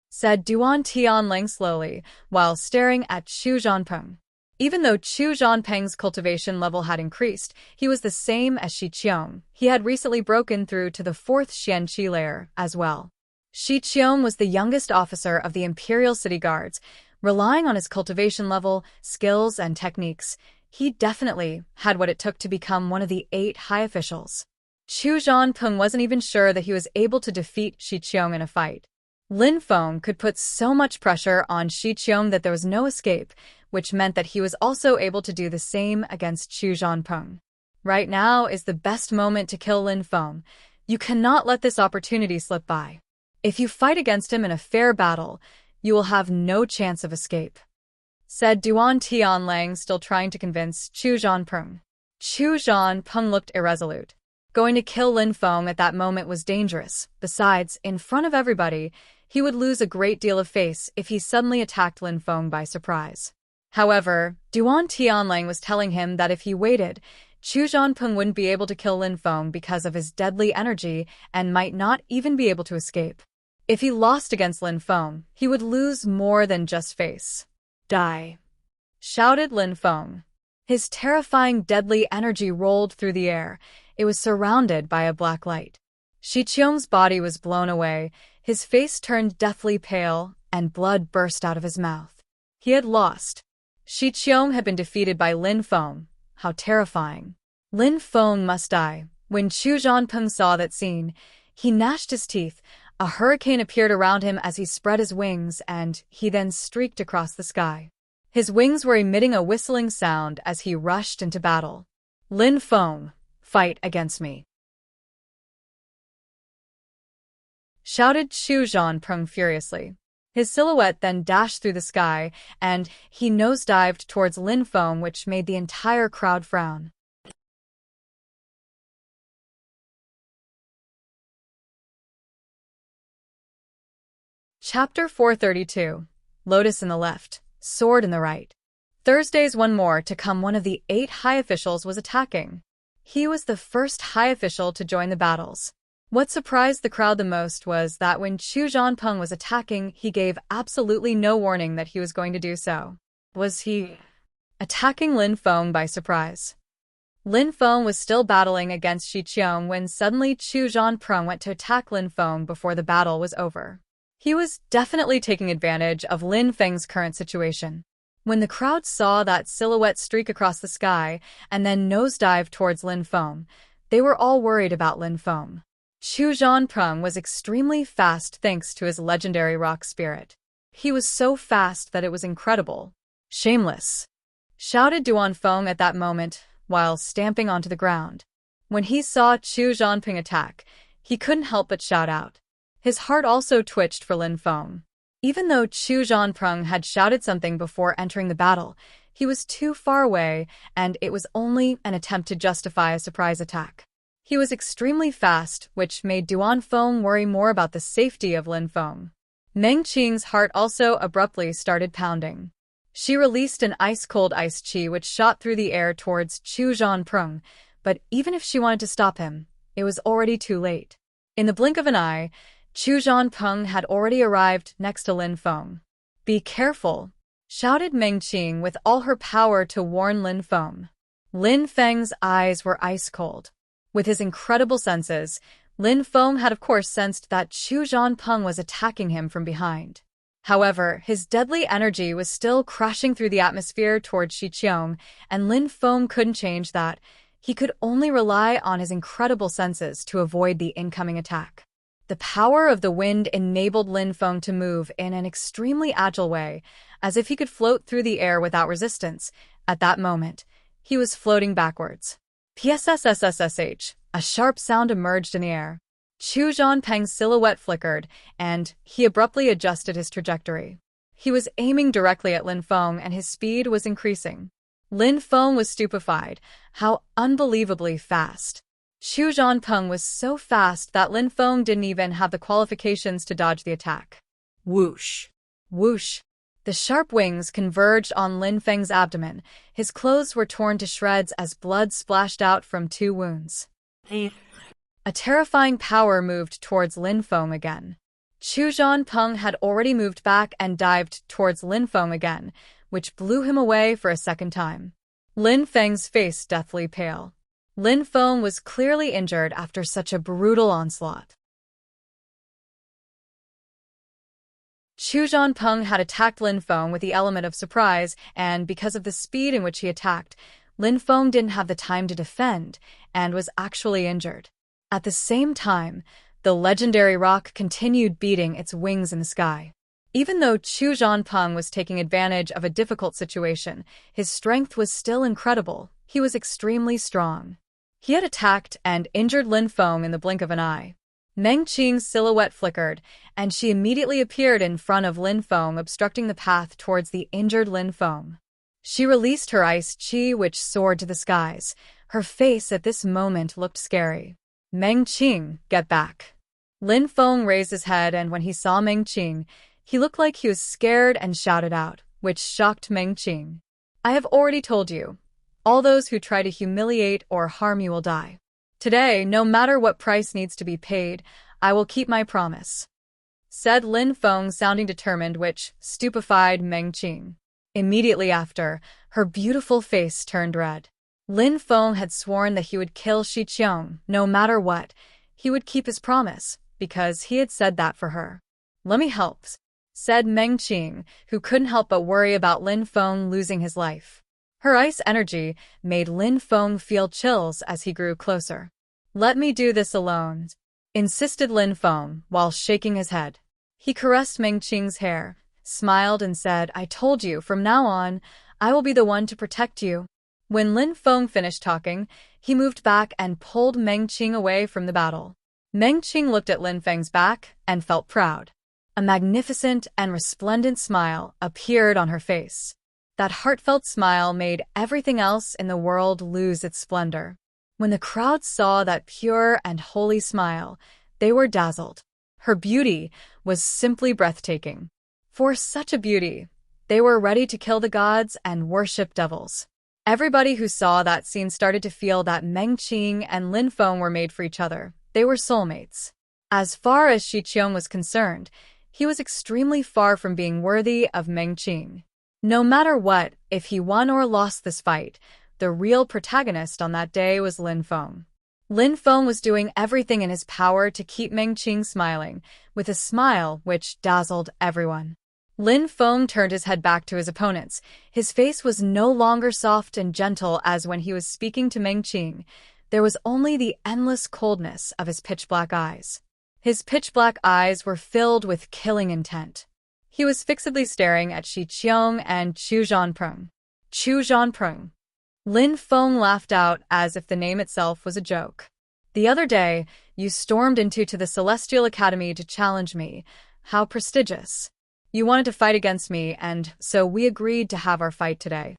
[SPEAKER 1] said Duan Tianlang slowly, while staring at Chu Zhanpeng. Even though Chu Zhanpeng's cultivation level had increased, he was the same as Xiqiong. He had recently broken through to the 4th Xianqi layer as well. Shi Qiong was the youngest officer of the Imperial City Guards. Relying on his cultivation level, skills, and techniques, he definitely had what it took to become one of the 8 high officials. Chu Zhanpeng wasn't even sure that he was able to defeat Shi Qiong in a fight. Lin Feng could put so much pressure on Shi Qiong that there was no escape, which meant that he was also able to do the same against Chu Zhanpeng. Right now is the best moment to kill Lin Feng. You cannot let this opportunity slip by. If you fight against him in a fair battle, you will have no chance of escape," said Duan Tianlang, still trying to convince Chu Zhanpeng. Chu Zhanpeng looked irresolute. Going to kill Lin Feng at that moment was dangerous. Besides, in front of everybody, he would lose a great deal of face if he suddenly attacked Lin Feng by surprise. However, Duan Tianlang was telling him that if he waited, Chu Zhanpeng wouldn't be able to kill Lin Feng because of his deadly energy and might not even be able to escape. If he lost against Lin Feng, he would lose more than just face.
[SPEAKER 2] Die!
[SPEAKER 1] Shouted Lin Feng. His terrifying deadly energy rolled through the air. It was surrounded by a black light. Shi Qiong's body was blown away, his face turned deathly pale, and blood burst out of his mouth. He had lost. Shi Qiong had been defeated by Lin Feng. How terrifying. Lin Feng must die. When Chu Zhanpeng saw that scene, he gnashed his teeth. A hurricane appeared around him as he spread his wings, and he then streaked across the sky. His wings were emitting a whistling sound as he rushed into battle. Lin Feng, fight against me, shouted Chu Zhanpeng furiously. His silhouette then dashed through the sky, and he nosedived towards Lin Feng, which made the entire crowd frown. Chapter 432. Lotus in the left, sword in the right. Thursday's one more to come, one of the 8 high officials was attacking. He was the first high official to join the battles. What surprised the crowd the most was that when Chu Zhanpeng was attacking, he gave absolutely no warning that he was going to do so. Was he attacking Lin Feng by surprise? Lin Feng was still battling against Shi Qiong when suddenly Chu Zhanpeng went to attack Lin Feng before the battle was over. He was definitely taking advantage of Lin Feng's current situation. When the crowd saw that silhouette streak across the sky and then nosedive towards Lin Feng, they were all worried about Lin Feng. Chu Zhanpeng was extremely fast thanks to his legendary rock spirit. He was so fast that it was incredible. Shameless, shouted Duan Feng at that moment while stamping onto the ground. When he saw Chu Zhanpeng attack, he couldn't help but shout out. His heart also twitched for Lin Feng. Even though Chu Zhanpeng had shouted something before entering the battle, he was too far away, and it was only an attempt to justify a surprise attack. He was extremely fast, which made Duan Feng worry more about the safety of Lin Feng. Meng Qing's heart also abruptly started pounding. She released an ice-cold ice chi which shot through the air towards Chu Zhanpeng, but even if she wanted to stop him, it was already too late. In the blink of an eye, Chu Zhanpeng had already arrived next to Lin Feng. "Be careful," shouted Meng Qing with all her power to warn Lin Feng. Lin Feng's eyes were ice-cold. With his incredible senses, Lin Feng had of course sensed that Chu Zhanpeng was attacking him from behind. However, his deadly energy was still crashing through the atmosphere towards Shi Qiong, and Lin Feng couldn't change that. He could only rely on his incredible senses to avoid the incoming attack. The power of the wind enabled Lin Feng to move in an extremely agile way, as if he could float through the air without resistance. At that moment, he was floating backwards. PSSSSSH, a sharp sound emerged in the air. Chu Zhanpeng's silhouette flickered, and he abruptly adjusted his trajectory. He was aiming directly at Lin Feng, and his speed was increasing. Lin Feng was stupefied. How unbelievably fast! Chu Zhanpeng was so fast that Lin Feng didn't even have the qualifications to dodge the attack.
[SPEAKER 2] Whoosh!
[SPEAKER 1] Whoosh! The sharp wings converged on Lin Feng's abdomen. His clothes were torn to shreds as blood splashed out from 2 wounds. A terrifying power moved towards Lin Feng again. Chu Zhanpeng had already moved back and dived towards Lin Feng again, which blew him away for a second time. Lin Feng's face deathly pale. Lin Feng was clearly injured after such a brutal onslaught. Chu Zhanpeng had attacked Lin Feng with the element of surprise, and because of the speed in which he attacked, Lin Feng didn't have the time to defend and was actually injured. At the same time, the legendary rock continued beating its wings in the sky. Even though Chu Zhanpeng was taking advantage of a difficult situation, his strength was still incredible. He was extremely strong. He had attacked and injured Lin Feng in the blink of an eye. Meng Qing's silhouette flickered, and she immediately appeared in front of Lin Feng, obstructing the path towards the injured Lin Feng. She released her ice chi, which soared to the skies. Her face at this moment looked scary. "Meng Qing, get back." Lin Feng raised his head, and when he saw Meng Qing, he looked like he was scared and shouted out, which shocked Meng Qing. "I have already told you. All those who try to humiliate or harm you will die. Today, no matter what price needs to be paid, I will keep my promise," said Lin Feng, sounding determined, which stupefied Meng Qing. Immediately after, her beautiful face turned red. Lin Feng had sworn that he would kill Shi Qiong, no matter what. He would keep his promise, because he had said that for her. "Let me help," said Meng Qing, who couldn't help but worry about Lin Feng losing his life. Her ice energy made Lin Feng feel chills as he grew closer. "Let me do this alone," insisted Lin Feng while shaking his head. He caressed Meng Qing's hair, smiled and said, "I told you, from now on, I will be the one to protect you." When Lin Feng finished talking, he moved back and pulled Meng Qing away from the battle. Meng Qing looked at Lin Feng's back and felt proud. A magnificent and resplendent smile appeared on her face. That heartfelt smile made everything else in the world lose its splendor. When the crowd saw that pure and holy smile, they were dazzled. Her beauty was simply breathtaking. For such a beauty, they were ready to kill the gods and worship devils. Everybody who saw that scene started to feel that Meng Qing and Lin Feng were made for each other. They were soulmates. As far as Shi Qiong was concerned, he was extremely far from being worthy of Meng Qing. No matter what, if he won or lost this fight, the real protagonist on that day was Lin Feng. Lin Feng was doing everything in his power to keep Meng Qing smiling, with a smile which dazzled everyone. Lin Feng turned his head back to his opponents. His face was no longer soft and gentle as when he was speaking to Meng Qing. There was only the endless coldness of his pitch-black eyes. His pitch-black eyes were filled with killing intent. He was fixedly staring at Shi Qiong and Chu Zhanpeng. Chu Zhanpeng. Lin Feng laughed out as if the name itself was a joke. "The other day, you stormed into the Celestial Academy to challenge me. How prestigious. You wanted to fight against me, and so we agreed to have our fight today.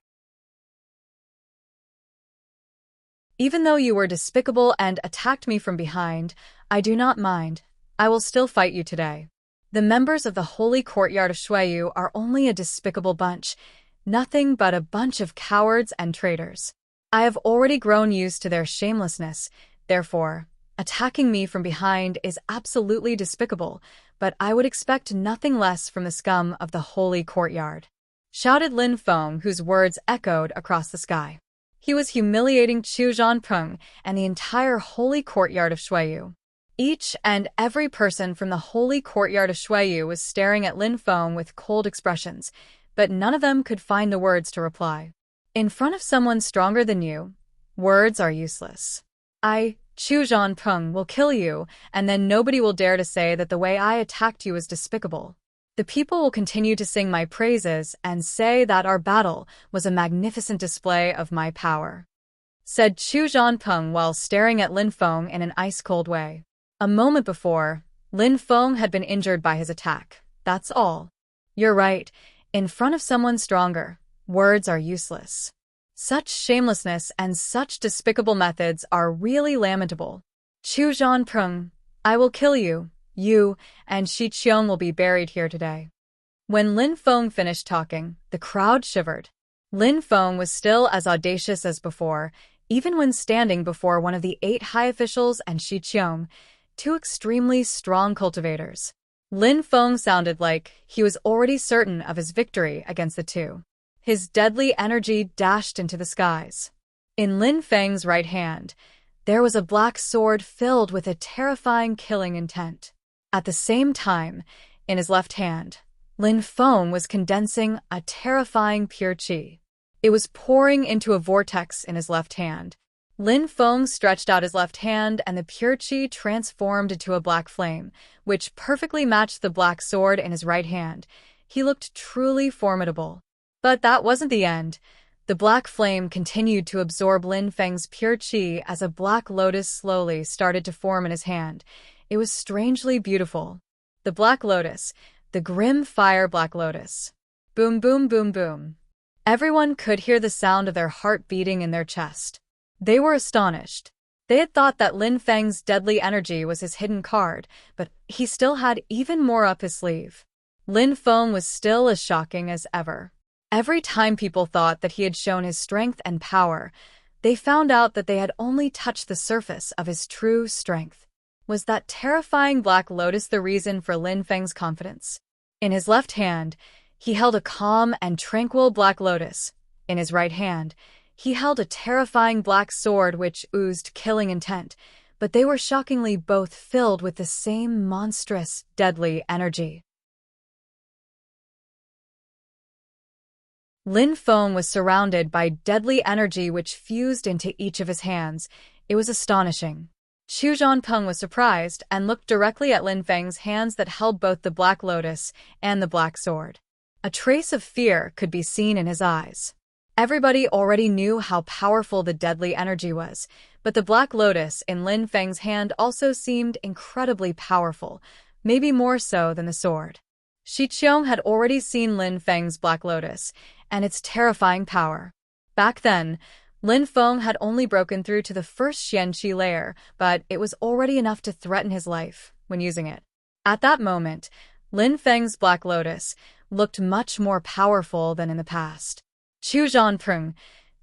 [SPEAKER 1] Even though you were despicable and attacked me from behind, I do not mind. I will still fight you today. The members of the Holy Courtyard of Shuiyu are only a despicable bunch, nothing but a bunch of cowards and traitors. I have already grown used to their shamelessness, therefore, attacking me from behind is absolutely despicable, but I would expect nothing less from the scum of the Holy Courtyard," shouted Lin Feng, whose words echoed across the sky. He was humiliating Chu Zhanpeng and the entire Holy Courtyard of Shuiyu. Each and every person from the Holy Courtyard of Shuiyu was staring at Lin Feng with cold expressions, but none of them could find the words to reply. In front of someone stronger than you, words are useless. I, Chu Zhanpeng, will kill you, and then nobody will dare to say that the way I attacked you is despicable. The people will continue to sing my praises and say that our battle was a magnificent display of my power," said Chu Zhanpeng while staring at Lin Feng in an ice-cold way. A moment before, Lin Feng had been injured by his attack. That's all. You're right. In front of someone stronger, words are useless. Such shamelessness and such despicable methods are really lamentable. Chu Zhanpeng, I will kill you. You and Shi Qiong will be buried here today. When Lin Feng finished talking, the crowd shivered. Lin Feng was still as audacious as before, even when standing before one of the 8 high officials and Shi Qiong, 2 extremely strong cultivators. Lin Feng sounded like he was already certain of his victory against the 2. His deadly energy dashed into the skies. In Lin Feng's right hand, there was a black sword filled with a terrifying killing intent. At the same time, in his left hand, Lin Feng was condensing a terrifying pure qi. It was pouring into a vortex in his left hand. Lin Feng stretched out his left hand, and the pure qi transformed into a black flame, which perfectly matched the black sword in his right hand. He looked truly formidable. But that wasn't the end. The black flame continued to absorb Lin Feng's pure qi as a black lotus slowly started to form in his hand. It was strangely beautiful. The black lotus, the grim fire black lotus. Boom, boom, boom, boom. Everyone could hear the sound of their heart beating in their chest. They were astonished. They had thought that Lin Feng's deadly energy was his hidden card, but he still had even more up his sleeve. Lin Feng was still as shocking as ever. Every time people thought that he had shown his strength and power, they found out that they had only touched the surface of his true strength. Was that terrifying black lotus the reason for Lin Feng's confidence? In his left hand, he held a calm and tranquil black lotus. In his right hand, he held a terrifying black sword which oozed killing intent, but they were shockingly both filled with the same monstrous, deadly energy. Lin Feng was surrounded by deadly energy which fused into each of his hands. It was astonishing. Xu Zhanpeng was surprised and looked directly at Lin Feng's hands that held both the black lotus and the black sword. A trace of fear could be seen in his eyes. Everybody already knew how powerful the deadly energy was, but the black lotus in Lin Feng's hand also seemed incredibly powerful, maybe more so than the sword. Shi Qiong had already seen Lin Feng's black lotus and its terrifying power. Back then, Lin Feng had only broken through to the first Xianqi layer, but it was already enough to threaten his life when using it. At that moment, Lin Feng's black lotus looked much more powerful than in the past. Xu Zhanpeng,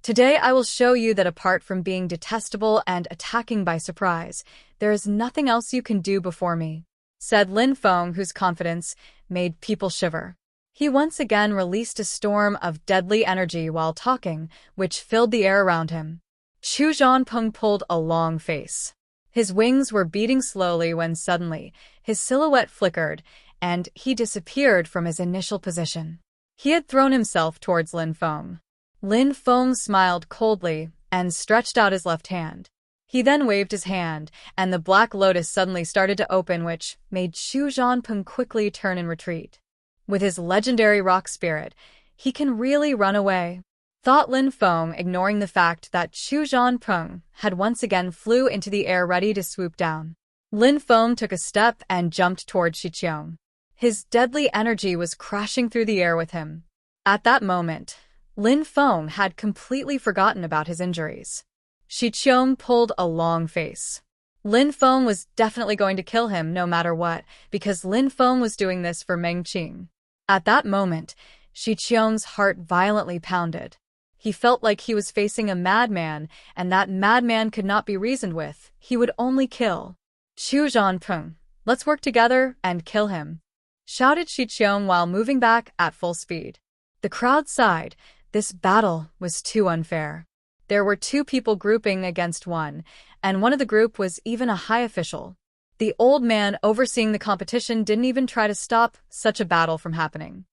[SPEAKER 1] today I will show you that apart from being detestable and attacking by surprise, there is nothing else you can do before me, said Lin Feng, whose confidence made people shiver. He once again released a storm of deadly energy while talking, which filled the air around him. Xu Zhanpeng pulled a long face. His wings were beating slowly when suddenly his silhouette flickered, and he disappeared from his initial position. He had thrown himself towards Lin Feng. Lin Feng smiled coldly and stretched out his left hand. He then waved his hand, and the black lotus suddenly started to open, which made Xu Zhanpeng quickly turn and retreat. With his legendary rock spirit, he can really run away, thought Lin Feng, ignoring the fact that Xu Zhanpeng had once again flew into the air ready to swoop down. Lin Feng took a step and jumped towards Shi Qiong. His deadly energy was crashing through the air with him. At that moment, Lin Feng had completely forgotten about his injuries. Shi Qiong pulled a long face. Lin Feng was definitely going to kill him no matter what, because Lin Feng was doing this for Meng Qing. At that moment, Shi Qiong's heart violently pounded. He felt like he was facing a madman, and that madman could not be reasoned with. He would only kill. Xu Zhanpeng, let's work together and kill him, shouted Shi Qiong while moving back at full speed. The crowd sighed. This battle was too unfair. There were two people grouping against one, and one of the group was even a high official. The old man overseeing the competition didn't even try to stop such a battle from happening.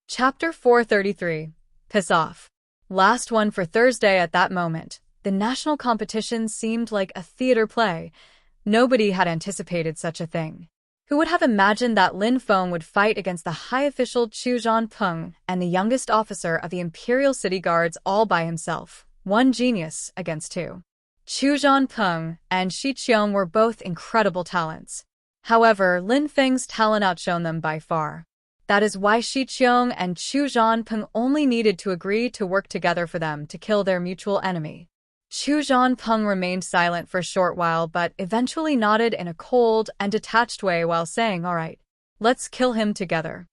[SPEAKER 1] Chapter 433. Piss off. Last one for Thursday. At that moment, the national competition seemed like a theater play. Nobody had anticipated such a thing. Who would have imagined that Lin Feng would fight against the high official Xu Zhanpeng and the youngest officer of the Imperial City Guards all by himself? One genius against two. Xu Zhanpeng and Shi Qiong were both incredible talents. However, Lin Feng's talent outshone them by far. That is why Shi Qiong and Xu Zhanpeng only needed to agree to work together for them to kill their mutual enemy. Xu Zhanpeng remained silent for a short while but eventually nodded in a cold and detached way while saying, "All right, let's kill him together."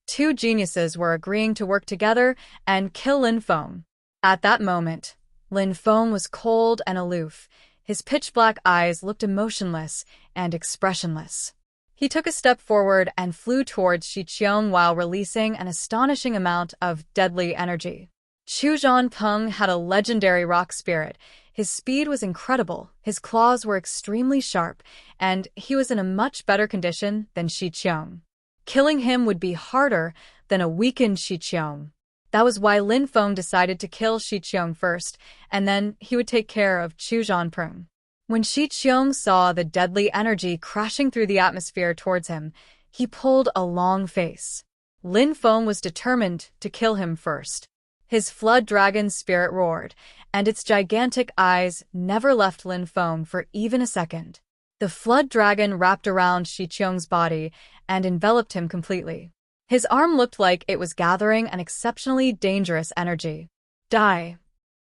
[SPEAKER 1] Two geniuses were agreeing to work together and kill Lin Feng. At that moment, Lin Feng was cold and aloof. His pitch-black eyes looked emotionless and expressionless. He took a step forward and flew towards Shi Qiong while releasing an astonishing amount of deadly energy. Xu Zhanpeng had a legendary rock spirit. His speed was incredible, his claws were extremely sharp, and he was in a much better condition than Shi Qiong. Killing him would be harder than a weakened Shi Qiong. That was why Lin Feng decided to kill Shi Qiong first, and then he would take care of Chu Zhanpeng. When Shi Qiong saw the deadly energy crashing through the atmosphere towards him, he pulled a long face. Lin Feng was determined to kill him first. His flood dragon spirit roared, and its gigantic eyes never left Lin Feng for even a second. The flood dragon wrapped around Shi Qiong's body and enveloped him completely. His arm looked like it was gathering an exceptionally dangerous energy. "Die!"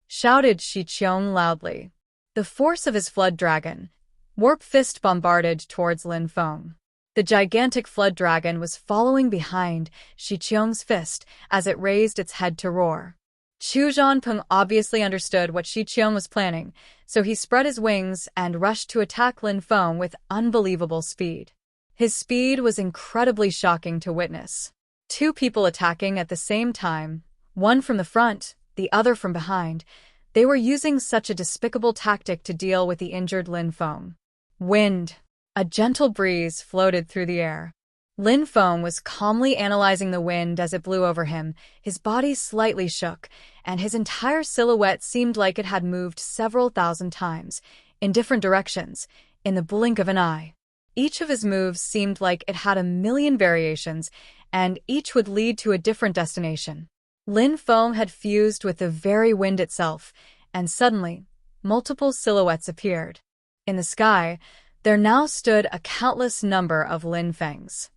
[SPEAKER 1] shouted Shi Qiong loudly. The force of his flood dragon, warp fist bombarded towards Lin Feng. The gigantic flood dragon was following behind Shi Qiong's fist as it raised its head to roar. Chu Zhanpeng obviously understood what Shi Qiong was planning, so he spread his wings and rushed to attack Lin Feng with unbelievable speed. His speed was incredibly shocking to witness. Two people attacking at the same time, one from the front, the other from behind. They were using such a despicable tactic to deal with the injured Lin Feng. Wind. A gentle breeze floated through the air. Lin Feng was calmly analyzing the wind as it blew over him. His body slightly shook, and his entire silhouette seemed like it had moved several thousand times, in different directions, in the blink of an eye. Each of his moves seemed like it had a million variations, and each would lead to a different destination. Lin Feng had fused with the very wind itself, and suddenly, multiple silhouettes appeared. In the sky, there now stood a countless number of Lin Fengs.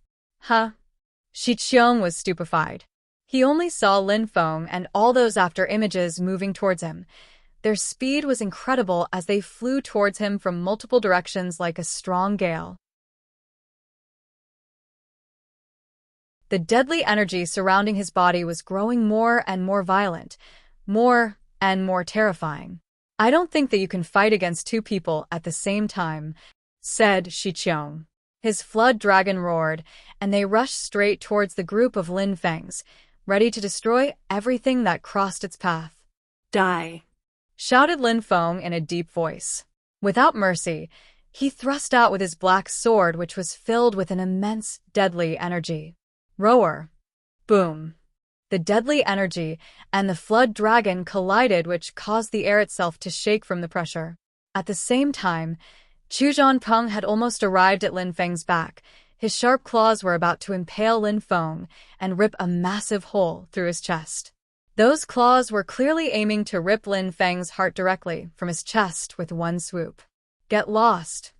[SPEAKER 1] Huh? Shi Qiong was stupefied. He only saw Lin Feng and all those after images moving towards him. Their speed was incredible as they flew towards him from multiple directions like a strong gale. The deadly energy surrounding his body was growing more and more violent, more and more terrifying. "I don't think that you can fight against two people at the same time," said Shi Qiong. His flood dragon roared, and they rushed straight towards the group of Lin Fengs, ready to destroy everything that crossed its path.
[SPEAKER 2] "Die!"
[SPEAKER 1] shouted Lin Feng in a deep voice. Without mercy, he thrust out with his black sword, which was filled with an immense, deadly energy. Roar! Boom! The deadly energy and the flood dragon collided, which caused the air itself to shake from the pressure. At the same time, Chu Zhanpeng had almost arrived at Lin Feng's back. His sharp claws were about to impale Lin Feng and rip a massive hole through his chest. Those claws were clearly aiming to rip Lin Feng's heart directly from his chest with one swoop. "Get lost!"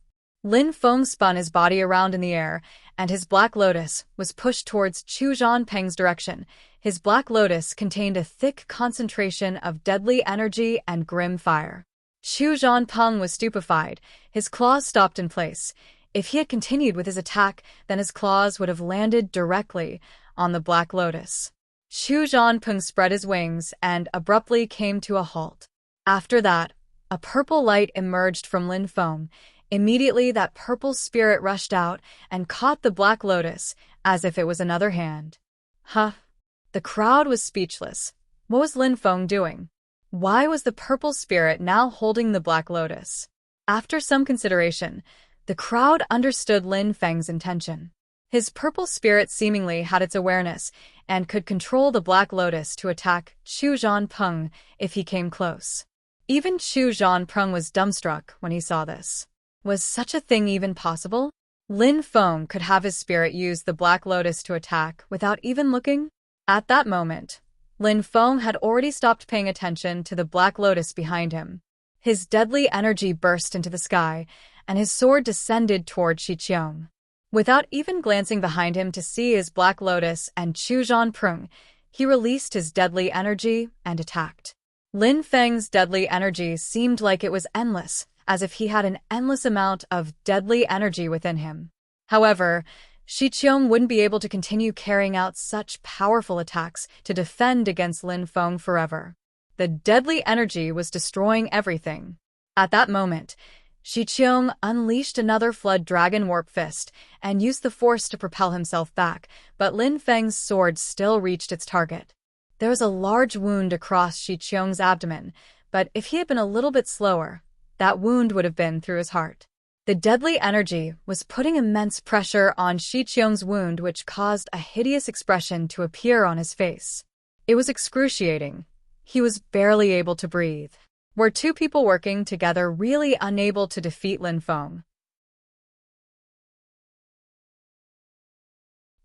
[SPEAKER 1] Lin Feng spun his body around in the air, and his black lotus was pushed towards Chu Zhanpeng's direction. His black lotus contained a thick concentration of deadly energy and grim fire. Chu Zhanpeng was stupefied. His claws stopped in place. If he had continued with his attack, then his claws would have landed directly on the black lotus. Chu Zhanpeng spread his wings and abruptly came to a halt. After that, a purple light emerged from Lin Feng. Immediately, that purple spirit rushed out and caught the black lotus as if it was another hand. Huh? The crowd was speechless. What was Lin Feng doing? Why was the purple spirit now holding the black lotus? After some consideration, the crowd understood Lin Feng's intention. His purple spirit seemingly had its awareness and could control the black lotus to attack Chu Zhanpeng if he came close. Even Chu Zhanpeng was dumbstruck when he saw this. Was such a thing even possible? Lin Feng could have his spirit use the black lotus to attack without even looking? At that moment, Lin Feng had already stopped paying attention to the black lotus behind him. His deadly energy burst into the sky, and his sword descended toward Shi Qiong. Without even glancing behind him to see his black lotus and Chu Zhanpeng, he released his deadly energy and attacked. Lin Feng's deadly energy seemed like it was endless, as if he had an endless amount of deadly energy within him. However, Shi Qiong wouldn't be able to continue carrying out such powerful attacks to defend against Lin Feng forever. The deadly energy was destroying everything. At that moment, Shi Qiong unleashed another flood dragon warp fist and used the force to propel himself back, but Lin Feng's sword still reached its target. There was a large wound across Shi Qiong's abdomen, but if he had been a little bit slower, that wound would have been through his heart. The deadly energy was putting immense pressure on Shi Qiong's wound, which caused a hideous expression to appear on his face. It was excruciating. He was barely able to breathe. Were two people working together really unable to defeat Lin Feng?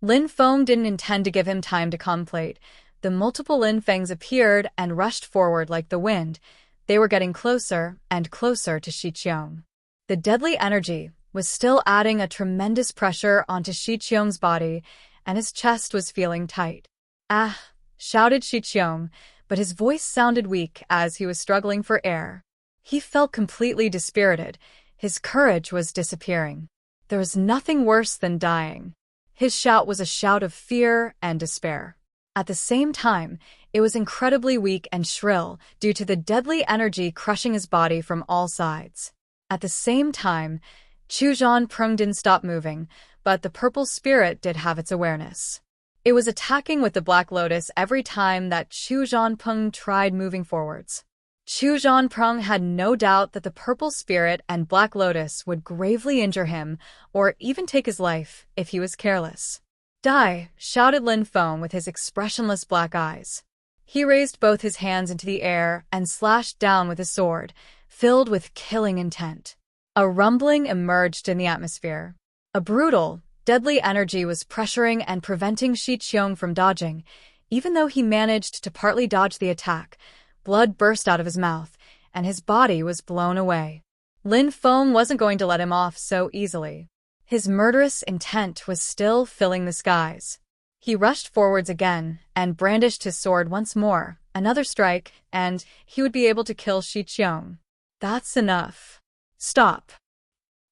[SPEAKER 1] Lin Feng didn't intend to give him time to contemplate. The multiple Lin Fengs appeared and rushed forward like the wind. They were getting closer and closer to Shi Qiong. The deadly energy was still adding a tremendous pressure onto Shi Qiong's body, and his chest was feeling tight. "Ah!" shouted Shi Qiong, but his voice sounded weak as he was struggling for air. He felt completely dispirited. His courage was disappearing. There was nothing worse than dying. His shout was a shout of fear and despair. At the same time, it was incredibly weak and shrill due to the deadly energy crushing his body from all sides. At the same time, Chu Zhanpeng didn't stop moving, but the purple spirit did have its awareness. It was attacking with the Black Lotus every time that Chu Zhanpeng tried moving forwards. Chu Zhanpeng had no doubt that the purple spirit and Black Lotus would gravely injure him or even take his life if he was careless. "Die!" shouted Lin Feng with his expressionless black eyes. He raised both his hands into the air and slashed down with his sword, filled with killing intent. A rumbling emerged in the atmosphere. A brutal, deadly energy was pressuring and preventing Shi Qiong from dodging. Even though he managed to partly dodge the attack, blood burst out of his mouth, and his body was blown away. Lin Feng wasn't going to let him off so easily. His murderous intent was still filling the skies. He rushed forwards again and brandished his sword once more. Another strike, and he would be able to kill Shi Qiong. "That's enough. Stop!"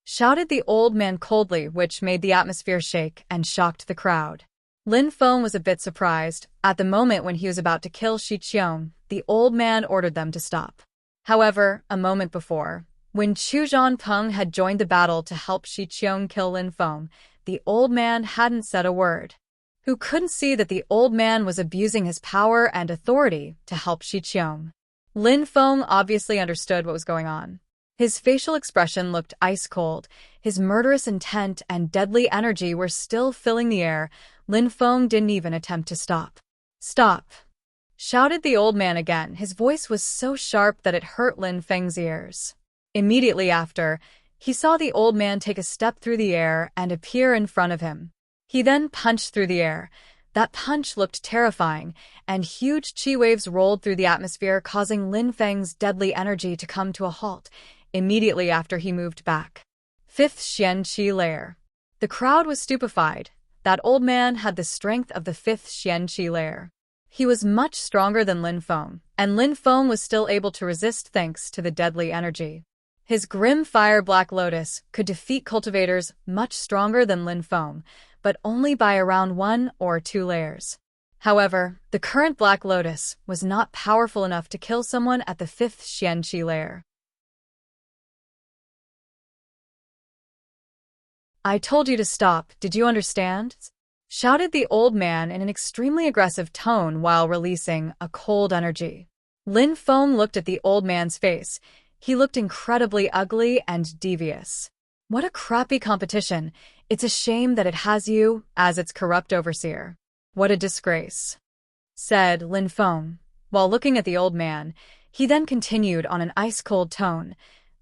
[SPEAKER 1] shouted the old man coldly, which made the atmosphere shake and shocked the crowd. Lin Feng was a bit surprised. At the moment when he was about to kill Shi Qiong, the old man ordered them to stop. However, a moment before, when Chu Zhanpeng had joined the battle to help Shi Qiong kill Lin Feng, the old man hadn't said a word. Who couldn't see that the old man was abusing his power and authority to help Shi Qiong? Lin Feng obviously understood what was going on. His facial expression looked ice-cold. His murderous intent and deadly energy were still filling the air. Lin Feng didn't even attempt to stop. "Stop!" shouted the old man again. His voice was so sharp that it hurt Lin Feng's ears. Immediately after, he saw the old man take a step through the air and appear in front of him. He then punched through the air. That punch looked terrifying, and huge chi waves rolled through the atmosphere, causing Lin Feng's deadly energy to come to a halt immediately after he moved back. Fifth Xian Qi Layer. The crowd was stupefied. That old man had the strength of the fifth Xian Qi Layer. He was much stronger than Lin Feng, and Lin Feng was still able to resist thanks to the deadly energy. His grim fire Black Lotus could defeat cultivators much stronger than Lin Feng, but only by around 1 or 2 layers. However, the current Black Lotus was not powerful enough to kill someone at the 5th Xian Qi layer. "I told you to stop, did you understand?" shouted the old man in an extremely aggressive tone while releasing a cold energy. Lin Feng looked at the old man's face. He looked incredibly ugly and devious. "What a crappy competition. It's a shame that it has you as its corrupt overseer. What a disgrace," said Lin Feng. While looking at the old man, he then continued on an ice-cold tone.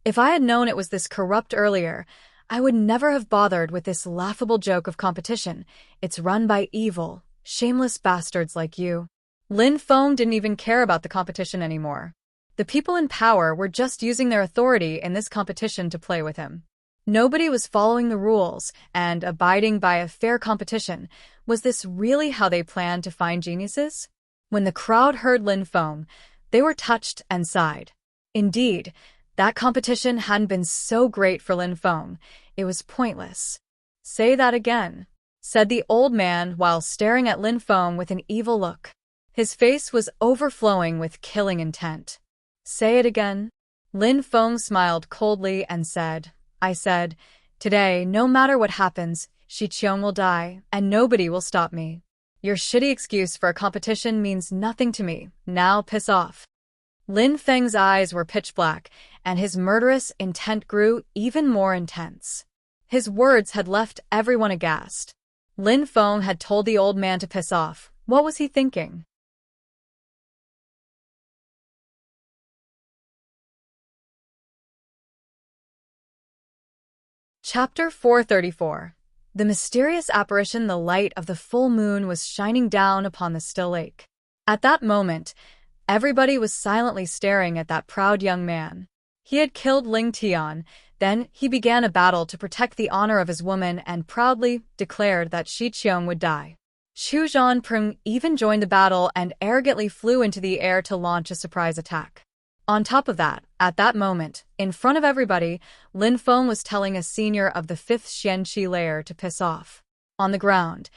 [SPEAKER 1] "If I had known it was this corrupt earlier, I would never have bothered with this laughable joke of competition. It's run by evil, shameless bastards like you." Lin Feng didn't even care about the competition anymore. The people in power were just using their authority in this competition to play with him. Nobody was following the rules and abiding by a fair competition. Was this really how they planned to find geniuses? When the crowd heard Lin Feng, they were touched and sighed. Indeed, that competition hadn't been so great for Lin Feng. It was pointless. "Say that again," said the old man while staring at Lin Feng with an evil look. His face was overflowing with killing intent. "Say it again." Lin Feng smiled coldly and said, "I said, today, no matter what happens, Shi Qiong will die, and nobody will stop me. Your shitty excuse for a competition means nothing to me. Now piss off." Lin Feng's eyes were pitch black, and his murderous intent grew even more intense. His words had left everyone aghast. Lin Feng had told the old man to piss off. What was he thinking? Chapter 434. The mysterious apparition. The light of the full moon was shining down upon the still lake. At that moment, everybody was silently staring at that proud young man. He had killed Ling Tian, then he began a battle to protect the honor of his woman and proudly declared that Shi Qiong would die. Xu Zhanpeng even joined the battle and arrogantly flew into the air to launch a surprise attack. On top of that, at that moment, in front of everybody, Lin Feng was telling a senior of the 5th Xianqi layer to piss off. On the ground,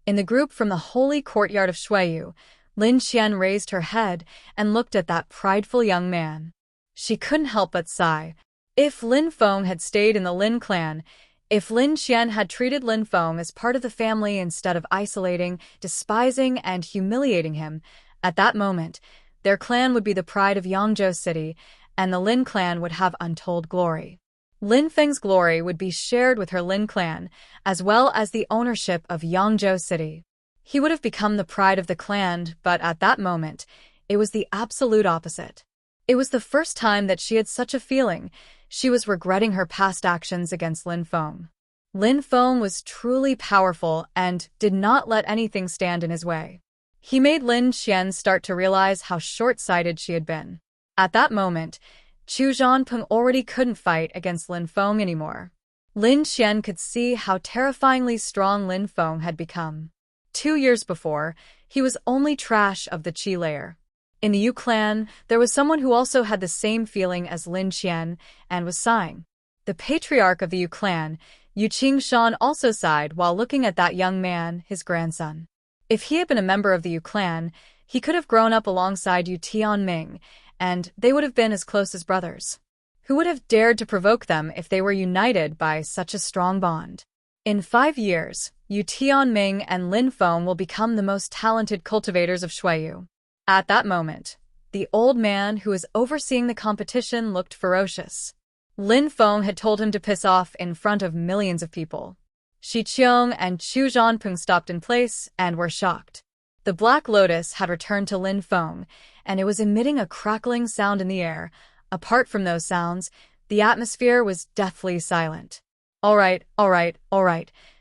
[SPEAKER 1] in the group from the holy courtyard of Shuiyu, Lin Qian raised her head and looked at that prideful young man. She couldn't help but sigh. If Lin Feng had stayed in the Lin clan, if Lin Qian had treated Lin Feng as part of the family instead of isolating, despising, and humiliating him, at that moment, their clan would be the pride of Yangzhou City, and the Lin clan would have untold glory. Lin Feng's glory would be shared with her Lin clan, as well as the ownership of Yangzhou City. He would have become the pride of the clan, but at that moment, it was the absolute opposite. It was the first time that she had such a feeling. She was regretting her past actions against Lin Feng. Lin Feng was truly powerful and did not let anything stand in his way. He made Lin Qian start to realize how short-sighted she had been. At that moment, Xu Zhanpeng already couldn't fight against Lin Feng anymore. Lin Qian could see how terrifyingly strong Lin Feng had become. 2 years before, he was only trash of the Qi layer. In the Yu clan, there was someone who also had the same feeling as Lin Qian and was sighing. The patriarch of the Yu clan, Yu Qingshan, also sighed while looking at that young man, his grandson. If he had been a member of the Yu clan, he could have grown up alongside Yu Tianming, and they would have been as close as brothers. Who would have dared to provoke them if they were united by such a strong bond? In 5 years, Yu Tianming and Lin Feng will become the most talented cultivators of Shuiyu. At that moment, the old man who was overseeing the competition looked ferocious. Lin Feng had told him to piss off in front of millions of people. Shi Qiong and Xu Zhanpeng stopped in place and were shocked. The Black Lotus had returned to Lin Feng, and it was emitting a crackling sound in the air. Apart from those sounds, the atmosphere was deathly silent. All right,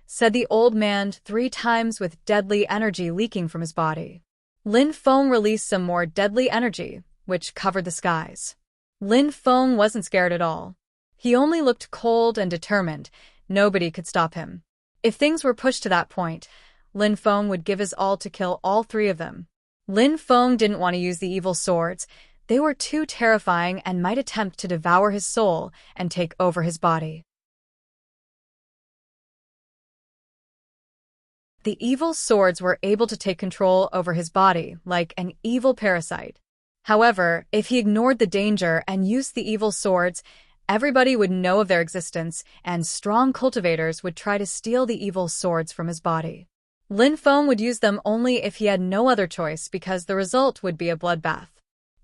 [SPEAKER 1] said the old man 3 times with deadly energy leaking from his body. Lin Feng released some more deadly energy, which covered the skies. Lin Feng wasn't scared at all. He only looked cold and determined. Nobody could stop him. If things were pushed to that point, Lin Feng would give his all to kill all 3 of them. Lin Feng didn't want to use the evil swords. They were too terrifying and might attempt to devour his soul and take over his body. The evil swords were able to take control over his body like an evil parasite. However, if he ignored the danger and used the evil swords, everybody would know of their existence, and strong cultivators would try to steal the evil swords from his body. Lin Feng would use them only if he had no other choice because the result would be a bloodbath.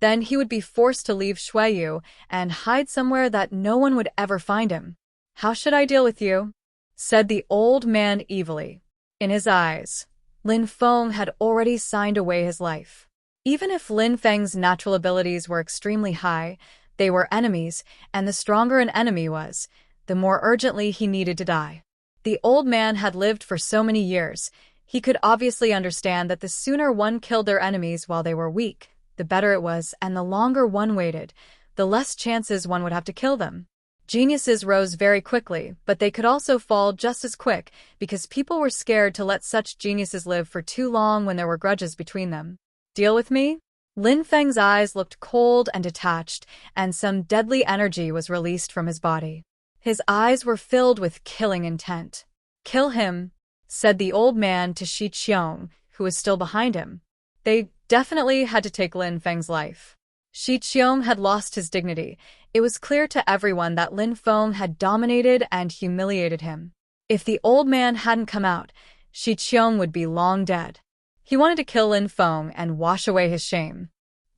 [SPEAKER 1] Then he would be forced to leave Shuiyu and hide somewhere that no one would ever find him. "How should I deal with you?" said the old man evilly. In his eyes, Lin Feng had already signed away his life. Even if Lin Feng's natural abilities were extremely high, they were enemies, and the stronger an enemy was, the more urgently he needed to die. The old man had lived for so many years. He could obviously understand that the sooner one killed their enemies while they were weak, the better it was, and the longer one waited, the less chances one would have to kill them. Geniuses rose very quickly, but they could also fall just as quick because people were scared to let such geniuses live for too long when there were grudges between them. "Deal with me?" Lin Feng's eyes looked cold and detached, and some deadly energy was released from his body. His eyes were filled with killing intent. "Kill him," said the old man to Shi Qiong, who was still behind him. They definitely had to take Lin Feng's life. Shi Qiong had lost his dignity. It was clear to everyone that Lin Feng had dominated and humiliated him. If the old man hadn't come out, Shi Qiong would be long dead. He wanted to kill Lin Feng and wash away his shame.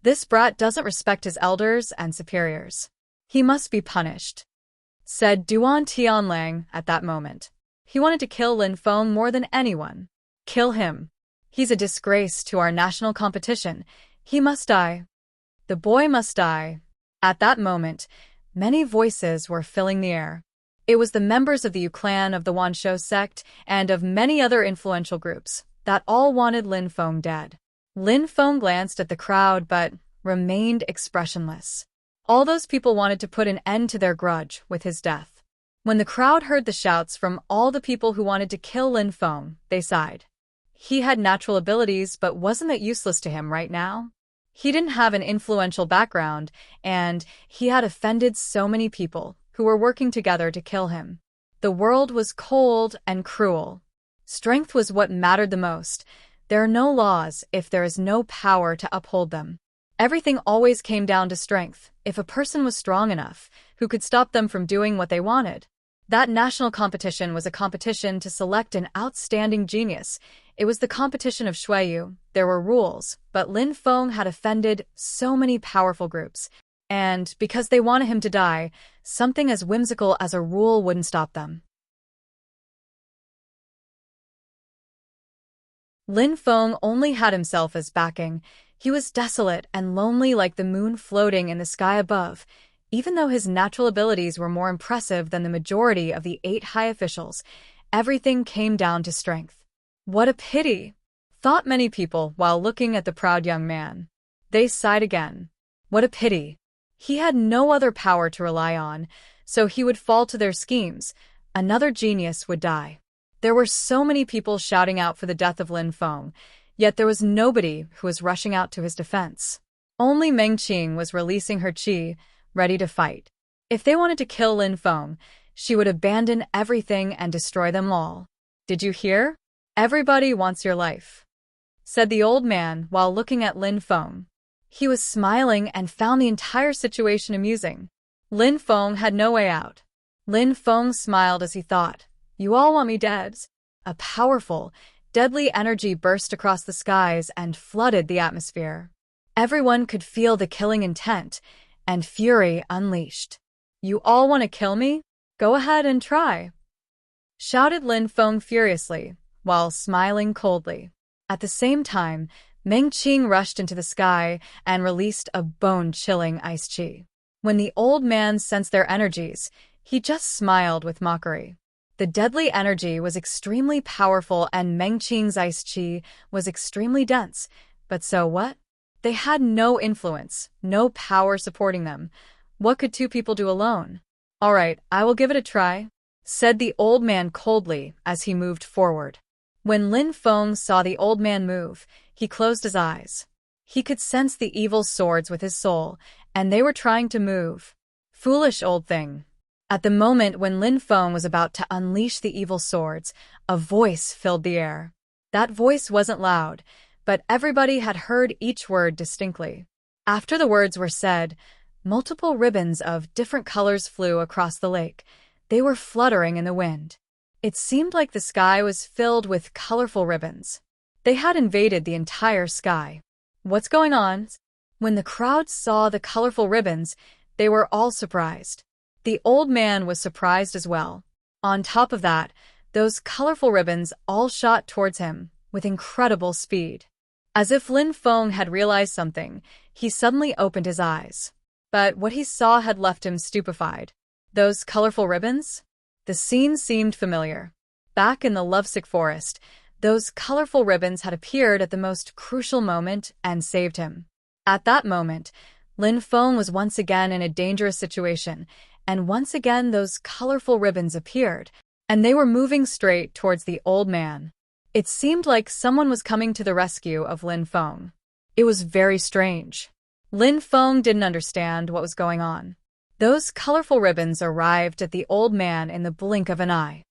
[SPEAKER 1] This brat doesn't respect his elders and superiors. He must be punished, said Duan Tianlang at that moment. He wanted to kill Lin Feng more than anyone. Kill him. He's a disgrace to our national competition. He must die. The boy must die. At that moment, many voices were filling the air. It was the members of the Yu clan of the Wanshou sect and of many other influential groups that all wanted Lin Feng dead. Lin Feng glanced at the crowd but remained expressionless. All those people wanted to put an end to their grudge with his death. When the crowd heard the shouts from all the people who wanted to kill Lin Feng, they sighed. He had natural abilities, but wasn't that useless to him right now? He didn't have an influential background, and he had offended so many people who were working together to kill him. The world was cold and cruel. Strength was what mattered the most. There are no laws if there is no power to uphold them. Everything always came down to strength. If a person was strong enough, who could stop them from doing what they wanted? That national competition was a competition to select an outstanding genius. It was the competition of Shuiyu. There were rules, but Lin Feng had offended so many powerful groups. And because they wanted him to die, something as whimsical as a rule wouldn't stop them. Lin Feng only had himself as backing. He was desolate and lonely like the moon floating in the sky above. Even though his natural abilities were more impressive than the majority of the 8 high officials, everything came down to strength. What a pity, thought many people while looking at the proud young man. They sighed again. What a pity. He had no other power to rely on, so he would fall to their schemes. Another genius would die. There were so many people shouting out for the death of Lin Feng, yet there was nobody who was rushing out to his defense. Only Meng Qing was releasing her qi, ready to fight. If they wanted to kill Lin Feng, she would abandon everything and destroy them all. Did you hear? Everybody wants your life, said the old man while looking at Lin Feng. He was smiling and found the entire situation amusing. Lin Feng had no way out. Lin Feng smiled as he thought, "You all want me dead." A powerful, deadly energy burst across the skies and flooded the atmosphere. Everyone could feel the killing intent and fury unleashed. "You all want to kill me? Go ahead and try," shouted Lin Feng furiously, while smiling coldly. At the same time, Meng Qing rushed into the sky and released a bone-chilling ice chi. When the old man sensed their energies, he just smiled with mockery. The deadly energy was extremely powerful and Meng Qing's ice chi was extremely dense. But so what? They had no influence, no power supporting them. What could 2 people do alone? "All right, I will give it a try," said the old man coldly as he moved forward. When Lin Feng saw the old man move, he closed his eyes. He could sense the evil swords with his soul, and they were trying to move. Foolish old thing. At the moment when Lin Feng was about to unleash the evil swords, a voice filled the air. That voice wasn't loud, but everybody had heard each word distinctly. After the words were said, multiple ribbons of different colors flew across the lake. They were fluttering in the wind. It seemed like the sky was filled with colorful ribbons. They had invaded the entire sky. What's going on? When the crowd saw the colorful ribbons, they were all surprised. The old man was surprised as well. On top of that, those colorful ribbons all shot towards him with incredible speed. As if Lin Feng had realized something, he suddenly opened his eyes. But what he saw had left him stupefied. Those colorful ribbons? The scene seemed familiar. Back in the lovesick forest, those colorful ribbons had appeared at the most crucial moment and saved him. At that moment, Lin Feng was once again in a dangerous situation, and once again those colorful ribbons appeared, and they were moving straight towards the old man. It seemed like someone was coming to the rescue of Lin Feng. It was very strange. Lin Feng didn't understand what was going on. Those colorful ribbons arrived at the old man in the blink of an eye.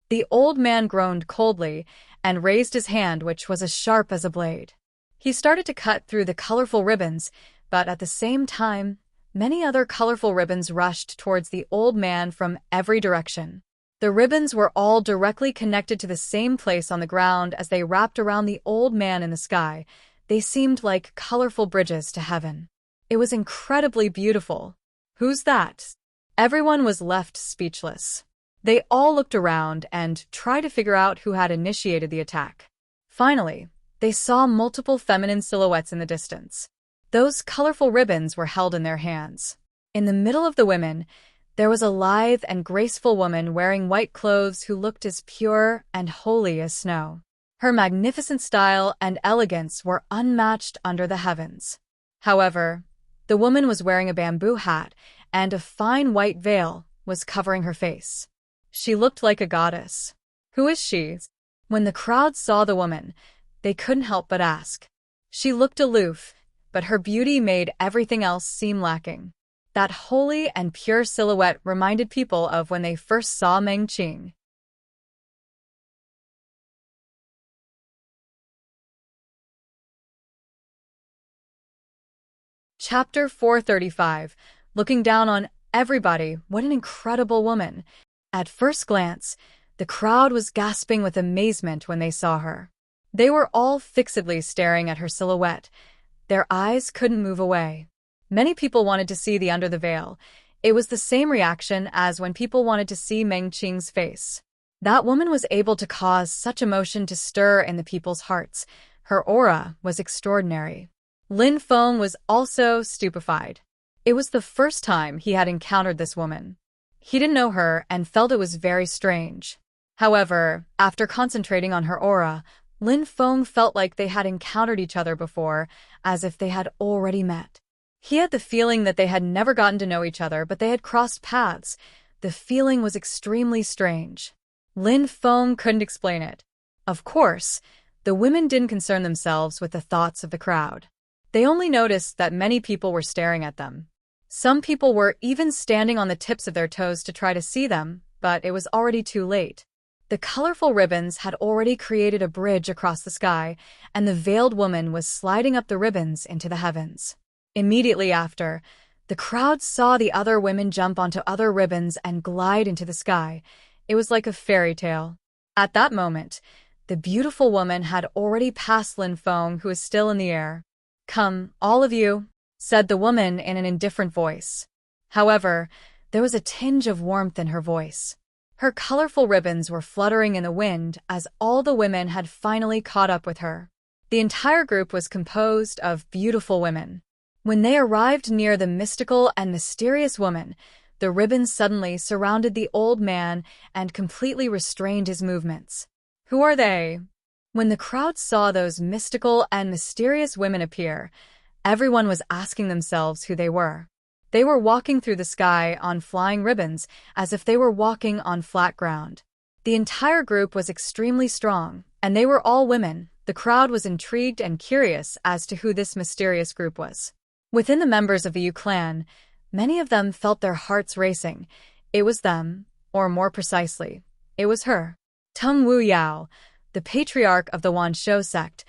[SPEAKER 1] The old man groaned coldly and raised his hand, which was as sharp as a blade. He started to cut through the colorful ribbons, but at the same time, many other colorful ribbons rushed towards the old man from every direction. The ribbons were all directly connected to the same place on the ground as they wrapped around the old man in the sky. They seemed like colorful bridges to heaven. It was incredibly beautiful. Who's that? Everyone was left speechless. They all looked around and tried to figure out who had initiated the attack. Finally, they saw multiple feminine silhouettes in the distance. Those colorful ribbons were held in their hands. In the middle of the women, there was a lithe and graceful woman wearing white clothes who looked as pure and holy as snow. Her magnificent style and elegance were unmatched under the heavens. However, the woman was wearing a bamboo hat, and a fine white veil was covering her face. She looked like a goddess. Who is she? When the crowd saw the woman, they couldn't help but ask. She looked aloof, but her beauty made everything else seem lacking. That holy and pure silhouette reminded people of when they first saw Meng Qing. Chapter 435. Looking down on everybody, what an incredible woman. At first glance, the crowd was gasping with amazement when they saw her. They were all fixedly staring at her silhouette. Their eyes couldn't move away. Many people wanted to see the under the veil. It was the same reaction as when people wanted to see Meng Qing's face. That woman was able to cause such emotion to stir in the people's hearts. Her aura was extraordinary. Lin Feng was also stupefied. It was the first time he had encountered this woman. He didn't know her and felt it was very strange. However, after concentrating on her aura, Lin Feng felt like they had encountered each other before, as if they had already met. He had the feeling that they had never gotten to know each other, but they had crossed paths. The feeling was extremely strange. Lin Feng couldn't explain it. Of course, the women didn't concern themselves with the thoughts of the crowd. They only noticed that many people were staring at them. Some people were even standing on the tips of their toes to try to see them, but it was already too late. The colorful ribbons had already created a bridge across the sky, and the veiled woman was sliding up the ribbons into the heavens. Immediately after, the crowd saw the other women jump onto other ribbons and glide into the sky. It was like a fairy tale. At that moment, the beautiful woman had already passed Lin Feng, who was still in the air. "Come, all of you," said the woman in an indifferent voice. However, there was a tinge of warmth in her voice. Her colorful ribbons were fluttering in the wind as all the women had finally caught up with her. The entire group was composed of beautiful women. When they arrived near the mystical and mysterious woman, the ribbons suddenly surrounded the old man and completely restrained his movements. Who are they? When the crowd saw those mystical and mysterious women appear, everyone was asking themselves who they were. They were walking through the sky on flying ribbons as if they were walking on flat ground. The entire group was extremely strong, and they were all women. The crowd was intrigued and curious as to who this mysterious group was. Within the members of the Yu clan, many of them felt their hearts racing. It was them, or more precisely, it was her. Tung Wu Yao, the patriarch of the Wanshou sect,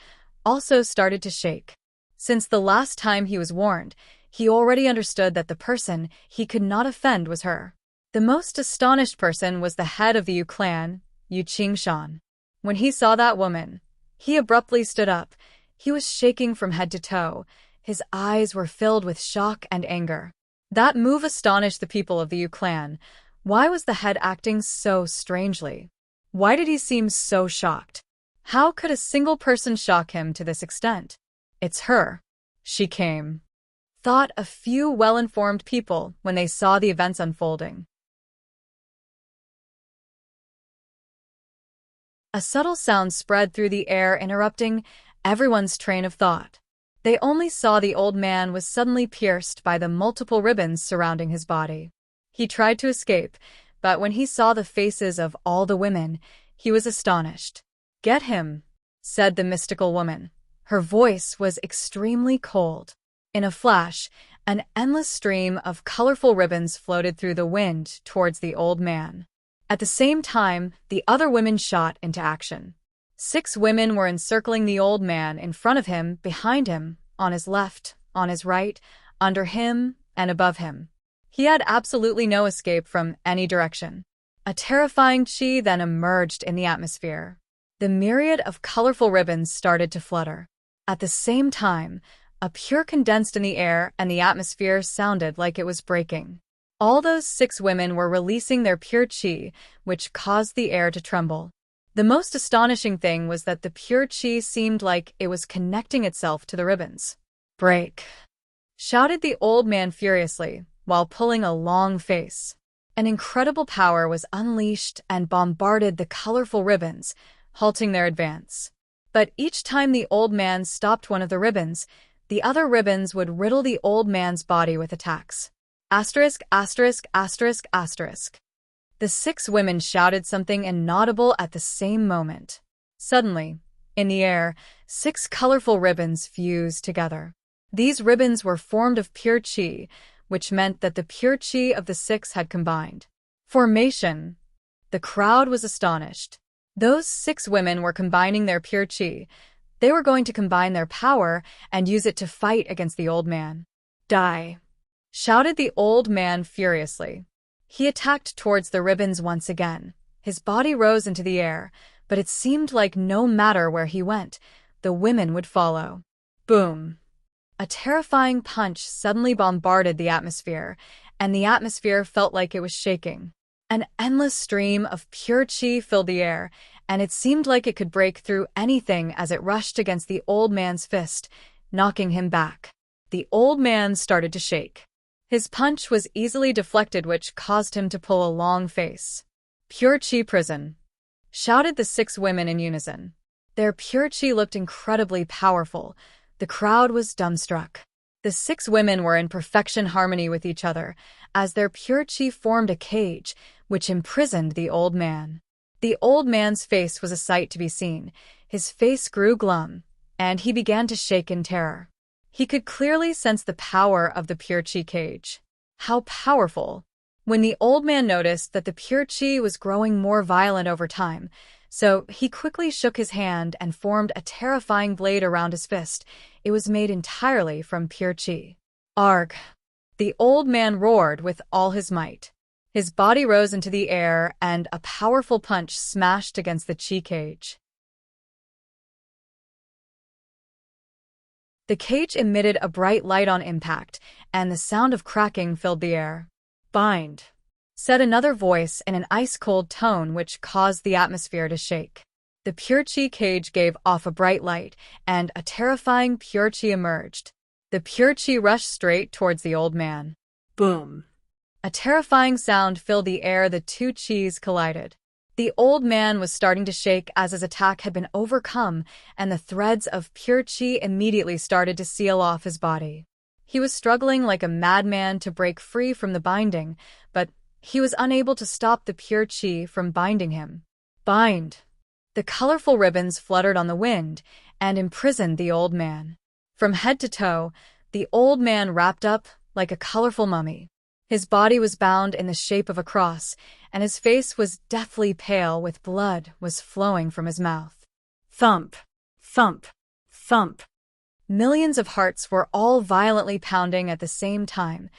[SPEAKER 1] also started to shake. Since the last time he was warned, he already understood that the person he could not offend was her. The most astonished person was the head of the Yu clan, Yu Qingshan. When he saw that woman, he abruptly stood up. He was shaking from head to toe. His eyes were filled with shock and anger. That move astonished the people of the Yu clan. Why was the head acting so strangely? Why did he seem so shocked? How could a single person shock him to this extent? It's her. She came, thought a few well-informed people when they saw the events unfolding. A subtle sound spread through the air, interrupting everyone's train of thought. They only saw the old man was suddenly pierced by the multiple ribbons surrounding his body. He tried to escape, but when he saw the faces of all the women, he was astonished. "Get him," said the mystical woman. Her voice was extremely cold. In a flash, an endless stream of colorful ribbons floated through the wind towards the old man. At the same time, the other women shot into action. 6 women were encircling the old man, in front of him, behind him, on his left, on his right, under him, and above him. He had absolutely no escape from any direction. A terrifying chi then emerged in the atmosphere. The myriad of colorful ribbons started to flutter. At the same time, a pure condensed in the air and the atmosphere sounded like it was breaking. All those 6 women were releasing their pure chi, which caused the air to tremble. The most astonishing thing was that the pure chi seemed like it was connecting itself to the ribbons. "Break!" shouted the old man furiously, while pulling a long face. An incredible power was unleashed and bombarded the colorful ribbons, halting their advance. But each time the old man stopped one of the ribbons, the other ribbons would riddle the old man's body with attacks. Asterisk, asterisk, asterisk, asterisk. The 6 women shouted something inaudible at the same moment. Suddenly, in the air, 6 colorful ribbons fused together. These ribbons were formed of pure chi, which meant that the pure chi of the 6 had combined. Formation. The crowd was astonished. Those 6 women were combining their pure chi. They were going to combine their power and use it to fight against the old man. "Die!" shouted the old man furiously. He attacked towards the ribbons once again. His body rose into the air, but it seemed like no matter where he went, the women would follow. Boom! A terrifying punch suddenly bombarded the atmosphere, and the atmosphere felt like it was shaking. An endless stream of pure chi filled the air, and it seemed like it could break through anything as it rushed against the old man's fist, knocking him back. The old man started to shake. His punch was easily deflected, which caused him to pull a long face. "Pure chi prison!" shouted the 6 women in unison. Their pure chi looked incredibly powerful. The crowd was dumbstruck. The 6 women were in perfection harmony with each other, as their pure chi formed a cage, which imprisoned the old man. The old man's face was a sight to be seen. His face grew glum, and he began to shake in terror. He could clearly sense the power of the pure chi cage. How powerful! When the old man noticed that the pure chi was growing more violent over time, so he quickly shook his hand and formed a terrifying blade around his fist. It was made entirely from pure chi. "Arg!" the old man roared with all his might. His body rose into the air, and a powerful punch smashed against the chi cage. The cage emitted a bright light on impact, and the sound of cracking filled the air. "Bind!" said another voice in an ice-cold tone which caused the atmosphere to shake. The pure chi cage gave off a bright light, and a terrifying pure chi emerged. The pure chi rushed straight towards the old man. Boom! A terrifying sound filled the air. The 2 chis collided. The old man was starting to shake as his attack had been overcome, and the threads of pure chi immediately started to seal off his body. He was struggling like a madman to break free from the binding, but he was unable to stop the pure chi from binding him. Bind! The colorful ribbons fluttered on the wind and imprisoned the old man. From head to toe, the old man wrapped up like a colorful mummy. His body was bound in the shape of a cross, and his face was deathly pale with blood was flowing from his mouth. Thump! Thump! Thump! Millions of hearts were all violently pounding at the same time.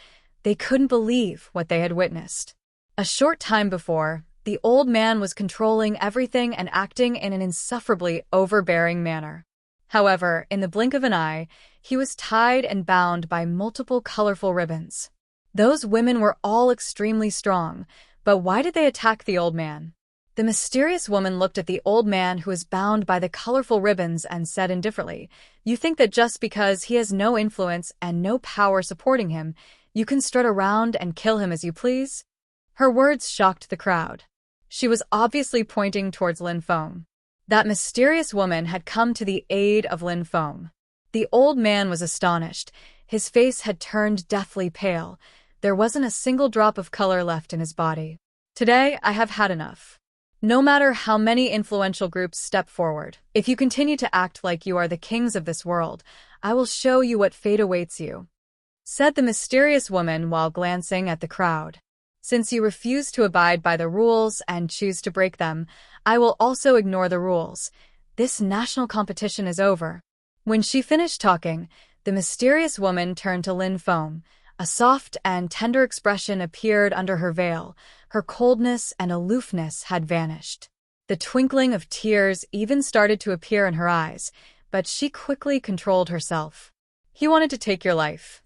[SPEAKER 1] They couldn't believe what they had witnessed. A short time before, the old man was controlling everything and acting in an insufferably overbearing manner. However, in the blink of an eye, he was tied and bound by multiple colorful ribbons. Those women were all extremely strong, but why did they attack the old man? The mysterious woman looked at the old man who was bound by the colorful ribbons and said indifferently, "You think that just because he has no influence and no power supporting him, you can strut around and kill him as you please?" Her words shocked the crowd. She was obviously pointing towards Lin Feng. That mysterious woman had come to the aid of Lin Feng. The old man was astonished. His face had turned deathly pale. There wasn't a single drop of color left in his body. "Today, I have had enough. No matter how many influential groups step forward, if you continue to act like you are the kings of this world, I will show you what fate awaits you," said the mysterious woman while glancing at the crowd. "Since you refuse to abide by the rules and choose to break them, I will also ignore the rules. This national competition is over." When she finished talking, the mysterious woman turned to Lin Feng. A soft and tender expression appeared under her veil. Her coldness and aloofness had vanished. The twinkling of tears even started to appear in her eyes, but she quickly controlled herself. He wanted to take your life.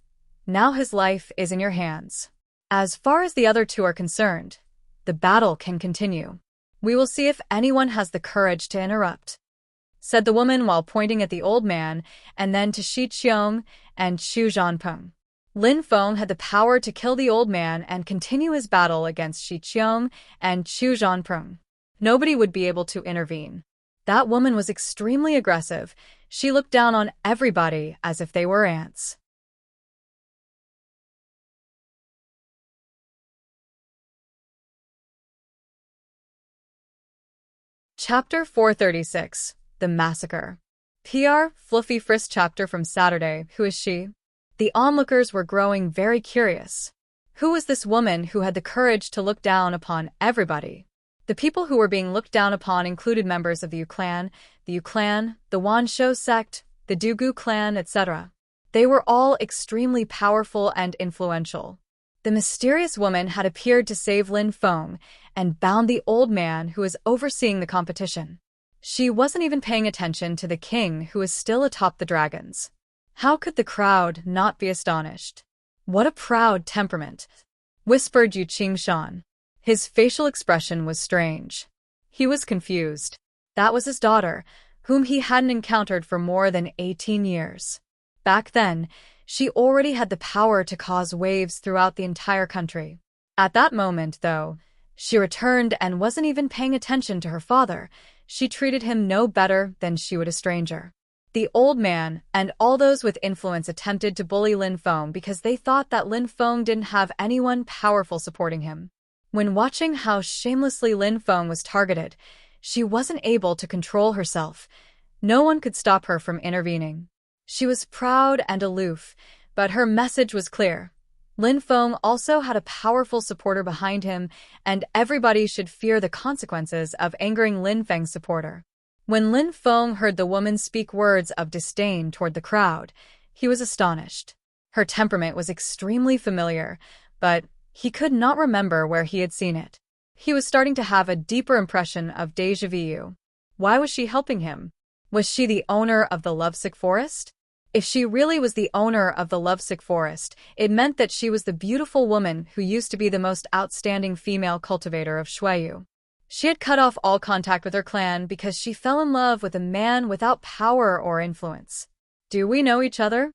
[SPEAKER 1] Now his life is in your hands. As far as the other two are concerned, the battle can continue. We will see if anyone has the courage to interrupt, said the woman while pointing at the old man and then to Shi Qiong and Xu Zhanpeng. Lin Feng had the power to kill the old man and continue his battle against Shi Qiong and Xu Zhanpeng. Nobody would be able to intervene. That woman was extremely aggressive. She looked down on everybody as if they were ants. Chapter 436. The Massacre. PR Fluffy Frisk chapter from Saturday. Who is she? The onlookers were growing very curious. Who was this woman who had the courage to look down upon everybody? The people who were being looked down upon included members of the Yu clan, the Wan Shou sect, the Dugu clan, etc. They were all extremely powerful and influential. The mysterious woman had appeared to save Lin Feng and bound the old man who was overseeing the competition. She wasn't even paying attention to the king who was still atop the dragons. How could the crowd not be astonished? What a proud temperament, whispered Yu Qingshan. His facial expression was strange. He was confused. That was his daughter, whom he hadn't encountered for more than 18 years. Back then, she already had the power to cause waves throughout the entire country. At that moment, though, she returned and wasn't even paying attention to her father. She treated him no better than she would a stranger. The old man and all those with influence attempted to bully Lin Feng because they thought that Lin Feng didn't have anyone powerful supporting him. When watching how shamelessly Lin Feng was targeted, she wasn't able to control herself. No one could stop her from intervening. She was proud and aloof, but her message was clear. Lin Feng also had a powerful supporter behind him, and everybody should fear the consequences of angering Lin Feng's supporter. When Lin Feng heard the woman speak words of disdain toward the crowd, he was astonished. Her temperament was extremely familiar, but he could not remember where he had seen it. He was starting to have a deeper impression of déjà vu. Why was she helping him? Was she the owner of the lovesick forest? If she really was the owner of the lovesick forest, it meant that she was the beautiful woman who used to be the most outstanding female cultivator of Shuiyu. She had cut off all contact with her clan because she fell in love with a man without power or influence. Do we know each other?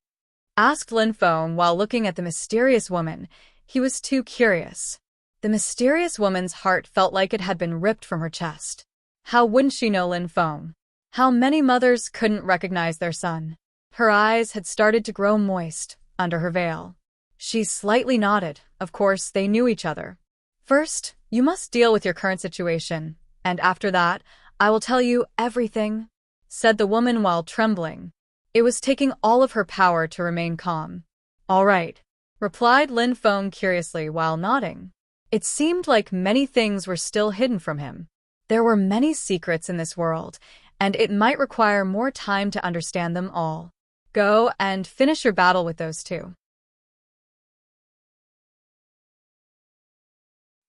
[SPEAKER 1] Asked Lin Feng while looking at the mysterious woman. He was too curious. The mysterious woman's heart felt like it had been ripped from her chest. How wouldn't she know Lin Feng? How many mothers couldn't recognize their son? Her eyes had started to grow moist under her veil. She slightly nodded. Of course, they knew each other. First, you must deal with your current situation, and after that, I will tell you everything, said the woman while trembling. It was taking all of her power to remain calm. All right, replied Lin Feng curiously while nodding. It seemed like many things were still hidden from him. There were many secrets in this world, and it might require more time to understand them all. Go and finish your battle with those two.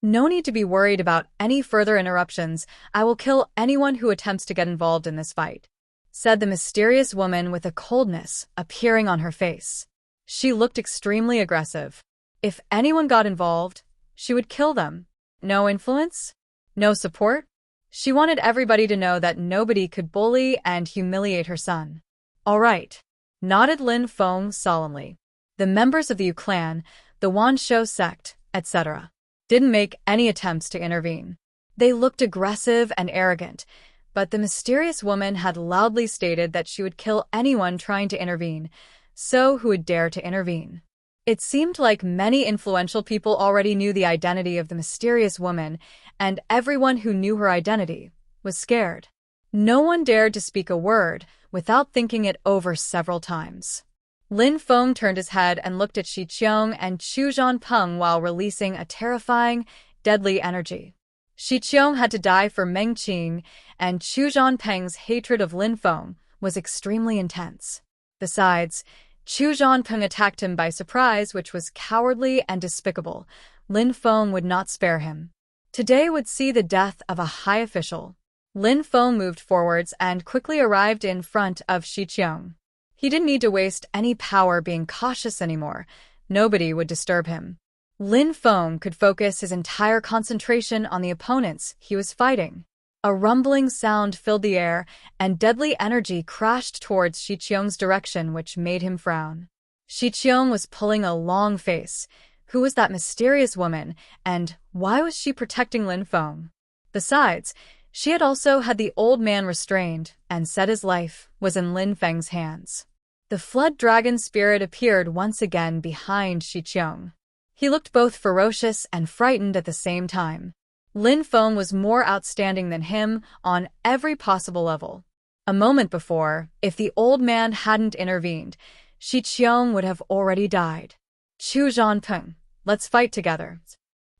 [SPEAKER 1] No need to be worried about any further interruptions. I will kill anyone who attempts to get involved in this fight, said the mysterious woman with a coldness appearing on her face. She looked extremely aggressive. If anyone got involved, she would kill them. No influence? No support? She wanted everybody to know that nobody could bully and humiliate her son. All right, nodded Lin Feng solemnly. The members of the Yu clan, the Wan Shou sect, etc., didn't make any attempts to intervene. They looked aggressive and arrogant, but the mysterious woman had loudly stated that she would kill anyone trying to intervene, so who would dare to intervene? It seemed like many influential people already knew the identity of the mysterious woman, and everyone who knew her identity was scared. No one dared to speak a word without thinking it over several times. Lin Feng turned his head and looked at Shi Qiong and Xu Zhanpeng while releasing a terrifying, deadly energy. Shi Qiong had to die for Meng Qing, and Xu Zhanpeng's hatred of Lin Feng was extremely intense. Besides, Chu Zhanpeng attacked him by surprise, which was cowardly and despicable. Lin Feng would not spare him. Today would see the death of a high official. Lin Feng moved forwards and quickly arrived in front of Shi Qiong. He didn't need to waste any power being cautious anymore. Nobody would disturb him. Lin Feng could focus his entire concentration on the opponents he was fighting. A rumbling sound filled the air, and deadly energy crashed towards Shi Qiong's direction, which made him frown. Shi Qiong was pulling a long face. Who was that mysterious woman, and why was she protecting Lin Feng? Besides, she had also had the old man restrained and said his life was in Lin Feng's hands. The flood dragon spirit appeared once again behind Shi Qiong. He looked both ferocious and frightened at the same time. Lin Feng was more outstanding than him on every possible level. A moment before, if the old man hadn't intervened, Shi Qiong would have already died. Chu Zhanpeng, let's fight together,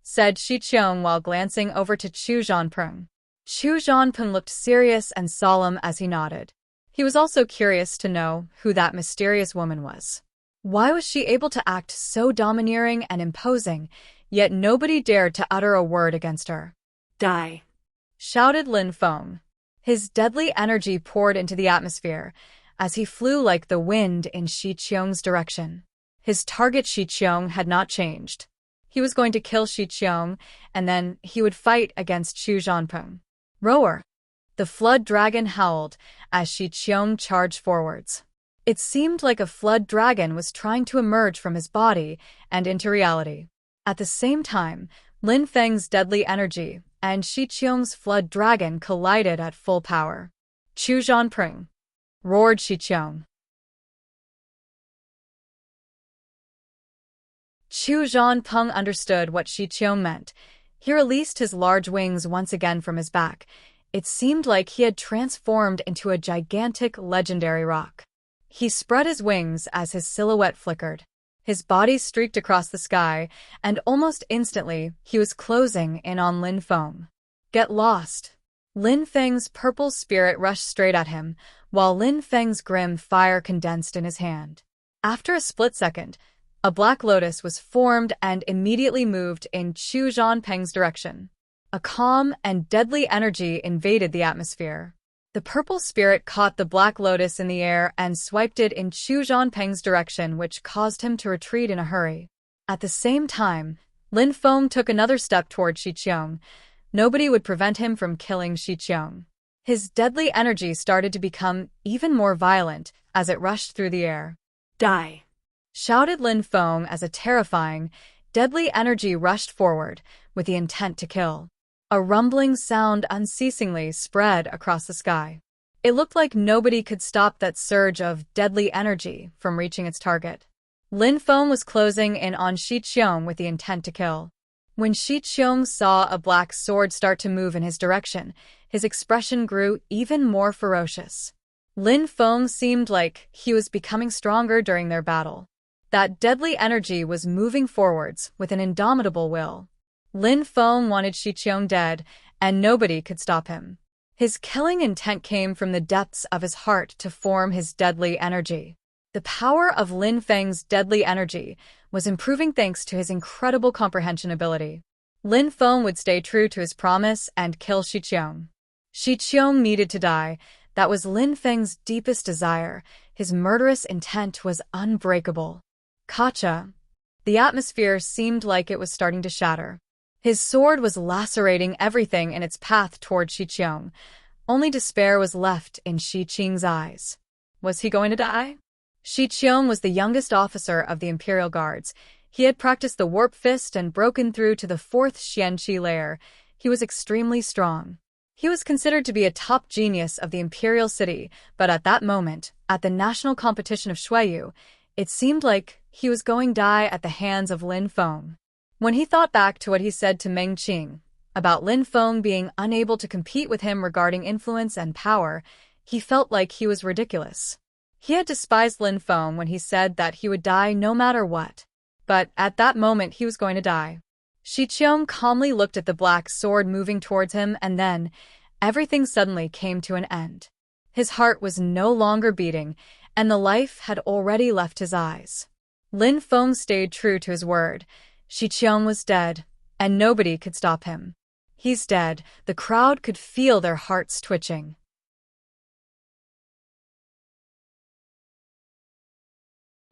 [SPEAKER 1] said Shi Qiong while glancing over to Chu Zhanpeng. Chu Zhanpeng looked serious and solemn as he nodded. He was also curious to know who that mysterious woman was. Why was she able to act so domineering and imposing, yet nobody dared to utter a word against her?
[SPEAKER 2] Die!
[SPEAKER 1] Shouted Lin Feng. His deadly energy poured into the atmosphere as he flew like the wind in Shi Qiong's direction. His target Shi Qiong had not changed. He was going to kill Shi Qiong, and then he would fight against Chu Zhanpeng. Roar! The flood dragon howled as Shi Qiong charged forwards. It seemed like a flood dragon was trying to emerge from his body and into reality. At the same time, Lin Feng's deadly energy and Shi Qiong's flood dragon collided at full power. Chu Zhanpeng! Roared Shi Qiong. Chu Zhanpeng understood what Shi Qiong meant. He released his large wings once again from his back. It seemed like he had transformed into a gigantic legendary rock. He spread his wings as his silhouette flickered. His body streaked across the sky, and almost instantly he was closing in on Lin Feng. Get lost! Lin Feng's purple spirit rushed straight at him, while Lin Feng's grim fire condensed in his hand. After a split second, a black lotus was formed and immediately moved in Chu Zhanpeng's direction. A calm and deadly energy invaded the atmosphere. The purple spirit caught the black lotus in the air and swiped it in Chu Zhanpeng's direction, which caused him to retreat in a hurry. At the same time, Lin Feng took another step toward Shi Qiong. Nobody would prevent him from killing Shi Qiong. His deadly energy started to become even more violent as it rushed through the air.
[SPEAKER 2] Die!
[SPEAKER 1] Shouted Lin Feng as a terrifying, deadly energy rushed forward with the intent to kill. A rumbling sound unceasingly spread across the sky. It looked like nobody could stop that surge of deadly energy from reaching its target. Lin Feng was closing in on Shi Qiong with the intent to kill. When Shi Qiong saw a black sword start to move in his direction, his expression grew even more ferocious. Lin Feng seemed like he was becoming stronger during their battle. That deadly energy was moving forwards with an indomitable will. Lin Feng wanted Shi Qiong dead, and nobody could stop him. His killing intent came from the depths of his heart to form his deadly energy. The power of Lin Feng's deadly energy was improving thanks to his incredible comprehension ability. Lin Feng would stay true to his promise and kill Shi Qiong. Shi Qiong needed to die. That was Lin Feng's deepest desire. His murderous intent was unbreakable. Kacha! The atmosphere seemed like it was starting to shatter. His sword was lacerating everything in its path toward Shi Qiong. Only despair was left in Shi Qing's eyes. Was he going to die? Shi Qiong was the youngest officer of the Imperial Guards. He had practiced the Warp Fist and broken through to the 4th Xianqi layer. He was extremely strong. He was considered to be a top genius of the Imperial City, but at that moment, at the national competition of Shuiyu, it seemed like he was going to die at the hands of Lin Feng. When he thought back to what he said to Meng Qing about Lin Feng being unable to compete with him regarding influence and power, he felt like he was ridiculous. He had despised Lin Feng when he said that he would die no matter what. But at that moment he was going to die. Shi Qiong calmly looked at the black sword moving towards him, and then everything suddenly came to an end. His heart was no longer beating, and the life had already left his eyes. Lin Feng stayed true to his word. Shi Qiang was dead, and nobody could stop him. He's dead. The crowd could feel their hearts twitching.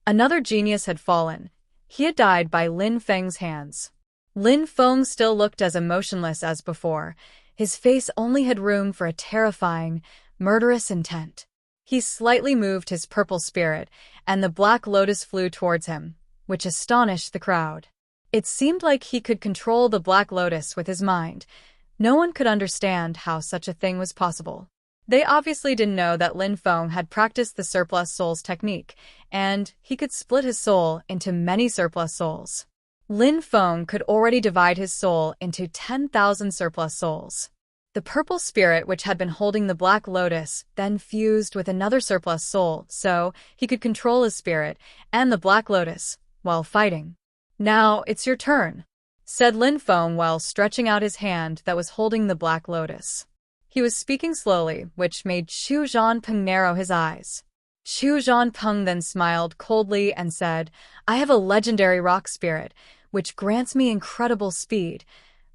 [SPEAKER 1] Another genius had fallen. He had died by Lin Feng's hands. Lin Feng still looked as emotionless as before. His face only had room for a terrifying, murderous intent. He slightly moved his purple spirit, and the black lotus flew towards him, which astonished the crowd. It seemed like he could control the black lotus with his mind. No one could understand how such a thing was possible. They obviously didn't know that Lin Feng had practiced the surplus souls technique, and he could split his soul into many surplus souls. Lin Feng could already divide his soul into 10,000 surplus souls. The purple spirit which had been holding the black lotus then fused with another surplus soul so he could control his spirit and the black lotus while fighting. "Now it's your turn," said Lin Feng while stretching out his hand that was holding the black lotus. He was speaking slowly, which made Xu Zhanpeng narrow his eyes. Xu Zhanpeng then smiled coldly and said, "I have a legendary rock spirit, which grants me incredible speed.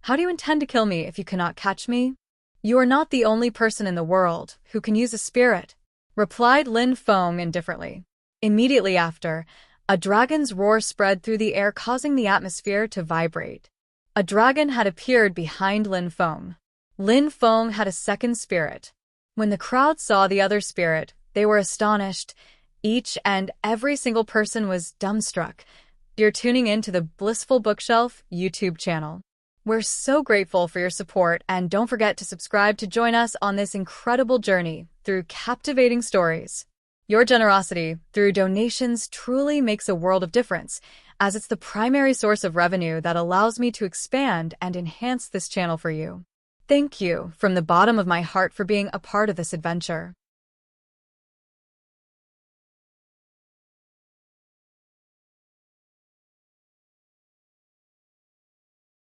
[SPEAKER 1] How do you intend to kill me if you cannot catch me?" "You are not the only person in the world who can use a spirit," replied Lin Feng indifferently. Immediately after, a dragon's roar spread through the air, causing the atmosphere to vibrate. A dragon had appeared behind Lin Feng. Lin Feng had a second spirit. When the crowd saw the other spirit, they were astonished. Each and every single person was dumbstruck. You're tuning in to the Blissful Bookshelf YouTube channel. We're so grateful for your support, and don't forget to subscribe to join us on this incredible journey through captivating stories. Your generosity through donations truly makes a world of difference, as it's the primary source of revenue that allows me to expand and enhance this channel for you. Thank you from the bottom of my heart for being a part of this adventure.